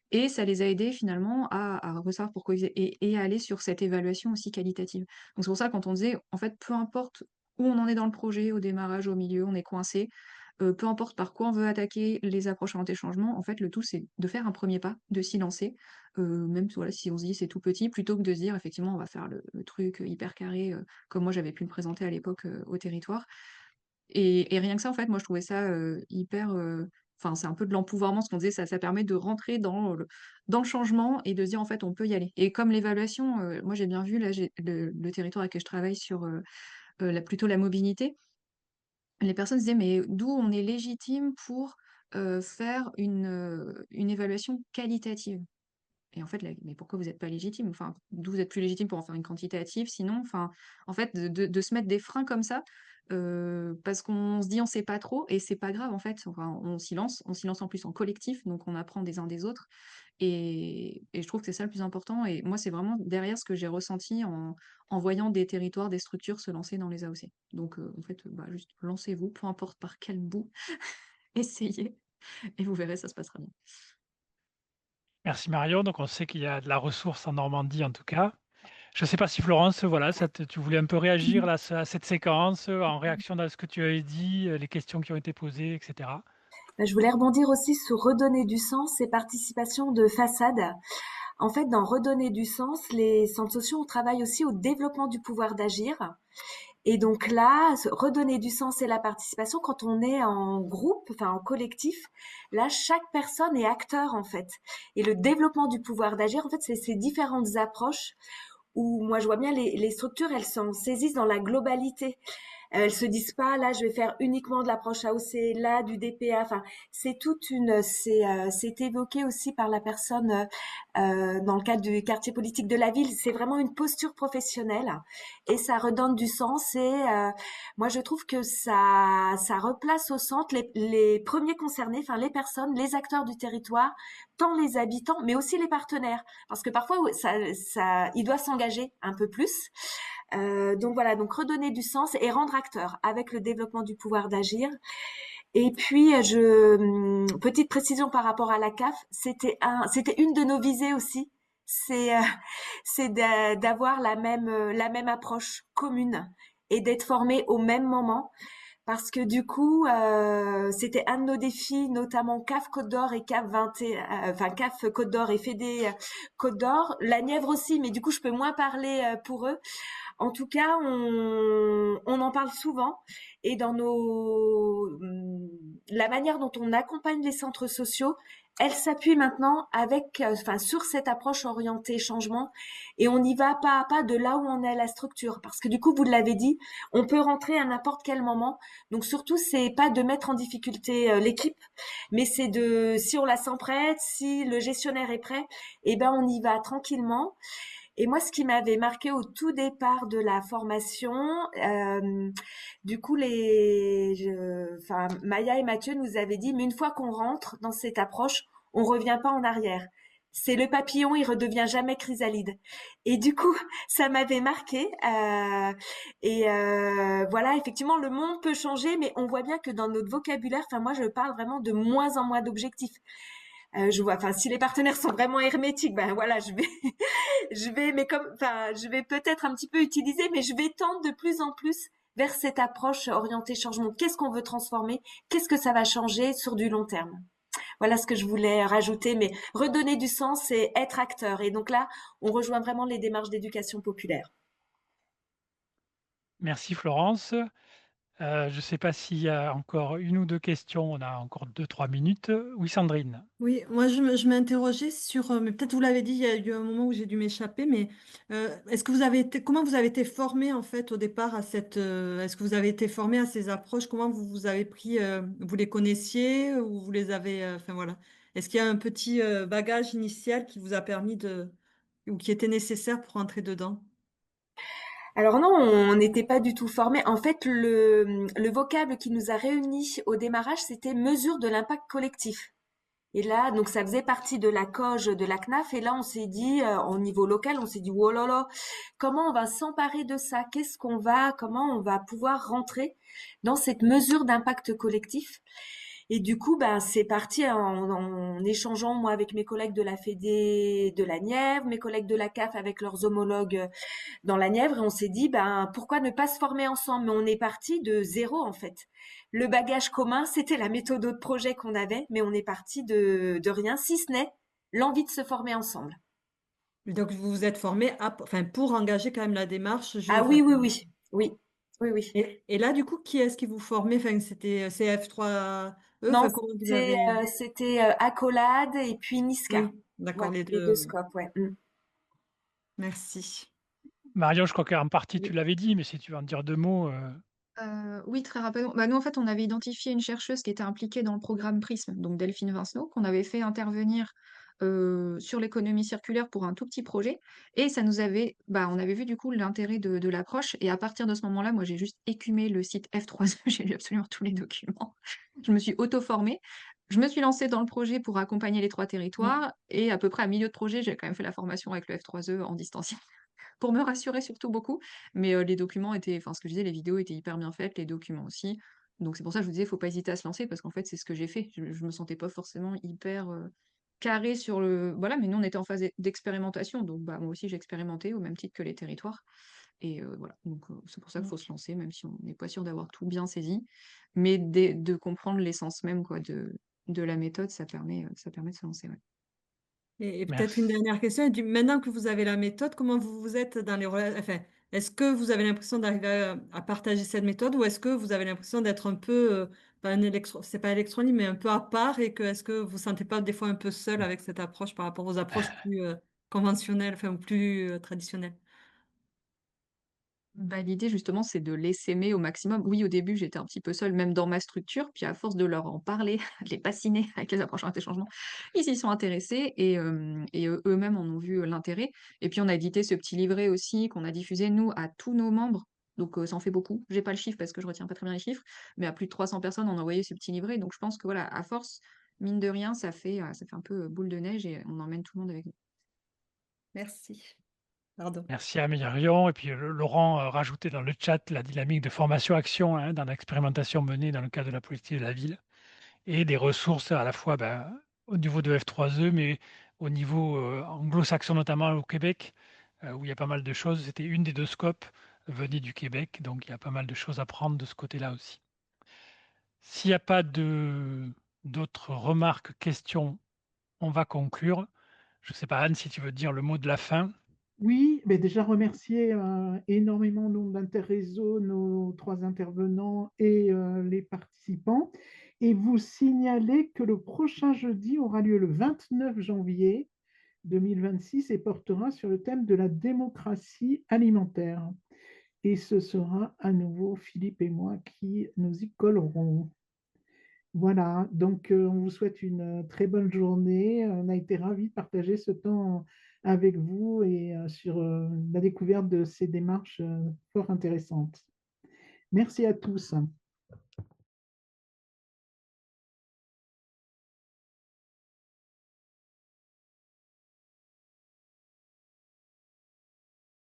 Et ça les a aidés finalement à ressavoir pourquoi ils faisaient et à aller sur cette évaluation aussi qualitative. Donc, c'est pour ça, quand on disait, en fait, peu importe où on en est dans le projet, au démarrage, au milieu, on est coincé. Peu importe par quoi on veut attaquer les approches orientées changement, en fait, le tout, c'est de faire un premier pas, de s'y lancer, même voilà, si on se dit c'est tout petit, plutôt que de se dire effectivement on va faire le truc hyper carré, comme moi j'avais pu le présenter à l'époque au territoire. Et rien que ça, en fait, moi je trouvais ça hyper. Enfin, c'est un peu de l'empouvoirment, ce qu'on disait, ça permet de rentrer dans le changement et de se dire en fait on peut y aller. Et comme l'évaluation, moi j'ai bien vu là, le territoire avec lequel je travaille sur plutôt la mobilité. Les personnes se disaient: «Mais d'où on est légitime pour, faire une évaluation qualitative. Et en fait, mais pourquoi vous n'êtes pas légitime? Enfin, d'où vous êtes plus légitime pour en faire une quantitative, sinon, enfin, en fait, de se mettre des freins comme ça, parce qu'on se dit on sait pas trop, et c'est pas grave, en fait. Enfin, on s'y lance en plus en collectif, donc on apprend des uns des autres. Et je trouve que c'est ça le plus important. Et moi, c'est vraiment derrière ce que j'ai ressenti en voyant des territoires, des structures se lancer dans les AOC. Donc, en fait, bah, juste lancez-vous, peu importe par quel bout, essayez, et vous verrez, ça se passera bien. Merci Marion. Donc on sait qu'il y a de la ressource en Normandie en tout cas. Je ne sais pas si Florence, voilà, tu voulais un peu réagir là, à cette séquence, en réaction à ce que tu avais dit, les questions qui ont été posées, etc. Je voulais rebondir aussi sur redonner du sens et participation de façade. En fait, dans redonner du sens, les centres sociaux travaillent aussi au développement du pouvoir d'agir. Et donc là, redonner du sens et la participation, quand on est en groupe, enfin en collectif, là, chaque personne est acteur en fait. Et le développement du pouvoir d'agir, en fait, c'est ces différentes approches où moi je vois bien les structures, elles s'en saisissent dans la globalité. Elles se disent pas là je vais faire uniquement de l'approche AOC, là du DPA. Enfin, c'est évoqué aussi par la personne dans le cadre du quartier politique de la ville. C'est vraiment une posture professionnelle et ça redonne du sens. Et moi je trouve que ça replace au centre les premiers concernés, enfin les personnes, les acteurs du territoire, tant les habitants, mais aussi les partenaires, parce que parfois il doit s'engager un peu plus. Donc voilà, donc redonner du sens et rendre acteur avec le développement du pouvoir d'agir. Et puis, petite précision par rapport à la CAF, c'était une de nos visées aussi. C'est d'avoir la même approche commune et d'être formé au même moment. Parce que du coup, c'était un de nos défis, notamment CAF Côte d'Or et CAF 21, enfin CAF Côte d'Or et Fédé Côte d'Or, la Nièvre aussi, mais du coup, je peux moins parler pour eux. En tout cas, on en parle souvent et dans la manière dont on accompagne les centres sociaux, elle s'appuie maintenant sur cette approche orientée changement et on y va pas à pas de là où on est à la structure. Parce que du coup, vous l'avez dit, on peut rentrer à n'importe quel moment. Donc surtout, c'est pas de mettre en difficulté l'équipe, mais c'est si on la sent prête, si le gestionnaire est prêt, eh ben on y va tranquillement. Et moi, ce qui m'avait marqué au tout départ de la formation, du coup, Maya et Mathieu nous avaient dit, mais une fois qu'on rentre dans cette approche, on revient pas en arrière. C'est le papillon, il redevient jamais chrysalide. Et du coup, ça m'avait marqué. Voilà, effectivement, le monde peut changer, mais on voit bien que dans notre vocabulaire, enfin moi, je parle vraiment de moins en moins d'objectifs. Je vois, enfin, si les partenaires sont vraiment hermétiques, ben voilà, je vais peut-être un petit peu utiliser, mais je vais tendre de plus en plus vers cette approche orientée changement. Qu'est-ce qu'on veut transformer? Qu'est-ce que ça va changer sur du long terme? Voilà ce que je voulais rajouter, mais redonner du sens et être acteur. Et donc là, on rejoint vraiment les démarches d'éducation populaire. Merci Florence. Je ne sais pas s'il y a encore une ou deux questions. On a encore 2-3 minutes. Oui, Sandrine. Oui, moi je m'interrogeais sur, mais peut-être vous l'avez dit, il y a eu un moment où j'ai dû m'échapper, mais est-ce que comment vous avez été formé en fait au départ à est-ce que vous avez été formé à ces approches? Comment vous avez pris, vous les connaissiez ou vous les avez, enfin voilà. Est-ce qu'il y a un petit bagage initial qui vous a permis ou qui était nécessaire pour entrer dedans? Alors non, on n'était pas du tout formés. En fait, le vocable qui nous a réunis au démarrage, c'était mesure de l'impact collectif. Et là, donc ça faisait partie de la COG de la CNAF. Et là, on s'est dit, au niveau local, on s'est dit, oh là là, comment on va s'emparer de ça? Comment on va pouvoir rentrer dans cette mesure d'impact collectif? Et du coup, ben, c'est parti en échangeant, moi, avec mes collègues de la Fédé de la Nièvre, mes collègues de la CAF avec leurs homologues dans la Nièvre, et on s'est dit, ben, pourquoi ne pas se former ensemble? Mais on est parti de zéro, en fait. Le bagage commun, c'était la méthode de projet qu'on avait, mais on est parti de rien, si ce n'est l'envie de se former ensemble. Donc vous vous êtes formé enfin, pour engager quand même la démarche. Ah oui, oui, oui, oui, oui, oui. Et là, du coup, qui est-ce qui vous formait? Enfin, c'était CF3E, Non, enfin, comment vous avez... c'était Accolade et puis Niska. Oui, d'accord, Ouais, les les deux deux. scopes, ouais. Merci. Marion, je crois qu'en partie tu Oui. l'avais dit, mais si tu veux en dire deux mots. Oui, très rapidement. Bah, nous, en fait, on avait identifié une chercheuse qui était impliquée dans le programme PRISM, donc Delphine Vincenot, qu'on avait fait intervenir sur l'économie circulaire pour un tout petit projet. Et ça nous avait, bah, on avait vu du coup l'intérêt de l'approche. Et à partir de ce moment-là, moi, j'ai juste écumé le site F3E, j'ai lu absolument tous les documents. Je me suis auto-formée. Je me suis lancée dans le projet pour accompagner les 3 territoires. Et à peu près à milieu de projet, j'ai quand même fait la formation avec le F3E en distanciel pour me rassurer surtout beaucoup. Mais les documents étaient, enfin, ce que je disais, les vidéos étaient hyper bien faites, les documents aussi. Donc c'est pour ça que je vous disais, faut pas hésiter à se lancer parce qu'en fait, c'est ce que j'ai fait. Je me sentais pas forcément hyper carrée sur le. Voilà, mais nous, on était en phase d'expérimentation. Donc bah, moi aussi, j'ai expérimenté au même titre que les territoires. Et voilà, donc c'est pour ça qu'il faut se lancer, même si on n'est pas sûr d'avoir tout bien saisi. Mais de comprendre l'essence même quoi, de la méthode, ça permet de se lancer. Ouais. Et peut-être une Merci. dernière question. Maintenant que vous avez la méthode, comment vous êtes dans les relations? Enfin, est-ce que vous avez l'impression d'arriver à partager cette méthode ou est-ce que vous avez l'impression d'être un peu, pas un c'est pas électron libre, mais un peu à part et que est-ce que vous vous sentez pas des fois un peu seul avec cette approche par rapport aux approches plus conventionnelles, enfin, ou plus traditionnelles? Bah, l'idée justement, c'est de les s'aimer au maximum. Oui, au début, j'étais un petit peu seule, même dans ma structure, puis à force de leur en parler, de les bassiner avec les approches anti-changement, ils s'y sont intéressés et eux-mêmes en ont vu l'intérêt. Et puis on a édité ce petit livret aussi qu'on a diffusé, nous, à tous nos membres. Donc ça en fait beaucoup. J'ai pas le chiffre parce que je retiens pas très bien les chiffres, mais à plus de 300 personnes, on a envoyé ce petit livret. Donc je pense que voilà, à force, mine de rien, ça fait un peu boule de neige et on emmène tout le monde avec nous. Merci. Pardon. Merci à Myrion. Et puis Laurent rajoutait dans le chat la dynamique de formation-action hein, dans l'expérimentation menée dans le cadre de la politique de la ville et des ressources à la fois au niveau de F3E, mais au niveau anglo-saxon, notamment au Québec, où il y a pas mal de choses. C'était une des 2 scopes venaient du Québec, donc il y a pas mal de choses à prendre de ce côté-là aussi. S'il n'y a pas d'autres remarques, questions, on va conclure. Je ne sais pas, Anne, si tu veux dire le mot de la fin. Oui, mais déjà remercier énormément d'Interréseau, nos 3 intervenants et les participants. Et vous signaler que le prochain jeudi aura lieu le 29 janvier 2026 et portera sur le thème de la démocratie alimentaire. Et ce sera à nouveau Philippe et moi qui nous y collerons. Voilà, donc on vous souhaite une très bonne journée. On a été ravis de partager ce temps avec vous et sur la découverte de ces démarches fort intéressantes. Merci à tous.